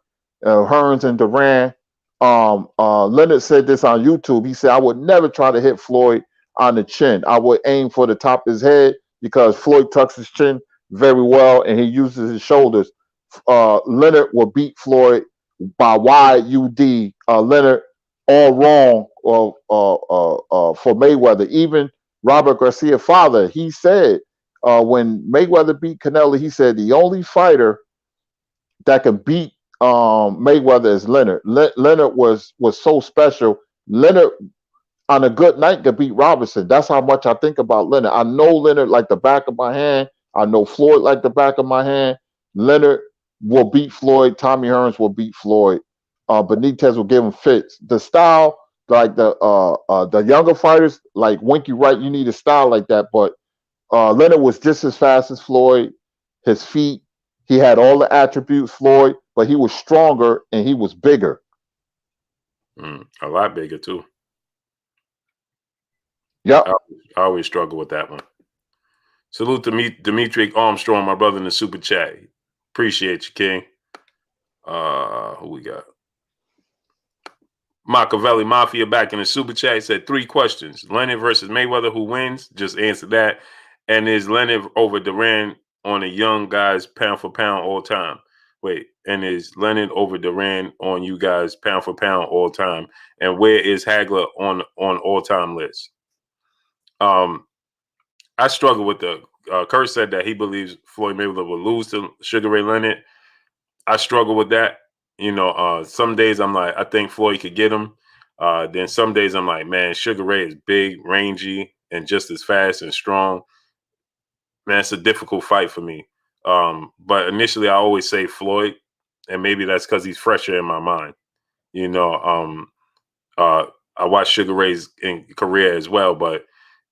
Hearns and Duran, Leonard said this on YouTube. He said, I would never try to hit Floyd on the chin. I would aim for the top of his head because Floyd tucks his chin very well and he uses his shoulders. Leonard will beat Floyd by YUD. Leonard all wrong for Mayweather. Even Robert Garcia father, he said when Mayweather beat Canelo, he said the only fighter that could beat Mayweather is Leonard. Leonard was so special. Leonard on a good night could beat Robinson. That's how much I think about Leonard. I know Leonard like the back of my hand. I know Floyd like the back of my hand. Leonard will beat Floyd. Tommy Hearns will beat Floyd. Benitez will give him fits. The style, like the younger fighters, like Winky Wright, you need a style like that. But Leonard was just as fast as Floyd. His feet, he had all the attributes, Floyd, but he was stronger and he was bigger. A lot bigger too. Yep. I always struggle with that one. Salute to Dimitri Armstrong, my brother in the super chat. Appreciate you, King. Who we got? Machiavelli Mafia back in the super chat. He said 3 questions. Leonard versus Mayweather, who wins? Just answer that. And is Leonard over Duran on a young guys pound for pound all time? Wait, and is Leonard over Duran on you guys pound for pound all time? And where is Hagler on all time list? I struggle with the Kurt said that he believes Floyd Mayweather will lose to Sugar Ray Leonard. I struggle with that. You know, some days I'm like, I think Floyd could get him. Then some days I'm like, man, Sugar Ray is big, rangy, and just as fast and strong. Man, it's a difficult fight for me. But initially I always say Floyd, and maybe that's because he's fresher in my mind. You know, I watched Sugar Ray's career as well, but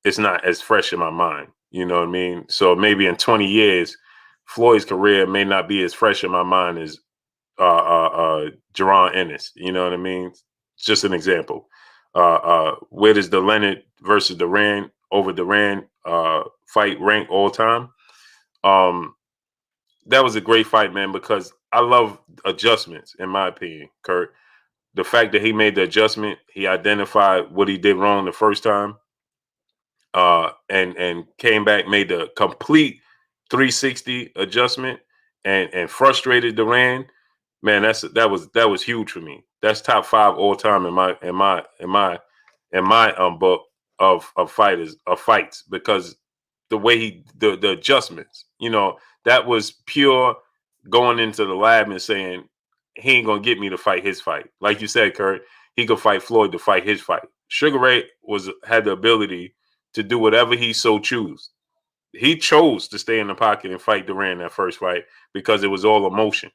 it's not as fresh in my mind. You know what I mean? So maybe in 20 years, Floyd's career may not be as fresh in my mind as Jerron Ennis. You know what I mean? Just an example. Where does the Leonard versus Duran over Duran fight rank all time? That was a great fight, man, because I love adjustments, in my opinion, Kurt. The fact that he made the adjustment, he identified what he did wrong the first time, and came back, made the complete 360 adjustment, and frustrated Duran. Man, that was huge for me. That's top 5 all time in my book of fights, because the way the adjustments, you know, that was pure going into the lab and saying he ain't gonna get me to fight his fight. Like you said, Kurt, he could fight Floyd to fight his fight. Sugar Ray had the ability to do whatever he so choose. He chose to stay in the pocket and fight Duran that first fight because it was all emotion.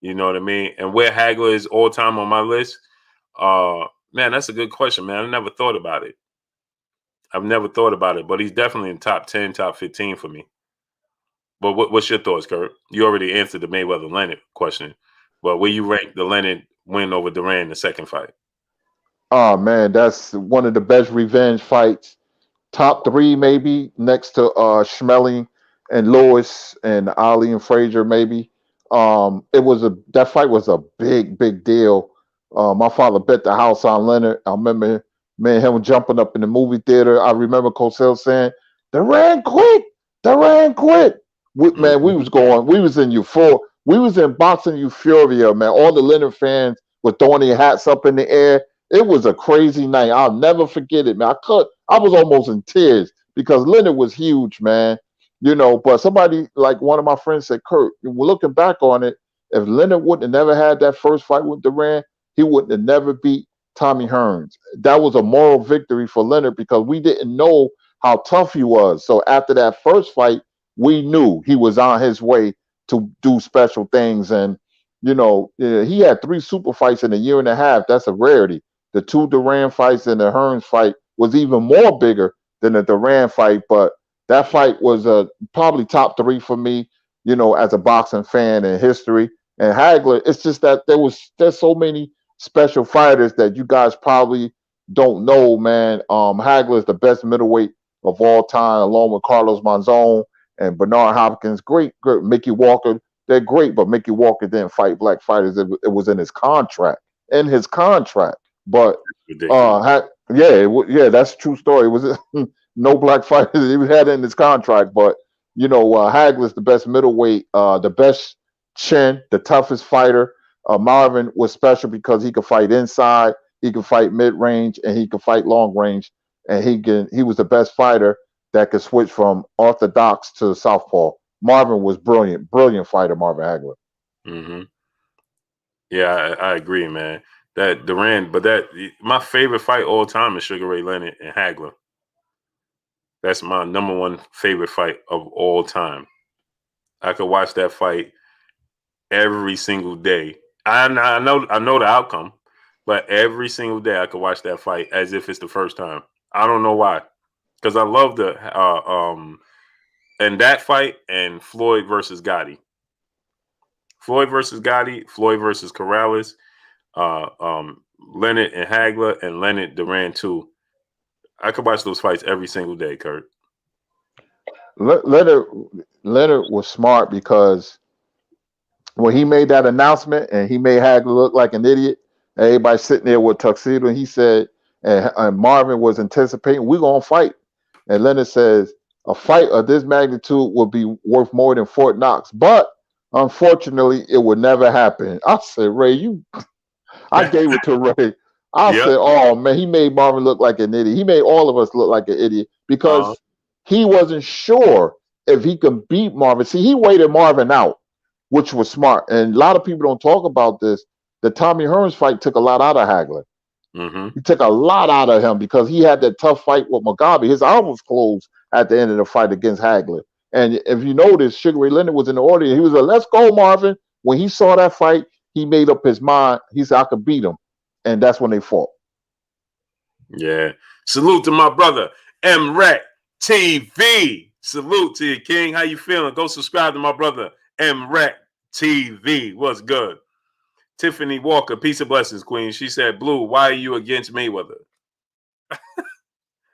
You know what I mean? And where Hagler is all time on my list, man, that's a good question, man. I never thought about it. I've never thought about it, but he's definitely in top 10, top 15 for me. But what's your thoughts, Kurt? You already answered the Mayweather Leonard question, but where you rank the Leonard win over Duran in the second fight? Oh man, that's one of the best revenge fights. Top 3 maybe, next to Schmeling and Lewis and Ali and Frazier maybe. That fight was a big deal. My father bet the house on Leonard. I remember me and him jumping up in the movie theater. I remember Cosell saying, "Duran quit, Duran quit." Man, we was in euphoria. We was in boxing euphoria, man. All the Leonard fans were throwing their hats up in the air. It was a crazy night. I'll never forget it, man. I was almost in tears because Leonard was huge, man. You know, but somebody like one of my friends said, Kurt, looking back on it, if Leonard wouldn't have never had that first fight with Duran, he wouldn't have never beat Tommy Hearns. That was a moral victory for Leonard because we didn't know how tough he was. So after that first fight, we knew he was on his way to do special things. And, you know, he had 3 super fights in a year and a half. That's a rarity. The 2 Duran fights and the Hearns fight was even more bigger than the Duran fight. But that fight was probably top 3 for me, you know, as a boxing fan in history. And Hagler, it's just that there's so many special fighters that you guys probably don't know, man. Hagler is the best middleweight of all time, along with Carlos Monzon and Bernard Hopkins. Great. Mickey Walker, they're great, but Mickey Walker didn't fight black fighters. It was in his contract. in his contract. But Ridiculous. yeah, that's a true story. It was no black fighters. He had it in his contract, but Hagler's the best middleweight, the best chin, the toughest fighter. Marvin was special because he could fight inside, he could fight mid range, and he could fight long range. And he was the best fighter that could switch from orthodox to southpaw. Marvin was brilliant, brilliant fighter, Marvin Hagler. Mm-hmm. Yeah, I agree, man. That Duran, but my favorite fight all time is Sugar Ray Leonard and Hagler. That's my number one favorite fight of all time. I could watch that fight every single day. I know the outcome, but every single day I could watch that fight as if it's the first time. I don't know why, because I love the and that fight and Floyd versus Gotti, Floyd versus Gotti, Floyd versus Corrales, Leonard and Hagler, and Leonard Duran too. I could watch those fights every single day, Kurt. Leonard was smart because when he made that announcement and he made Hagler look like an idiot, everybody sitting there with tuxedo, and he said, and Marvin was anticipating, we're gonna fight. And Leonard says, a fight of this magnitude will be worth more than Fort Knox, but unfortunately, it would never happen. I said, Ray, I gave it to Ray. I Yep. said, oh man, he made Marvin look like an idiot. He made all of us look like an idiot because he wasn't sure if he could beat Marvin. See, he waited Marvin out, which was smart. And a lot of people don't talk about this. The Tommy Hearns fight took a lot out of Hagler. Mm-hmm. He took a lot out of him because he had that tough fight with Mugabe. His arm was closed at the end of the fight against Hagler. And if you notice, Sugar Ray Leonard was in the audience. He was like, let's go, Marvin. When he saw that fight, he made up his mind. He said, I could beat him. And that's when they fought. Yeah. Salute to my brother, MREC TV. Salute to you, King. How you feeling? Go subscribe to my brother, MREC TV. What's good? Tiffany Walker, peace and blessings, Queen. She said, Blue, why are you against Mayweather?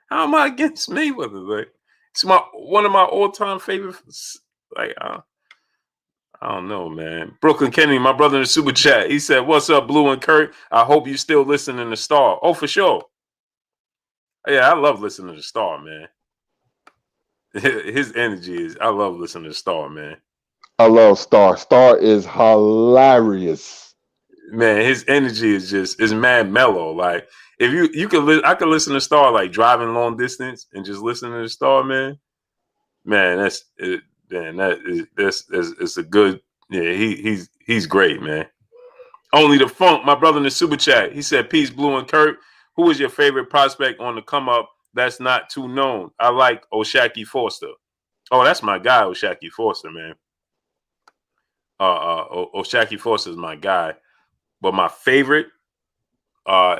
How am I against Mayweather? Like, it's one of my all-time favorites. Like, I don't know, man. Brooklyn Kennedy, my brother in the super chat, he said, what's up, Blue and Kurt? I hope you still listening to Star. Oh, for sure. Yeah, I love listening to Star, man. His energy is, I love listening to Star, man. I love Star. Star is hilarious. Man, his energy is mad mellow. Like, if you could, I could listen to Star like driving long distance and just listen to the Star, man. Man, that's a good. Yeah, he's great, man. Only the Funk, my brother in the super chat. He said, "Peace, Blue and Kurt. Who is your favorite prospect on the come up that's not too known? I like Oshaki Foster. Oh, that's my guy, Oshaki Foster, man. Oshaki Foster is my guy, but my favorite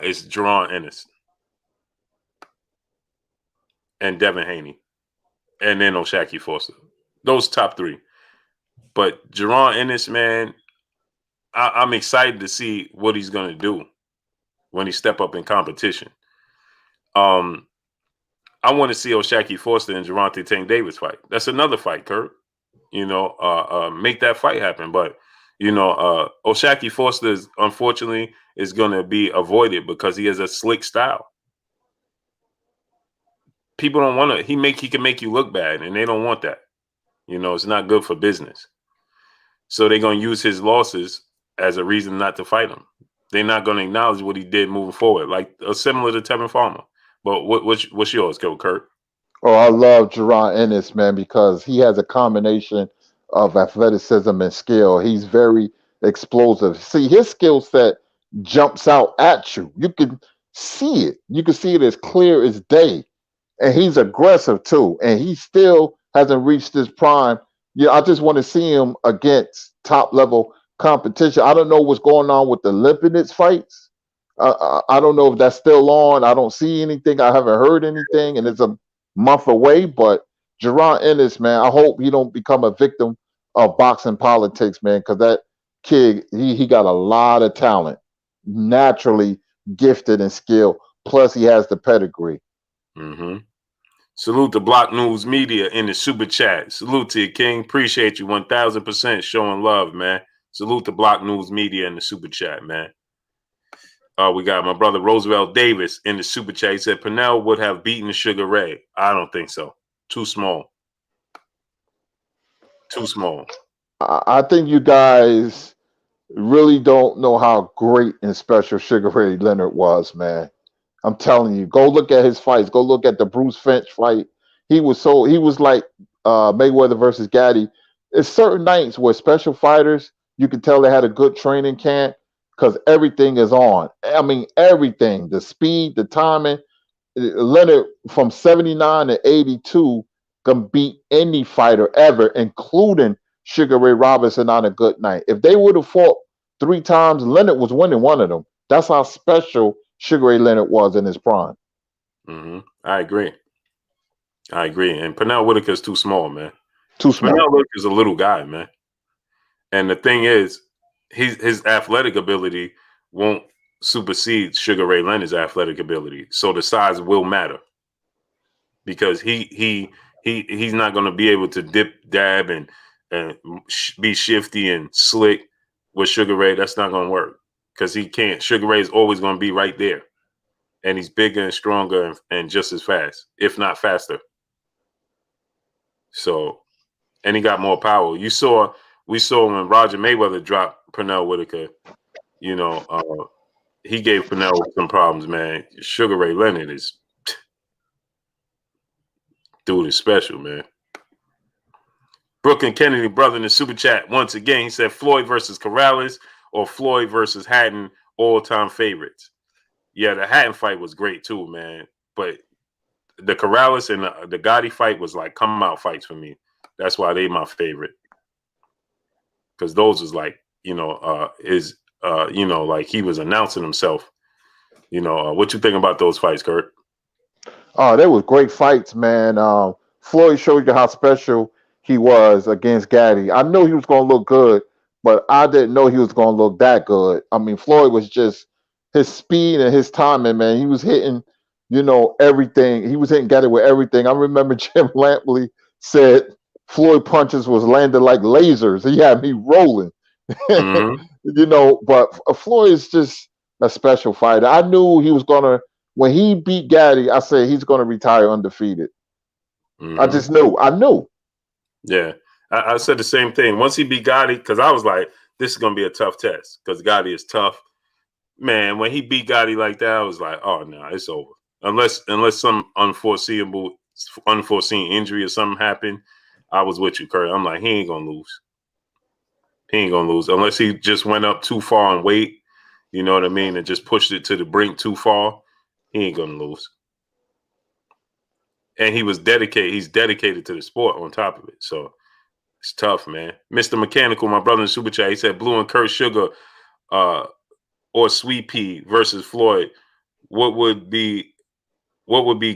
is Jerron Ennis and Devin Haney, and then Oshaki Foster. Those top three. But Jerron Ennis, man, I'm excited to see what he's going to do when he step up in competition. I want to see Oshaki Foster and Gervonta Tank Davis fight. That's another fight, Kurt. Make that fight happen. But Oshaki Foster unfortunately is going to be avoided because he has a slick style. People don't want to. He can make you look bad, and they don't want that. It's not good for business. So they're going to use his losses as a reason not to fight him. They're not going to acknowledge what he did moving forward, like similar to Tevin Farmer. But what's yours, Kurt? Oh, I love Jerron Ennis, man, because he has a combination of athleticism and skill. He's very explosive. See, his skill set jumps out at you. You can see it. You can see it as clear as day. And he's aggressive too. And he still hasn't reached his prime. I just want to see him against top level competition. I don't know what's going on with the Lipinets fights. I don't know if that's still on. I don't see anything. I haven't heard anything, and it's a month away. But Jerron Ennis, man, I hope he don't become a victim of boxing politics, man, because that kid, he got a lot of talent, naturally gifted and skilled. Plus, he has the pedigree. Mm-hmm. Salute to Block News Media in the super chat. Salute to you, King. Appreciate you 1000% showing love, man. Salute to Block News Media in the super chat, man. We got my brother Roosevelt Davis in the super chat. He said Pernell would have beaten Sugar Ray. I don't think so. Too small. Too small. I think you guys really don't know how great and special Sugar Ray Leonard was, man. I'm telling you, go look at his fights. Go look at the Bruce Finch fight. He was like Mayweather versus Gaddy. It's certain nights where special fighters, you can tell they had a good training camp because everything is on. I mean, everything, the speed, the timing. Leonard from 79 to 82 can beat any fighter ever, including Sugar Ray Robinson on a good night. If they would have fought 3 times, Leonard was winning one of them. That's how special Sugar Ray Leonard was in his prime. I agree. And Pernell Whitaker's too small, man. Too small. Pernell Whitaker's a little guy, man. And the thing is, his athletic ability won't supersede Sugar Ray Leonard's athletic ability. So the size will matter because he's not going to be able to dip, dab, and be shifty and slick with Sugar Ray. That's not going to work because he can't. Sugar Ray is always going to be right there, and he's bigger and stronger and just as fast, if not faster. So, and he got more power. We saw when Roger Mayweather dropped Pernell Whitaker. He gave Pernell some problems, man. Sugar Ray Leonard is special, man. Brooklyn Kennedy, brother in the super chat, once again, he said Floyd versus Corrales or Floyd versus Hatton, all-time favorites. Yeah, the Hatton fight was great too, man. But the Corrales and the Gotti fight was like come-out fights for me. That's why they my favorite. Because those was like, like he was announcing himself. What you think about those fights, Kurt? Oh, they were great fights, man. Floyd showed you how special he was against Gaddy. I knew he was going to look good, but I didn't know he was going to look that good. I mean, Floyd was just his speed and his timing, man. He was hitting, everything. He was hitting Gaddy with everything. I remember Jim Lampley said Floyd punches was landing like lasers. He had me rolling. But Floyd is just a special fighter. I knew he was going to. When he beat Gaddy, I said he's going to retire undefeated. I just knew. I knew. Yeah. I said the same thing. Once he beat Gotti, because I was like, this is going to be a tough test because Gotti is tough. Man, when he beat Gotti like that, I was like, oh, no, it's over. Unless some unforeseen injury or something happened, I was with you, Kurt. I'm like, he ain't going to lose. He ain't going to lose unless he just went up too far in weight, you know what I mean, and just pushed it to the brink too far. He ain't gonna lose. And he was dedicated. He's dedicated to the sport on top of it. So it's tough, man. Mr. Mechanical, my brother in Super Chat, he said Blue and Kurt Sugar or Sweet Pea versus Floyd. What would be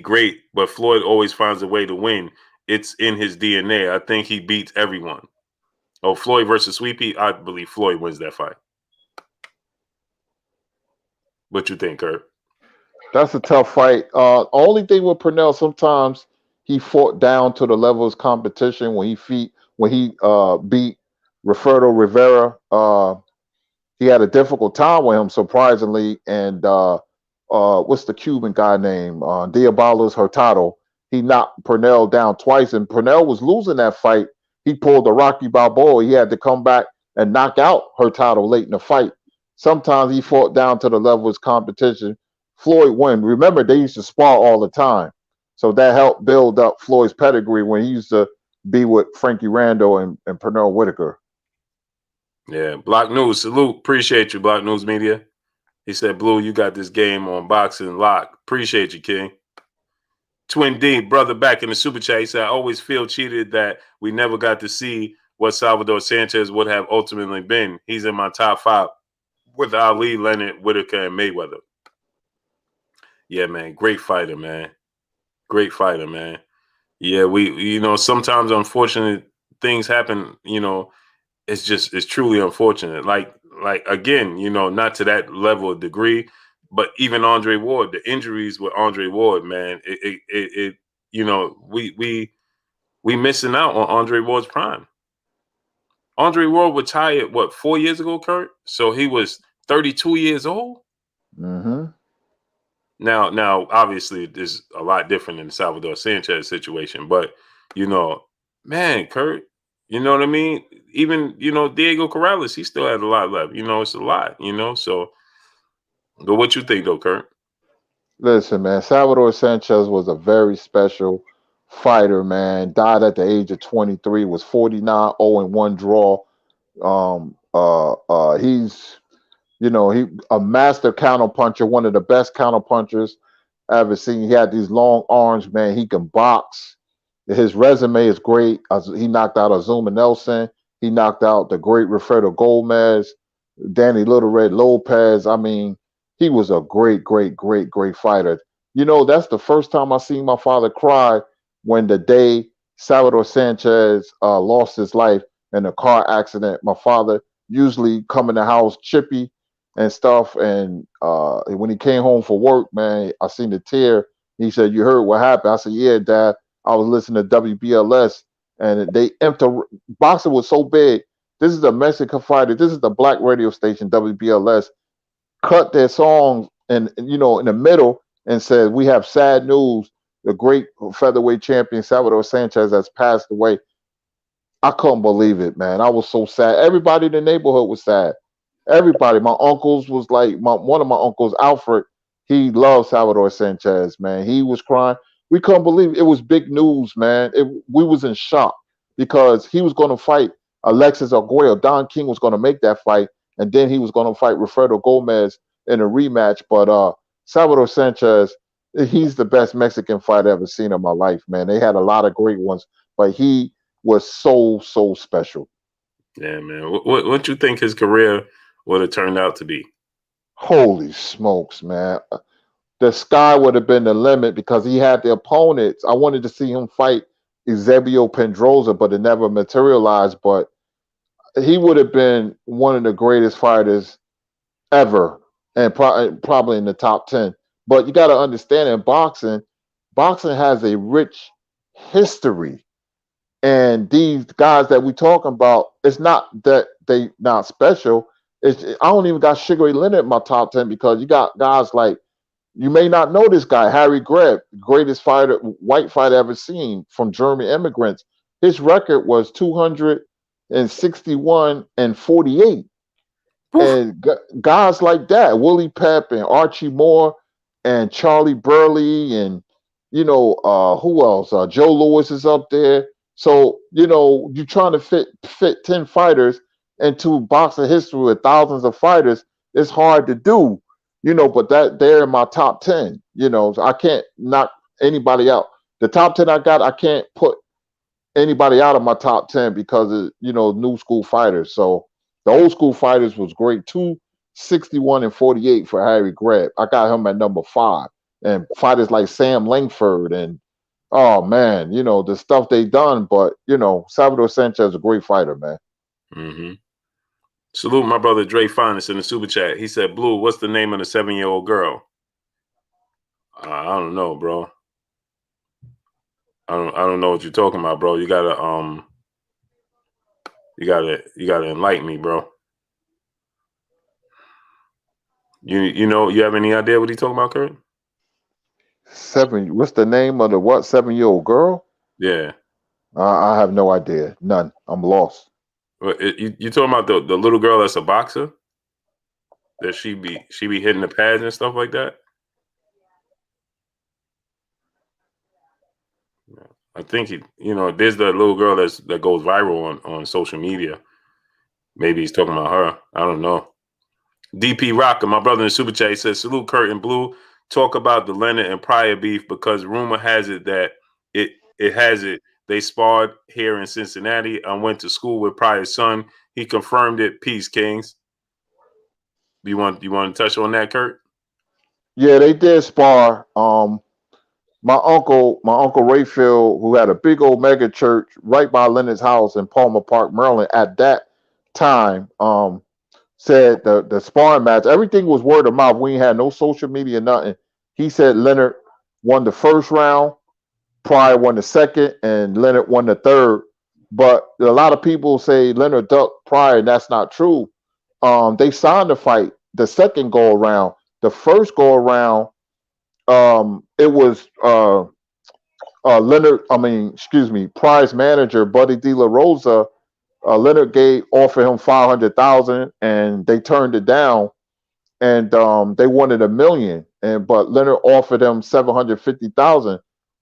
great, but Floyd always finds a way to win. It's in his DNA. I think he beats everyone. Oh, Floyd versus Sweet Pea, I believe Floyd wins that fight. What you think, Kurt? That's a tough fight. Only thing with Pernell, sometimes he fought down to the level of competition when he beat Roberto Rivera. He had a difficult time with him, surprisingly. And what's the Cuban guy name? Diabolos Hurtado. He knocked Pernell down twice, and Pernell was losing that fight. He pulled the Rocky Balboa. He had to come back and knock out Hurtado late in the fight. Sometimes he fought down to the level of his competition. Floyd won. Remember, they used to spar all the time. So that helped build up Floyd's pedigree when he used to be with Frankie Randall and Pernell Whitaker. Yeah, Block News, salute. Appreciate you, Block News Media. He said, Blue, you got this game on boxing lock. Appreciate you, King. Twin D, brother back in the super chat, he said, I always feel cheated that we never got to see what Salvador Sanchez would have ultimately been. He's in my top 5 with Ali, Leonard, Whitaker, and Mayweather. Yeah, man. Great fighter, man. Great fighter, man. Yeah, we sometimes unfortunate things happen, it's truly unfortunate. Like again, not to that level of degree, but even Andre Ward, the injuries with Andre Ward, man, we missing out on Andre Ward's prime. Andre Ward retired 4 years ago, Kurt? So he was 32 years old. Mm-hmm. Now, obviously, there's a lot different in the Salvador Sanchez situation, but man, Kurt, you know what I mean? Even Diego Corrales, he still has a lot left. It's a lot. So, but what you think though, Kurt? Listen, man, Salvador Sanchez was a very special fighter, man. Died at the age of 23, was 49, 0-1 draw. He's he a master counterpuncher, one of the best counterpunchers I ever seen. He had these long arms, man. He can box. His resume is great. He knocked out Azuma Nelson. He knocked out the great Rafael Gomez, Danny Little Red Lopez. I mean, he was a great, great, great, great fighter. That's the first time I seen my father cry when the day Salvador Sanchez lost his life in a car accident. My father usually come in the house chippy and stuff, and when he came home for work, man, I seen the tear. He said, "You heard what happened?" I said, "Yeah, Dad. I was listening to WBLS, and they empty boxing was so big. This is a Mexican fighter. This is the black radio station WBLS. Cut their songs and in the middle and said, "We have sad news. The great featherweight champion Salvador Sanchez has passed away." I couldn't believe it, man. I was so sad. Everybody in the neighborhood was sad. Everybody. My uncles was like one of my uncles, Alfred. He loved Salvador Sanchez, man. He was crying. We couldn't believe it. It was big news, man. We was in shock because he was going to fight Alexis Arguello. Don King was going to make that fight, and then he was going to fight Rafael Gomez in a rematch. But Salvador Sanchez, he's the best Mexican fight I've ever seen in my life, man. They had a lot of great ones, but he was so special. Yeah, man. What you think his career would have turned out to be? Holy smokes, man. The sky would have been the limit because he had the opponents. I wanted to see him fight Eusebio Pedrosa, but it never materialized. But he would have been one of the greatest fighters ever, and probably in the top 10. But you got to understand, in boxing has a rich history. And these guys that we talking about, it's not that they not special. I don't even got Sugar Ray Leonard in my top 10 because you got guys like, you may not know this guy, Harry Greb, greatest fighter, white fighter ever seen from German immigrants. His record was 261-48. And guys like that, Willie Pep and Archie Moore and Charlie Burley and who else? Joe Louis is up there. So you're trying to fit 10 fighters into boxing history with thousands of fighters. It's hard to do, But that they're in my top 10. So I can't knock anybody out. The top 10 I got, I can't put anybody out of my top 10 because of new school fighters. So the old school fighters was great. 261-48 for Harry Greb. I got him at number 5. And fighters like Sam Langford and oh man, the stuff they done. But Salvador Sanchez is a great fighter, man. Mm-hmm. Salute my brother Dre Finest in the super chat. He said, "Blue, what's the name of the 7-year-old girl?" I don't know, bro. I don't know what you're talking about, bro. You gotta enlighten me, bro. You have any idea what he's talking about, Kurt? What's the name of the 7-year-old girl? Yeah. I have no idea. None. I'm lost. You talking about the little girl that's a boxer? That she be hitting the pads and stuff like that? I think there's the little girl that goes viral on social media. Maybe he's talking about her. I don't know. DP Rocker, my brother in the super chat, he says, "Salute Kurt and Blue. Talk about the Leonard and Pryor beef because rumor has it that they sparred here in Cincinnati. I went to school with Pryor's son. He confirmed it. Peace, Kings." You want to touch on that, Kurt? Yeah, they did spar. My uncle Rayfield, who had a big old mega church right by Leonard's house in Palmer Park, Maryland, at that time, said the sparring match, everything was word of mouth. We ain't had no social media, nothing. He said Leonard won the first round, Pryor won the second, and Leonard won the third. But a lot of people say Leonard ducked Pryor, and that's not true. They signed the fight the second go around. The first go around, it was Leonard. I mean, excuse me, Pryor's manager Buddy De La Rosa. Leonard offered him 500,000, and they turned it down, and they wanted $1 million, and but Leonard offered them 750,000.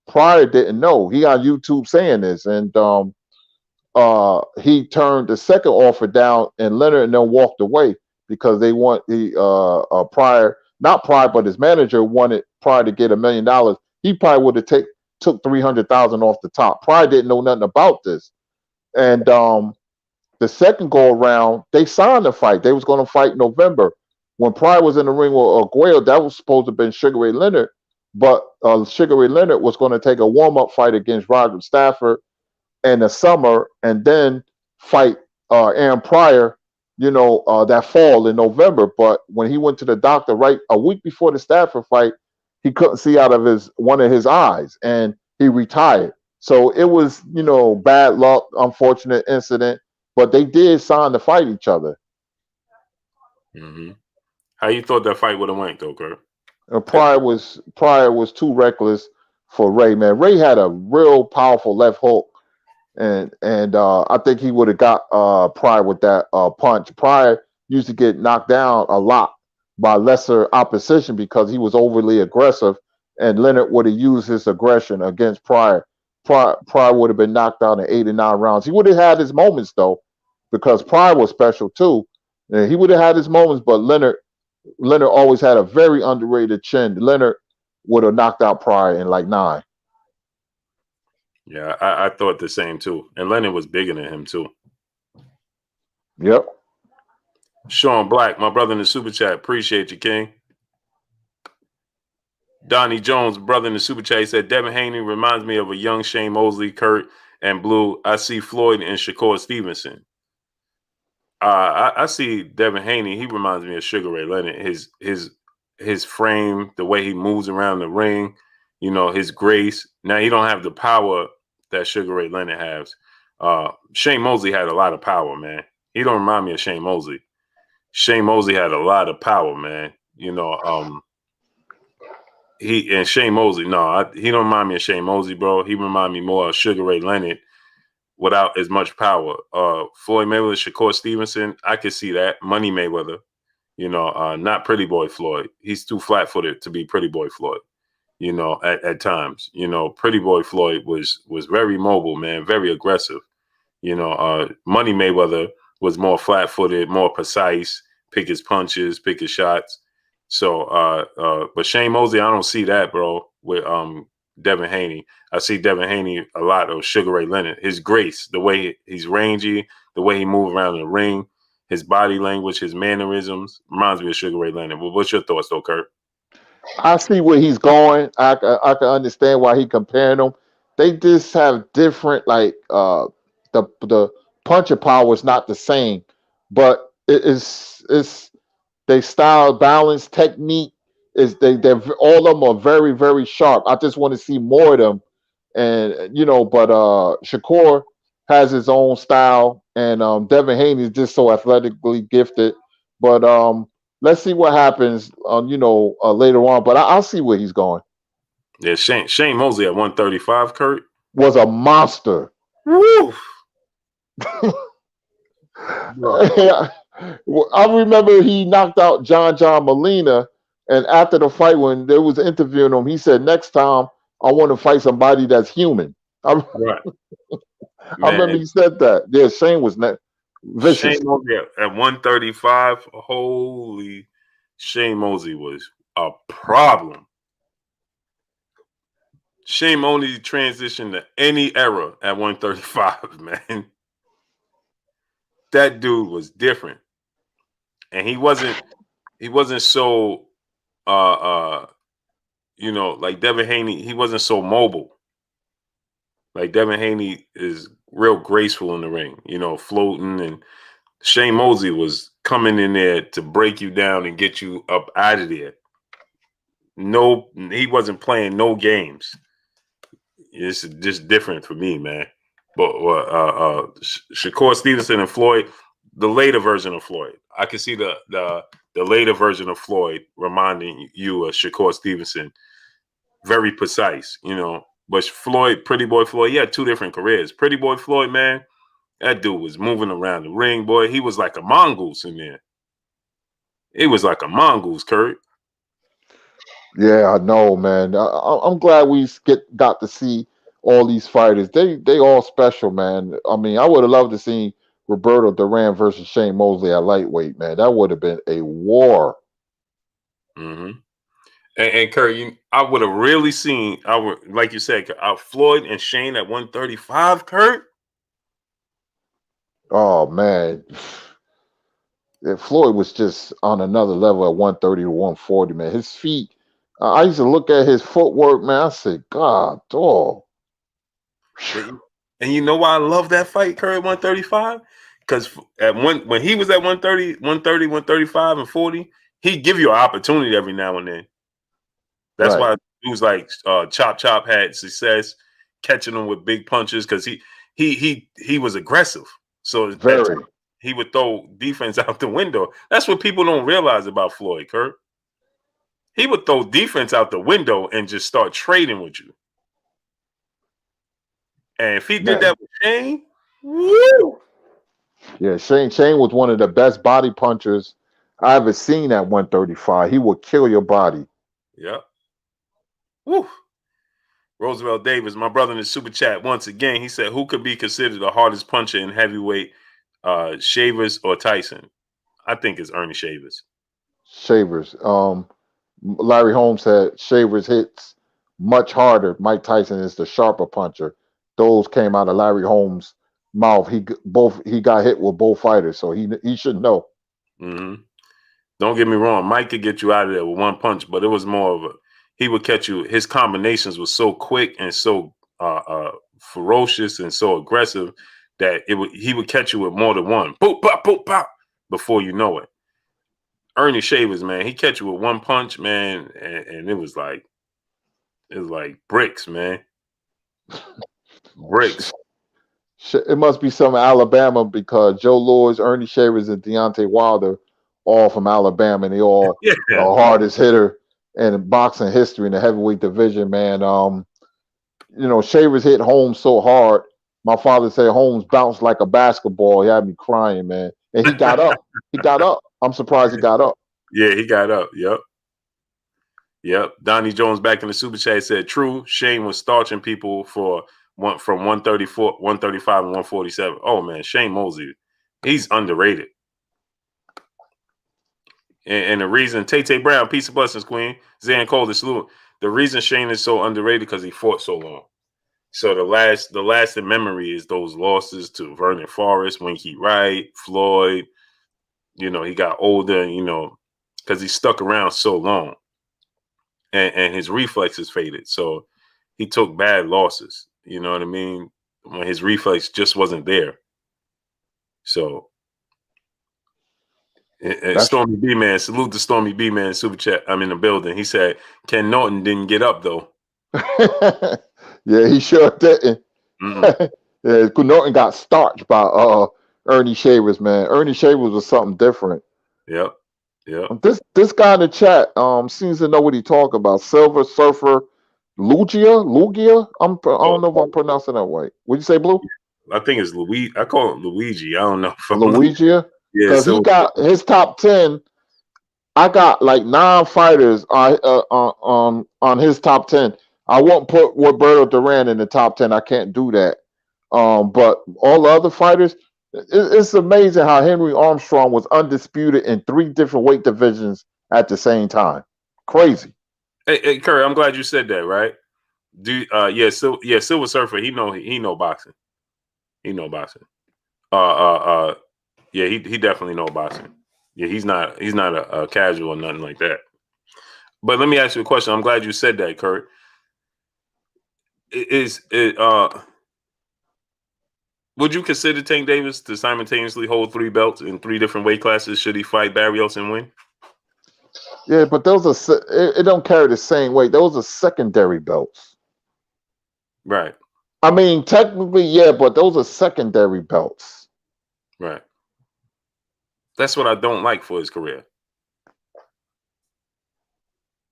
Pryor didn't know. He on YouTube saying this, and he turned the second offer down, and Leonard and them walked away because they want the Pryor, not Pryor, but his manager wanted Pryor to get $1 million. He probably would have took 300,000 off the top. Pryor didn't know nothing about this, and the second go around, they signed the fight. They was going to fight in November. When Pryor was in the ring with Aguayo, that was supposed to have been Sugar Ray Leonard, but Sugar Ray Leonard was going to take a warm-up fight against Roger Stafford in the summer, and then fight Aaron Pryor, that fall in November. But when he went to the doctor right a week before the Stafford fight, he couldn't see out of one of his eyes, and he retired. So it was, bad luck, unfortunate incident, but they did sign to fight each other. Mm-hmm. How you thought that fight would have went, though, Kurt? Pryor was too reckless for Ray, man. Ray had a real powerful left hook, and I think he would have got Pryor with that punch. Pryor used to get knocked down a lot by lesser opposition because he was overly aggressive, and Leonard would have used his aggression against Pryor. Pryor would have been knocked out in 8 or 9 rounds. He would have had his moments, though, because Pryor was special too. And he would have had his moments, but Leonard always had a very underrated chin. Leonard would have knocked out Pryor in like 9. Yeah, I thought the same too. And Leonard was bigger than him too. Yep. Sean Black, my brother in the super chat. Appreciate you, King. Donnie Jones, brother in the super chat, he said, Devin Haney reminds me of a young Shane Mosley, Kurt, and Blue. I see Floyd and Shakur Stevenson. I see Devin Haney. He reminds me of Sugar Ray Leonard. His frame, the way he moves around the ring, his grace. Now, he don't have the power that Sugar Ray Leonard has. Shane Mosley had a lot of power, man. He don't remind me of Shane Mosley. Shane Mosley had a lot of power, man. Shane Mosley, no, he don't remind me of Shane Mosley, bro. He remind me more of Sugar Ray Leonard without as much power. Floyd Mayweather, Shakur Stevenson, I could see that. Money Mayweather, not Pretty Boy Floyd. He's too flat-footed to be Pretty Boy Floyd, at times. Pretty Boy Floyd was very mobile, man, very aggressive. Money Mayweather was more flat-footed, more precise, pick his punches, pick his shots. So, but Shane Mosley, I don't see that, bro, with Devin Haney. I see Devin Haney a lot of Sugar Ray Leonard. His grace, the way he's rangy, the way he moves around the ring, his body language, his mannerisms, reminds me of Sugar Ray Leonard. But what's your thoughts, though, Kurt? I see where he's going. I can understand why he comparing them. They just have different, like the puncher power is not the same, but it's they style, balance, technique is they're all of them are very, very sharp. I just want to see more of them, and but Shakur has his own style, and Devin Haney is just so athletically gifted. But let's see what happens, later on. But I'll see where he's going. Yeah, Shane Mosley at 135, Kurt, was a monster. Woo! I remember he knocked out John Molina, and after the fight, when they was interviewing him, he said, "Next time, I want to fight somebody that's human." Right. I remember he said that. Yeah, Shane was vicious. Shane Mosley at 135. Holy, Shane Mosley was a problem. Shane Mosley transitioned to any era at 135, man. That dude was different. And he wasn't so like Devin Haney, he wasn't so mobile. Like Devin Haney is real graceful in the ring, floating, and Shane Mosley was coming in there to break you down and get you up out of there. No, he wasn't playing no games. It's just different for me, man. But Shakur Stevenson and Floyd, the later version of Floyd, I can see the later version of Floyd reminding you of Shakur Stevenson. Very precise, But Floyd, Pretty Boy Floyd, he had two different careers. Pretty Boy Floyd, man, that dude was moving around the ring, boy. He was like a mongoose in there. It was like a mongoose, Kurt. Yeah, I know, man. I'm glad we got to see all these fighters. They all special, man. I mean, I would have loved to see Roberto Duran versus Shane Mosley at lightweight, man. That would have been a war. Mm-hmm. And Kurt, I would have really seen, like you said, Floyd and Shane at 135, Kurt. Oh man, Floyd was just on another level at 130 to 140, man. His feet, I used to look at his footwork, man. I said, God, dog. And you know why I love that fight, Kurt, at 135? Because when he was at 130, 135, and 40, he'd give you an opportunity every now and then. That's why it was like Chop Chop had success catching him with big punches because he was aggressive. So he would throw defense out the window. That's what people don't realize about Floyd, Kurt. He would throw defense out the window and just start trading with you. And if he did that with Shane, woo! Yeah, Shane was one of the best body punchers I ever seen at 135. He would kill your body. Yep. Woo. Roosevelt Davis, my brother in the super chat, once again, he said, who could be considered the hardest puncher in heavyweight, Shavers or Tyson? I think it's Ernie Shavers. Shavers. Larry Holmes said Shavers hits much harder. Mike Tyson is the sharper puncher. Those came out of Larry Holmes' mouth. He got hit with both fighters, so he should know. Mm-hmm. Don't get me wrong, Mike could get you out of there with one punch, but it was more of he would catch you. His combinations were so quick and so ferocious and so aggressive that he would catch you with more than one. Boop, pop, boop, pop, before you know it. Ernie Shavers, man, he catch you with one punch, man, and it was like bricks, man. Bricks. It must be some Alabama because Joe Louis, Ernie Shavers, and Deontay Wilder, all from Alabama, and they all the hardest hitter in boxing history in the heavyweight division, man. Shavers hit Holmes so hard. My father said Holmes bounced like a basketball. He had me crying, man. And he got up. He got up. I'm surprised he got up. Yeah, he got up. Yep. Donnie Jones back in the super chat said, true, Shane was starching people from 134, 135, and 147. Oh, man, Shane Mosley, he's underrated. And the reason, Tay Brown, peace of blessings, Queen, Zan Cole, the salute. The reason Shane is so underrated because he fought so long. So the last in memory is those losses to Vernon Forrest, Winky Wright, Floyd. He got older, because he stuck around so long. And his reflexes faded. So he took bad losses. You know what I mean? When his reflex just wasn't there. So Stormy B Man, salute to Stormy B Man super chat. I'm in the building. He said Ken Norton didn't get up though. Yeah, he sure didn't. Yeah, Norton got starched by Ernie Shavers, man. Ernie Shavers was something different. Yep. This guy in the chat seems to know what he talking about. Silver Surfer Lugia? I don't know if I'm pronouncing that right. What'd you say, Blue? I think it's Luigi. I call it Luigi. I don't know. Luigi? Yeah. Because he got his top 10. I got like 9 fighters on his top 10. I won't put Roberto Duran in the top 10. I can't do that. But all the other fighters, it's amazing how Henry Armstrong was undisputed in 3 different weight divisions at the same time. Crazy. Hey, Curry, I'm glad you said that. Right? Silver Surfer. He know boxing. He know boxing. He definitely know boxing. Yeah, he's not a casual or nothing like that. But let me ask you a question. I'm glad you said that, Kurt. Would you consider Tank Davis to simultaneously hold 3 belts in 3 different weight classes should he fight Barrios and win? Yeah, but it don't carry the same weight. Those are secondary belts. Right. I mean, technically, yeah, but those are secondary belts. Right. That's what I don't like for his career.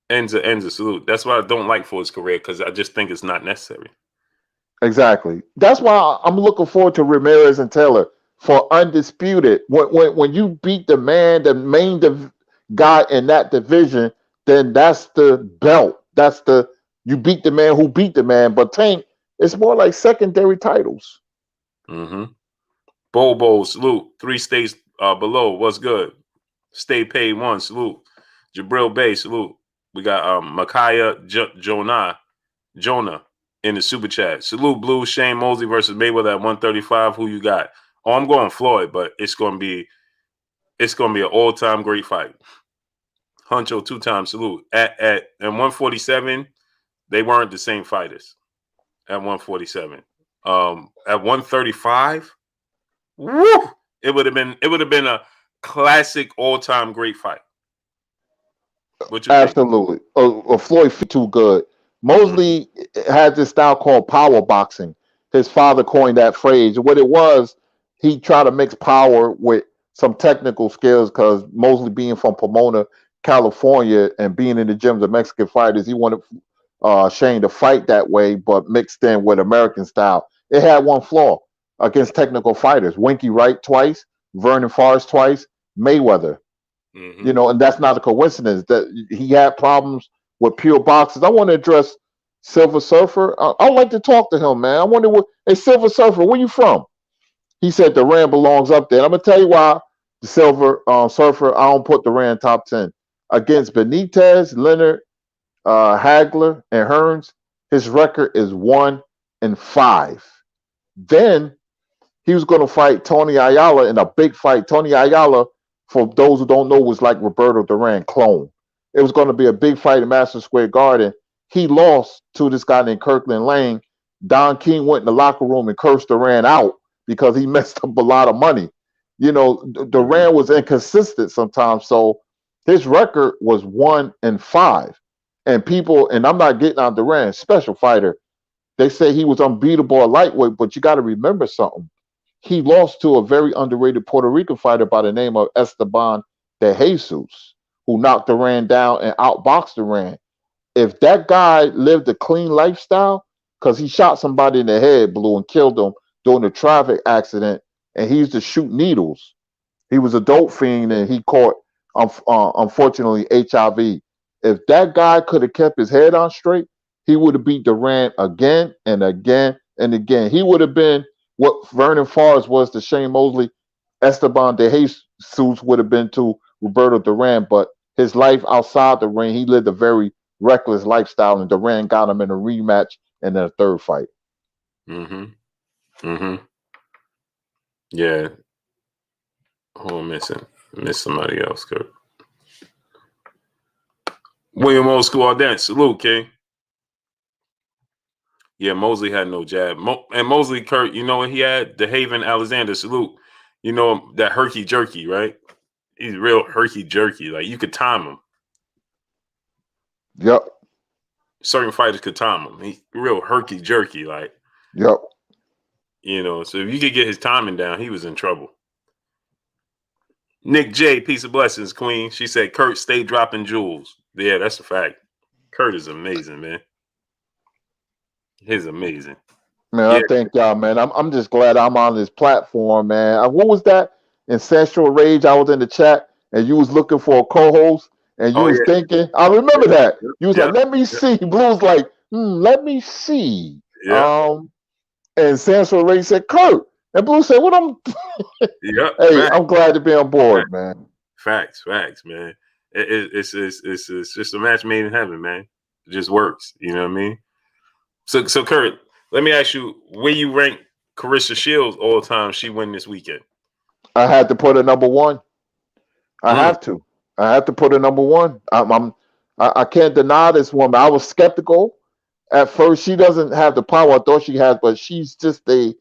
Ends a salute. That's what I don't like for his career because I just think it's not necessary. Exactly. That's why I'm looking forward to Ramirez and Taylor for undisputed. When you beat the man, the main guy in that division, then that's the belt. That's the you beat the man who beat the man. But Tank, it's more like secondary titles. Mm-hmm. Bobo, salute. 3 states below. What's good? Stay paid 1, salute. Jabril Bay, salute. We got Micaiah Jonah in the super chat. Salute Blue. Shane Mosley versus Mayweather at 135. Who you got? Oh, I'm going Floyd, but it's gonna be an all-time great fight. Huncho 2-time salute. At 147, they weren't the same fighters. At 147. At 135, woo! It would have been a classic all-time great fight. What you Absolutely. Floyd too good. Mosley had this style called power boxing. His father coined that phrase. What it was, he tried to mix power with some technical skills because Mosley being from Pomona, California, and being in the gyms of Mexican fighters, he wanted Shane to fight that way, but mixed in with American style. It had one flaw against technical fighters. Winky Wright twice, Vernon Forrest twice, Mayweather. Mm-hmm. You know, and that's not a coincidence that he had problems with pure boxers. I want to address Silver Surfer. I'd like to talk to him, man. I wonder hey, Silver Surfer, where you from? He said the Rand belongs up there. And I'm going to tell you why the Silver Surfer, I don't put the Rand top 10. Against Benitez, Leonard, Hagler, and Hearns, his record is 1-5. Then he was going to fight Tony Ayala in a big fight. Tony Ayala, for those who don't know, was like Roberto Duran clone. It was going to be a big fight in Madison Square Garden. He lost to this guy named Kirkland Lane. Don King went in the locker room and cursed Duran out because he messed up a lot of money. You know, Duran was inconsistent sometimes, so his record was 1-5. And people, and I'm not getting on Duran, special fighter. They say he was unbeatable at lightweight, but you got to remember something. He lost to a very underrated Puerto Rican fighter by the name of Esteban de Jesus, who knocked Duran down and outboxed Duran. If that guy lived a clean lifestyle, because he shot somebody in the head, Blue, and killed him during a traffic accident, and he used to shoot needles. He was a dope fiend, and he caught, unfortunately, HIV. If that guy could have kept his head on straight, he would have beat Duran again and again and again. He would have been what Vernon Forrest was to Shane Mosley, Esteban de Jesus would have been to Roberto Duran, but his life outside the ring, he lived a very reckless lifestyle, and Duran got him in a rematch and then a third fight. Mm-hmm. Mm-hmm. Yeah. Who am I missing? Miss somebody else, Kurt. William Old School Audence. Salute, King. Yeah, Mosley had no jab. And Mosley, Kurt, you know what he had? The Haven Alexander. Salute. You know that herky-jerky, right? He's real herky-jerky. Like, you could time him. Yep. Certain fighters could time him. He's real herky-jerky, like. Yep. You know, so if you could get his timing down, he was in trouble. Nick J, peace of blessings, Queen. She said, Kurt, stay dropping jewels. Yeah, that's a fact. Kurt is amazing, man. He's amazing. Man, Yeah. I thank y'all, man. I'm just glad I'm on this platform, man. What was that? Ancestral Rage, I was in the chat, and you was looking for a co-host, and you was thinking, I remember that. You was like, let me see. Blue was like, let me see. Yeah. And Ancestral Rage said, Kurt. And Blue said, what I'm Hey, facts. I'm glad to be on board, man. Facts, man. It's just a match made in heaven, man. It just works. You know what I mean? So Kurt, let me ask you, where you rank Carissa Shields all the time she win this weekend? I had to put her number one. I have to put her number one. I can't deny this woman. I was skeptical at first. She doesn't have the power I thought she has, but she's just a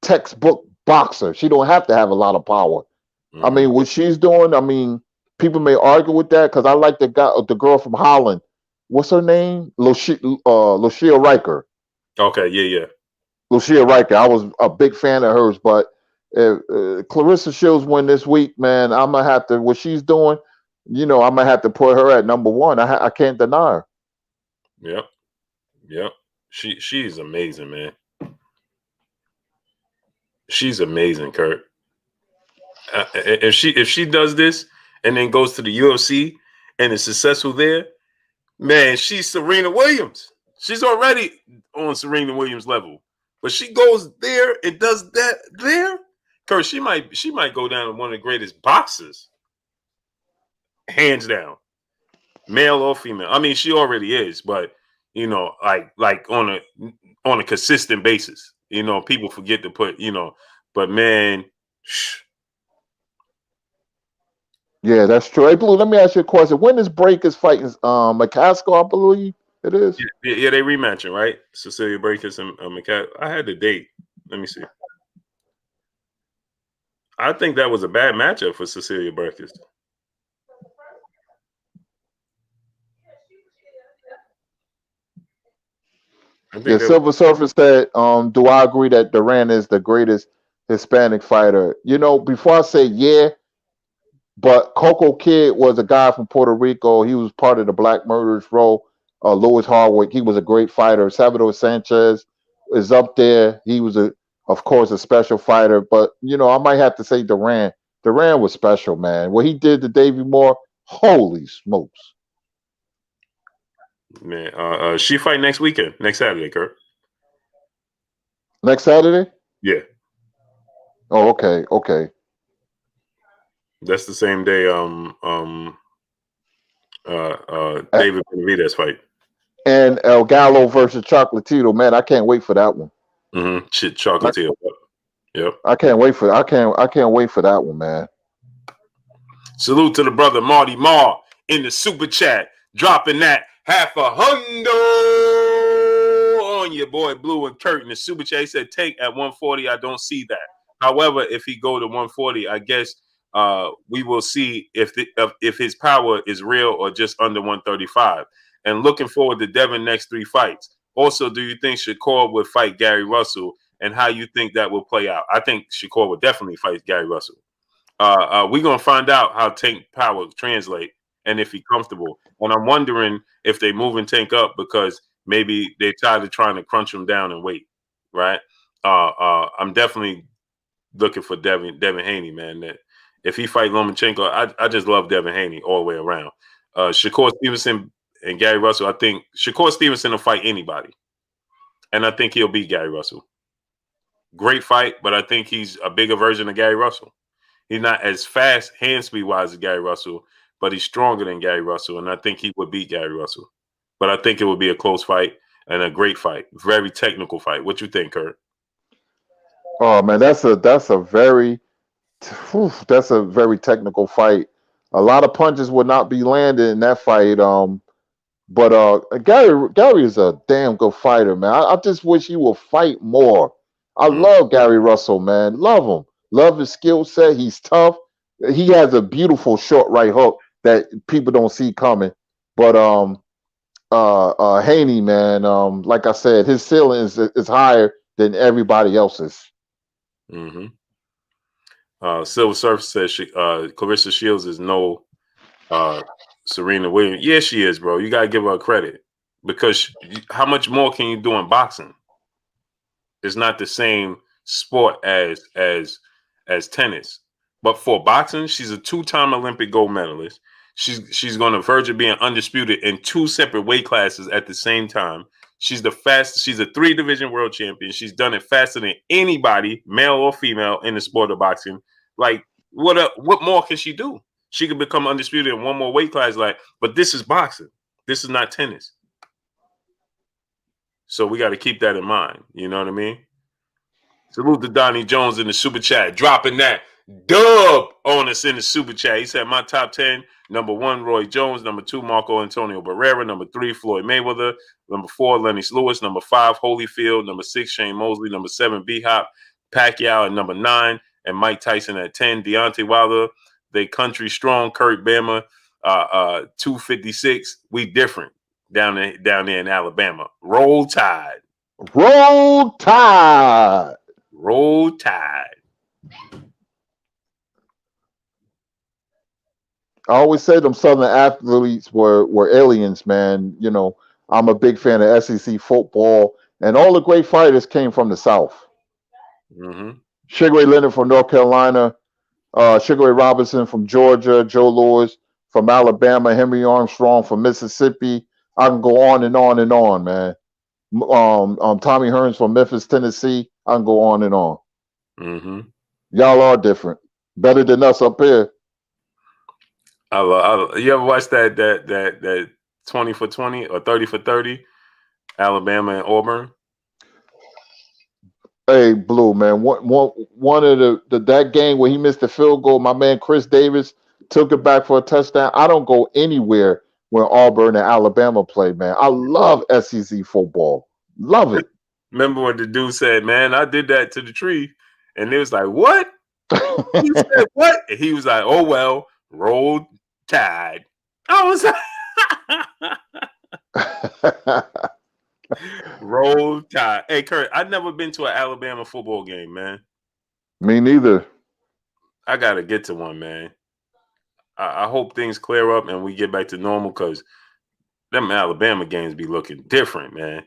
textbook boxer. She don't have to have a lot of power. I mean, what she's doing, I mean, people may argue with that because I like the girl from Holland. What's her name? Lucia Riker. Okay, yeah. Lucia Riker. I was a big fan of hers, but if Clarissa Shields win this week, man, I'm gonna have to what she's doing. I'm gonna have to put her at number one. I can't deny her. Yep. She's amazing, man. She's amazing, Kurt. If she does this and then goes to the UFC and is successful there, man, she's Serena Williams. She's already on Serena Williams level, but she goes there and does that there. Kurt, she might go down as one of the greatest boxers, hands down, male or female. I mean, she already is, but like on a consistent basis. People forget to put, but man. Yeah, that's true. Hey, Blue, let me ask you a question. When is Breakers fighting McCaskill, I believe it is? Yeah, they rematching, right? Cecilia Breakers and McCaskill. I had the date. Let me see. I think that was a bad matchup for Cecilia Breakers. Yeah, Silver Surfer said, do I agree that Duran is the greatest Hispanic fighter? Before I say yeah, but Coco Kid was a guy from Puerto Rico. He was part of the Black Murderers Row. Louis Hardwick, he was a great fighter. Salvador Sanchez is up there. He was, of course, a special fighter. But, I might have to say Duran. Duran was special, man. What he did to Davey Moore, holy smokes. Man, she fight next weekend, next Saturday, Kurt. Next Saturday? Yeah. Oh, okay. That's the same day. David Benavidez fight. And El Gallo versus Chocolatito, man, I can't wait for that one. Mm-hmm. Shit, Chocolatito. Yep. I can't wait for that one, man. Salute to the brother Marty Marr in the super chat, dropping that $500 on your boy Blue and Kurt in the super chat. He said, "Take at 140." I don't see that. However, if he go to 140, I guess we will see if his power is real or just under 135. And looking forward to Devin next 3 fights. Also, do you think Shakur would fight Gary Russell, and how you think that will play out? I think Shakur would definitely fight Gary Russell. We're gonna find out how Tank power translate and if he's comfortable. And I'm wondering if they moving Tank up because maybe they're tired of trying to crunch him down and wait. Right? I'm definitely looking for Devin Haney, man. That if he fight Lomachenko, I just love Devin Haney all the way around. Shakur Stevenson and Gary Russell, I think Shakur Stevenson will fight anybody, and I think he'll beat Gary Russell. Great fight, but I think he's a bigger version of Gary Russell. He's not as fast hand speed wise as Gary Russell, but he's stronger than Gary Russell, and I think he would beat Gary Russell. But I think it would be a close fight and a great fight, very technical fight. What you think, Kurt? Oh man, that's a very technical fight. A lot of punches would not be landed in that fight. But Gary is a damn good fighter, man. I just wish he would fight more. I love Gary Russell, man. Love him. Love his skill set. He's tough. He has a beautiful short right hook that people don't see coming. But Haney, man, like I said, his ceiling is higher than everybody else's. Mm-hmm. Silver Surf says Clarissa Shields is no Serena Williams. Yeah, she is, bro. You gotta give her credit because how much more can you do in boxing? It's not the same sport as tennis, but for boxing, she's a 2-time Olympic gold medalist. She's going to verge of being undisputed in 2 separate weight classes at the same time. She's the fastest. She's a 3-division world champion. She's done it faster than anybody, male or female, in the sport of boxing. Like, what more can she do? She could become undisputed in 1 more weight class. But this is boxing. This is not tennis. So we got to keep that in mind. You know what I mean? Salute to Donnie Jones in the super chat, dropping that dub on us in the super chat. He said, my top 10, number 1, Roy Jones. Number 2, Marco Antonio Barrera. Number 3, Floyd Mayweather. Number 4, Lennox Lewis. Number 5, Holyfield. Number 6, Shane Mosley. Number 7, B-Hop. Pacquiao at number 9. And Mike Tyson at 10. Deontay Wilder. They country strong. Kurt Bama. 256. We different down there in Alabama. Roll Tide. Roll Tide. Roll Tide. I always say them Southern athletes were aliens, man. You know, I'm a big fan of SEC football, and all the great fighters came from the South. Mm-hmm. Sugar Ray Leonard from North Carolina, Sugar Ray Robinson from Georgia, Joe Louis from Alabama, Henry Armstrong from Mississippi. I can go on and on and on, man. Tommy Hearns from Memphis, Tennessee. I can go on and on. Mm-hmm. Y'all are different, better than us up here. You ever watch that 20 for 20 or 30 for 30, Alabama and Auburn? Hey, Blue, man. One of that game where he missed the field goal, my man Chris Davis took it back for a touchdown. I don't go anywhere when Auburn and Alabama play, man. I love SEC football. Love it. Remember when the dude said, "Man, I did that to the tree," and it was like, "What?" He said, "What?" And he was like, "Oh well, roll tide." I was like, "Roll tide." Hey, Kurt, I've never been to an Alabama football game, man. Me neither. I gotta get to one, man. I hope things clear up and we get back to normal because them Alabama games be looking different, man.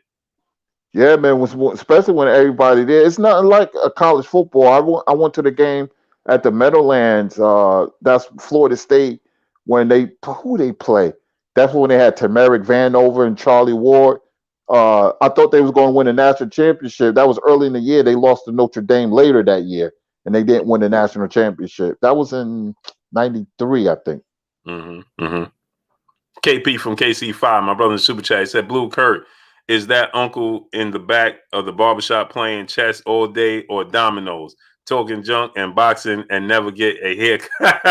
Yeah, man. Especially when everybody there. It's nothing like a college football. I went to the game at the Meadowlands. That's Florida State when who they play. That's when they had Tamarick Vanover and Charlie Ward. I thought they was going to win the national championship. That was early in the year. They lost to Notre Dame later that year, and they didn't win the national championship. That was in '93, I think. Mm-hmm, mm-hmm. KP from KC5, my brother in Super Chat, said, "Blue Kurt, is that uncle in the back of the barbershop playing chess all day or dominoes, talking junk and boxing and never get a haircut?"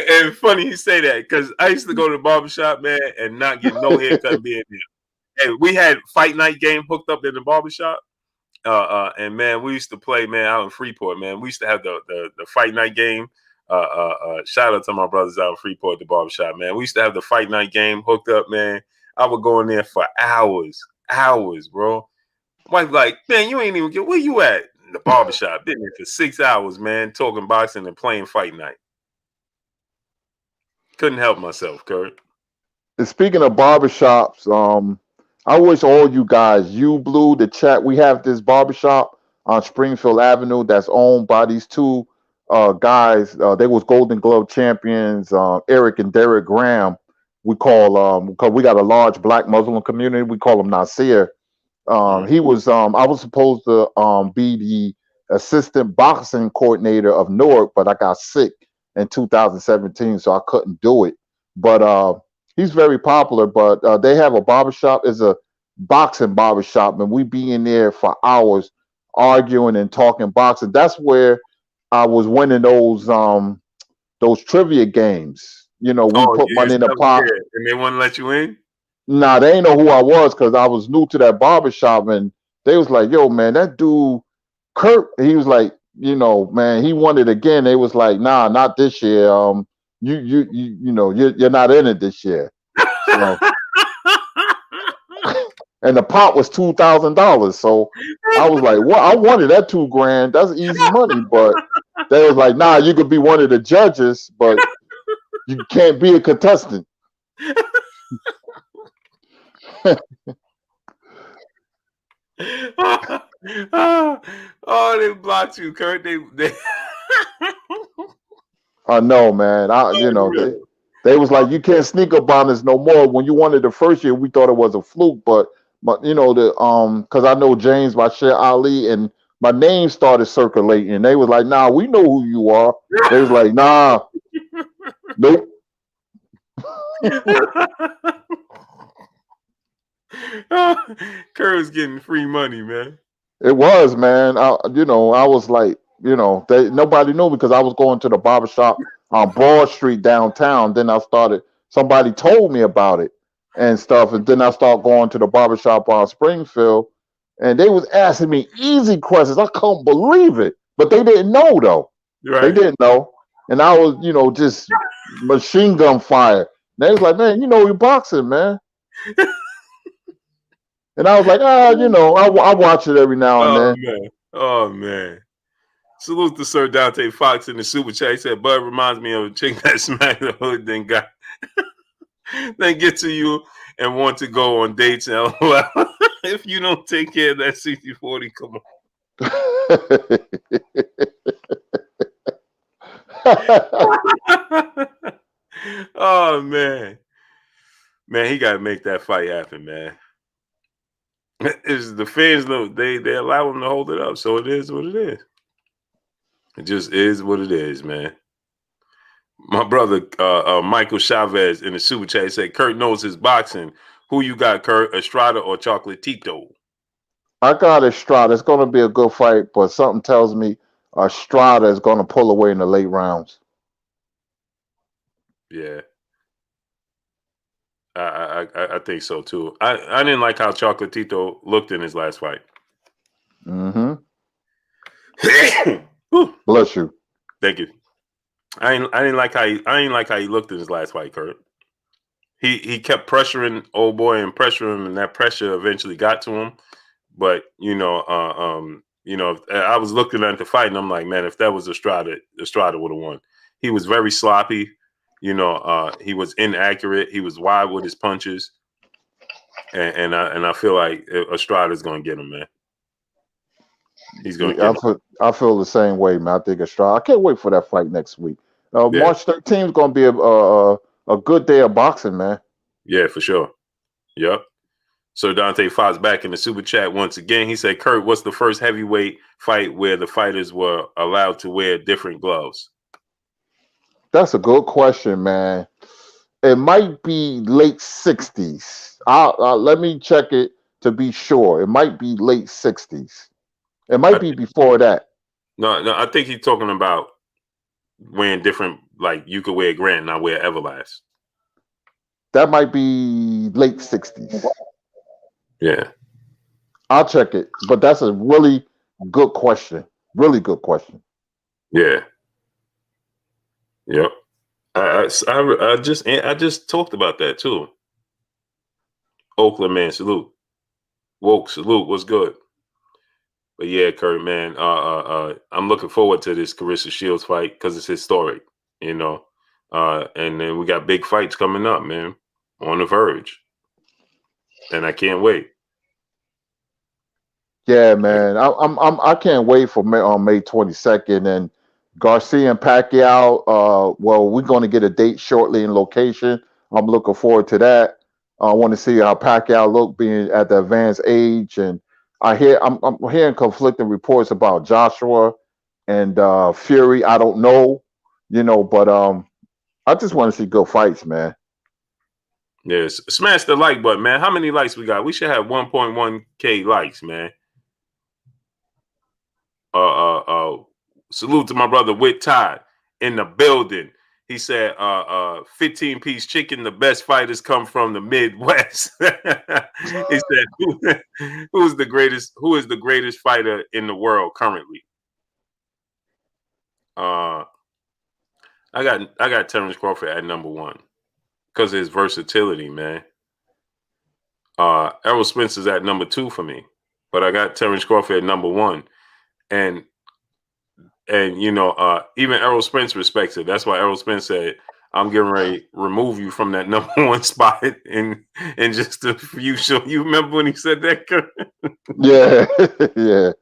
And funny you say that because I used to go to the barbershop, man, and not get no haircut being there. And we had fight night game hooked up in the barbershop. And man, we used to play, man, out in Freeport, man. We used to have the fight night game. Shout out to my brothers out in Freeport, the barbershop, man. We used to have the fight night game hooked up, man. I would go in there for hours, bro. Wife like, man, you ain't even get where you at in the barbershop. Been there for 6 hours, man, talking boxing and playing fight night. Couldn't help myself, Kurt. And speaking of barbershops, I wish all you guys, you Blue, the chat, we have this barbershop on Springfield Avenue that's owned by these two guys. They was Golden Glove champions, Eric and Derek Graham. We call because we got a large black Muslim community. We call him Nasir. He was I was supposed to be the assistant boxing coordinator of Newark, but I got sick in 2017, so I couldn't do it. But he's very popular. But they have a barbershop. It's a boxing barbershop, and we be in there for hours arguing and talking boxing. That's where I was winning those trivia games. You know, we put money in the pot. And they wouldn't let you in? Nah, they ain't know who I was because I was new to that barbershop, and they was like, "Yo, man, that dude, Kurt." He was like, "You know, man, he won it again." They was like, "Nah, not this year. You're not in it this year." So, and the pot was $2,000. So I was like, "What? I wanted that $2,000. That's easy money." But they was like, "Nah, you could be one of the judges, but you can't be a contestant." Oh, they blocked you, Kurt. They I know, man. They was like, you can't sneak up on us no more. When you won it the first year, we thought it was a fluke, but because I know James Bashir Ali, and my name started circulating. They was like, nah, we know who you are. They was like, nah, nope. Kurt was getting free money, man. It was, man. I was like, nobody knew me because I was going to the barbershop on Broad Street downtown. Then somebody told me about it and stuff. And then I started going to the barbershop on Springfield, and they was asking me easy questions. I couldn't believe it. But they didn't know, though. Right. They didn't know. And I was, just machine gun fire. And they was like, man, you're boxing, man. And I was like, I watch it every now and then. Oh man. Salute to Sir Dante Fox in the super chat. He said, "Bud reminds me of a chick that smacked the hood, then get to you and want to go on dates and LOL. If you don't take care of that 60-40, come on." Oh man, he got to make that fight happen, man. Is the fans look? They allow him to hold it up, so it is what it is. It just is what it is, man. My brother Michael Chavez in the super chat said, "Kurt knows his boxing. Who you got, Kurt? Estrada or Chocolatito?" I got Estrada. It's going to be a good fight, but something tells me Estrada is going to pull away in the late rounds. Yeah, I think so too. I didn't like how Chocolatito looked in his last fight. Mm-hmm. Bless you. Thank you. I didn't like how he looked in his last fight, Kurt. He kept pressuring old boy and pressuring him, and that pressure eventually got to him. But I was looking at the fight, and I'm like, man, if that was Estrada would have won. He was very sloppy. He was inaccurate. He was wide with his punches, and I feel like Estrada's going to get him, man. He's going to get him. I feel the same way, man. I think Estrada. I can't wait for that fight next week. March 13th is going to be a good day of boxing, man. Yeah, for sure. Yep. So Dante Fox back in the super chat once again. He said, "Kurt, what's the first heavyweight fight where the fighters were allowed to wear different gloves?" That's a good question, man. It might be late 60s. Let me check it to be sure. It might be late 60s. It might be before that. No, I think he's talking about wearing different, like you could wear Grant and I wear Everlast. That might be late 60s. Yeah. I'll check it. But that's a really good question. Really good question. Yeah. Yep. I just talked about that too. Oakland man, salute. Woke, salute. What's good? But yeah, Kurt, man, I'm looking forward to this Carissa Shields fight because it's historic, and then we got big fights coming up, man, on the verge, and I can't wait. Yeah, man, I can't wait for May 22nd and Garcia and Pacquiao. Well, we're going to get a date shortly in location. I'm looking forward to that. I want to see how Pacquiao look being at the advanced age, and I'm hearing conflicting reports about Joshua and Fury. I don't know, but I just want to see good fights, man. Yes, smash the like button, man. How many likes we got? We should have 1.1K likes, man. Salute to my brother Whit Todd in the building. He said, 15-piece chicken, the best fighters come from the Midwest. He said, who is the greatest fighter in the world currently? I got Terrence Crawford at number one because of his versatility, man. Errol Spencer's at number two for me, but I got Terrence Crawford at number one. And even Errol Spence respects it. That's why Errol Spence said, "I'm getting ready to remove you from that number one spot in just a few shows." You remember when he said that, Kurt? Yeah, yeah.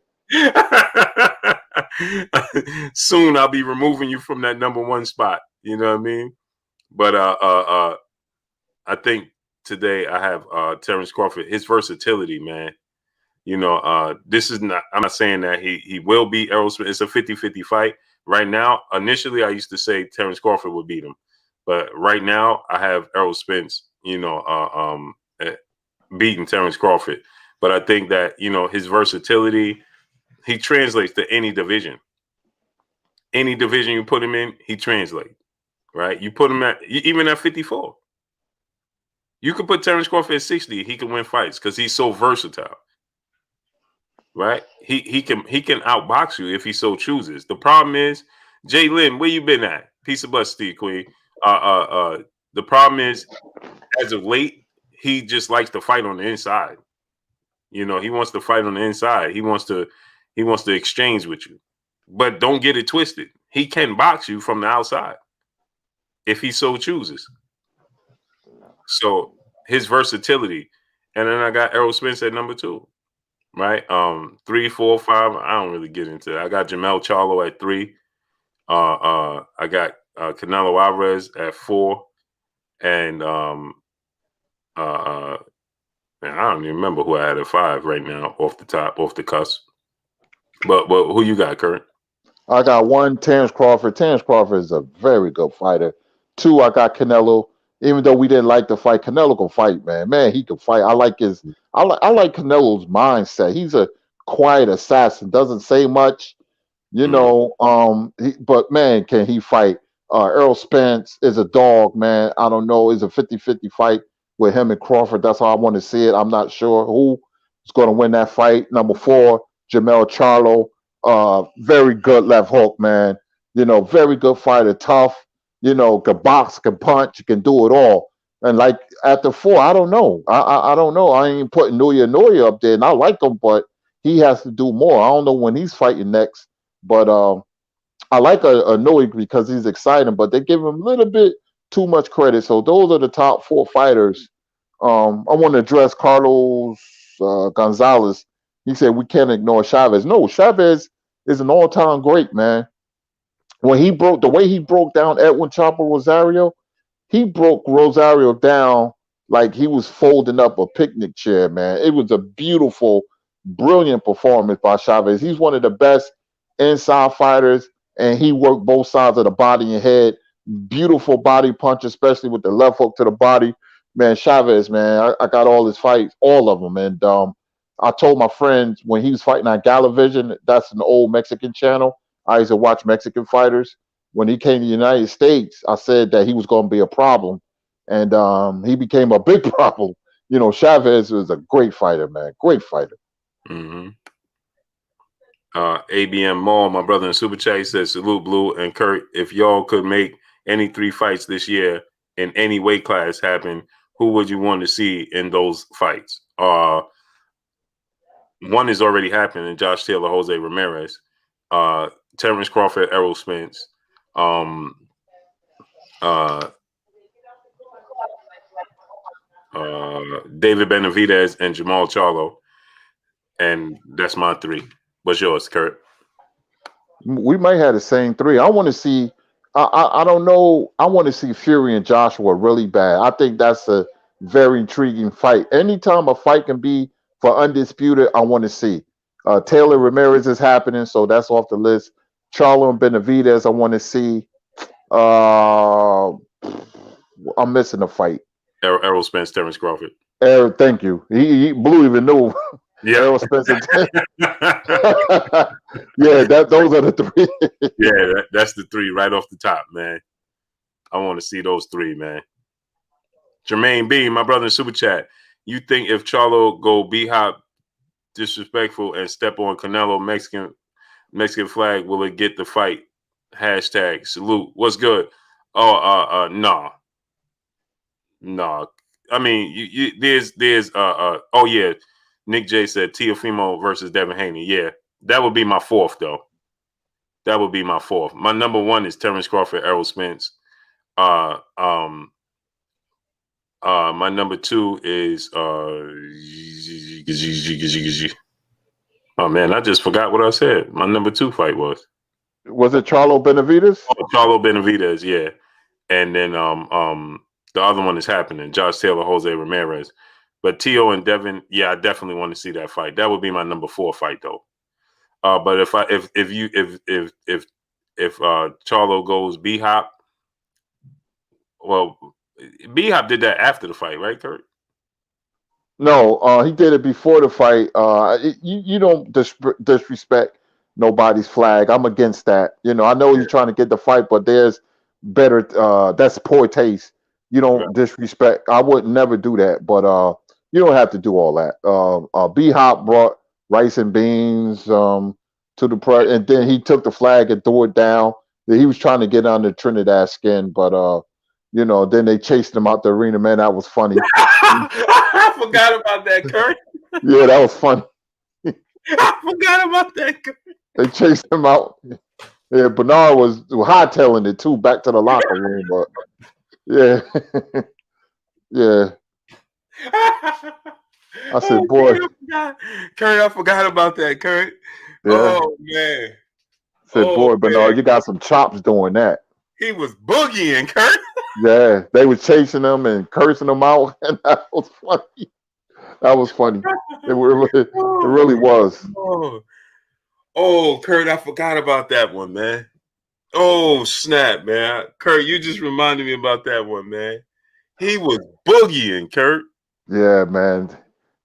Soon I'll be removing you from that number one spot. You know what I mean? But I think today I have Terrence Crawford. His versatility, man. This is not, I'm not saying that he will beat Errol Spence. It's a 50-50 fight. Right now, initially, I used to say Terrence Crawford would beat him. But right now, I have Errol Spence, beating Terrence Crawford. But I think that, his versatility, he translates to any division. Any division you put him in, he translates, right? You put him even at 54. You could put Terrence Crawford at 60. He can win fights because he's so versatile. Right, he can outbox you if he so chooses. The problem is, Jay Lynn, where you been at? Peace of bus, Steve Queen. The problem is, as of late, he just likes to fight on the inside. You know, he wants to fight on the inside. He wants to exchange with you. But don't get it twisted. He can box you from the outside if he so chooses. So his versatility. And then I got Errol Spence at number 2. Right? 3, 4, 5. I don't really get into that. I got Jamel Charlo at 3. I got Canelo Alvarez at 4. And man, I don't even remember who I had at 5 right now off the cusp. But who you got, Kurt? I got 1, Terrence Crawford. Terrence Crawford is a very good fighter. 2, I got Canelo. Even though we didn't like the fight, Canelo can fight, man. Man, he can fight. I like Canelo's mindset. He's a quiet assassin. Doesn't say much, you know. But man, can he fight? Errol Spence is a dog, man. I don't know. It's a 50-50 fight with him and Crawford. That's how I want to see it. I'm not sure who is going to win that fight. Number 4, Jamel Charlo. Very good left hook, man. You know, very good fighter, tough. You know, can box, can punch, can do it all. And like at the 4, I don't know. I don't know. I ain't putting Noya up there, and I like him, but he has to do more. I don't know when he's fighting next, but I like a Noya because he's exciting, but they give him a little bit too much credit. So those are the top 4 fighters. I want to address Carlos Gonzalez. He said we can't ignore Chavez. No, Chavez is an all-time great, man. When the way he broke down Edwin Chopper Rosario, he broke Rosario down like he was folding up a picnic chair, man. It was a beautiful, brilliant performance by Chavez. He's one of the best inside fighters, and he worked both sides of the body and head. Beautiful body punch, especially with the left hook to the body. Man, Chavez, man, I got all his fights, all of them. And I told my friends when he was fighting on Galavision, that's an old Mexican channel. I used to watch Mexican fighters. When he came to the United States, I said that he was going to be a problem, and he became a big problem. You know, Chavez was a great fighter, man. Great fighter. Mm-hmm. ABM Mall, my brother in Super Chat, says, salute Blue and Kurt. If y'all could make any 3 fights this year in any weight class happen, who would you want to see in those fights? One is already happening, Josh Taylor, Jose Ramirez. Terrence Crawford, Errol Spence, David Benavidez, and Jamal Charlo, and that's my 3. What's yours, Kurt? We might have the same 3. I want to see. I don't know. I want to see Fury and Joshua really bad. I think that's a very intriguing fight. Anytime a fight can be for undisputed, I want to see. Taylor Ramirez is happening, so that's off the list. Charlo and Benavidez, I want to see. I'm missing a fight. Errol Spence, Terrence Crawford. Thank you. He Blue even knew. Yeah. Errol Spence. Yeah, those are the 3. Yeah, that's the 3 right off the top, man. I want to see those 3, man. Jermaine B, my brother in Super Chat. You think if Charlo go B-hop disrespectful and step on Canelo Mexican flag, will it get the fight? Hashtag salute. What's good? Oh, nah. I mean, there's oh yeah. Nick J said Teofimo versus Devin Haney. Yeah, that would be my 4th though. That would be my 4th. My number 1 is Terrence Crawford, Errol Spence. My number 2 is oh man, I just forgot what I said. My number 2 fight was. Was it Charlo Benavidez? Oh, Charlo Benavidez, yeah. And then the other one is happening, Josh Taylor, Jose Ramirez. But Tio and Devin, yeah, I definitely want to see that fight. That would be my number 4 fight though. But if Charlo goes B-hop, well, B-hop did that after the fight, right, Kurt? No, he did it before the fight. You don't disrespect nobody's flag. I'm against that. You know, I know you're trying to get the fight, but there's better. That's poor taste. You don't disrespect. I would never do that, but you don't have to do all that. B-Hop brought rice and beans to the press, and then he took the flag and threw it down. He was trying to get under Trinidad skin, but you know, then they chased him out the arena. Man, that was funny. I forgot about that, Kurt. Yeah, that was funny. I forgot about that. They chased him out. Yeah, Bernard was hightailing it too, back to the locker room. But yeah, yeah. I said, Oh, boy, Kurt, I forgot about that, Kurt. yeah. Oh man. Said, Oh boy, man. Bernard, you got some chops doing that. He was boogieing, Kurt. Yeah, they was chasing him and cursing him out, and that was funny. That was funny. It really was. Oh, oh, Kurt, I forgot about that one, man. Oh, snap, man. Kurt, you just reminded me about that one, man. He was boogieing, Kurt. Yeah, man.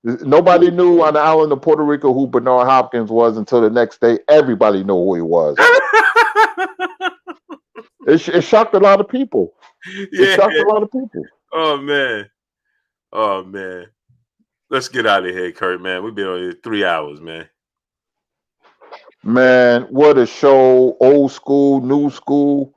Nobody knew on the island of Puerto Rico who Bernard Hopkins was until the next day. Everybody knew who he was. It shocked a lot of people. It Yeah. shocked a lot of people. Oh, man. Oh, man. Let's get out of here, Kurt, man. We've been on here 3 hours, man. Man, what a show. Old school, new school.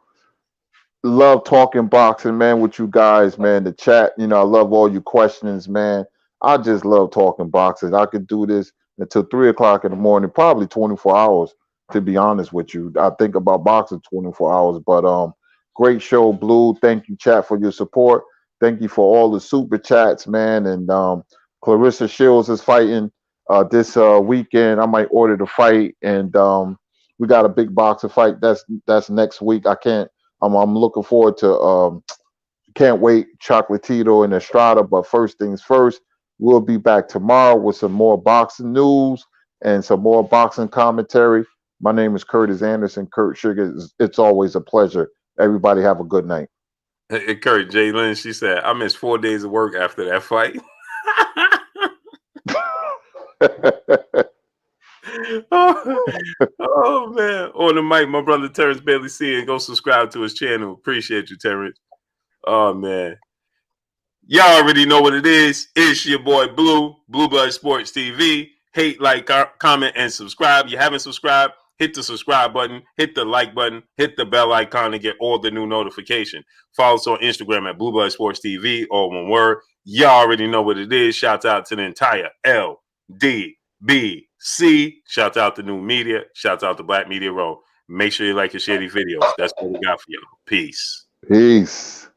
Love talking boxing, man, with you guys, man. The chat, I love all your questions, man. I just love talking boxing. I could do this until 3 o'clock in the morning, probably 24 hours, to be honest with you. I think about boxing 24 hours. But great show, Blue. Thank you, chat, for your support. Thank you for all the super chats, man. And Clarissa Shields is fighting this weekend. I might order the fight. And we got a big boxer fight. That's next week. I'm looking forward to can't wait, Chocolatito and Estrada. But first things first, we'll be back tomorrow with some more boxing news and some more boxing commentary. My name is Curtis Anderson, Kurt Sugar. It's always a pleasure. Everybody have a good night. Hey, Kurt, Jay Lynn, she said, I missed 4 days of work after that fight. Oh man. On the mic, my brother Terrence Bailey C, and go subscribe to his channel. Appreciate you, Terrence. Oh man. Y'all already know what it is. It's your boy Blue Blood Sports TV. Hate, like, comment, and subscribe. You haven't subscribed, hit the subscribe button, hit the like button, hit the bell icon to get all the new notification. Follow us on Instagram at Blood Sports TV, all one word. Y'all already know what it is. Shout out to the entire LDBC. Shout out to New Media. Shout out to Black Media Row. Make sure you like and share these videos. That's what we got for y'all. Peace. Peace.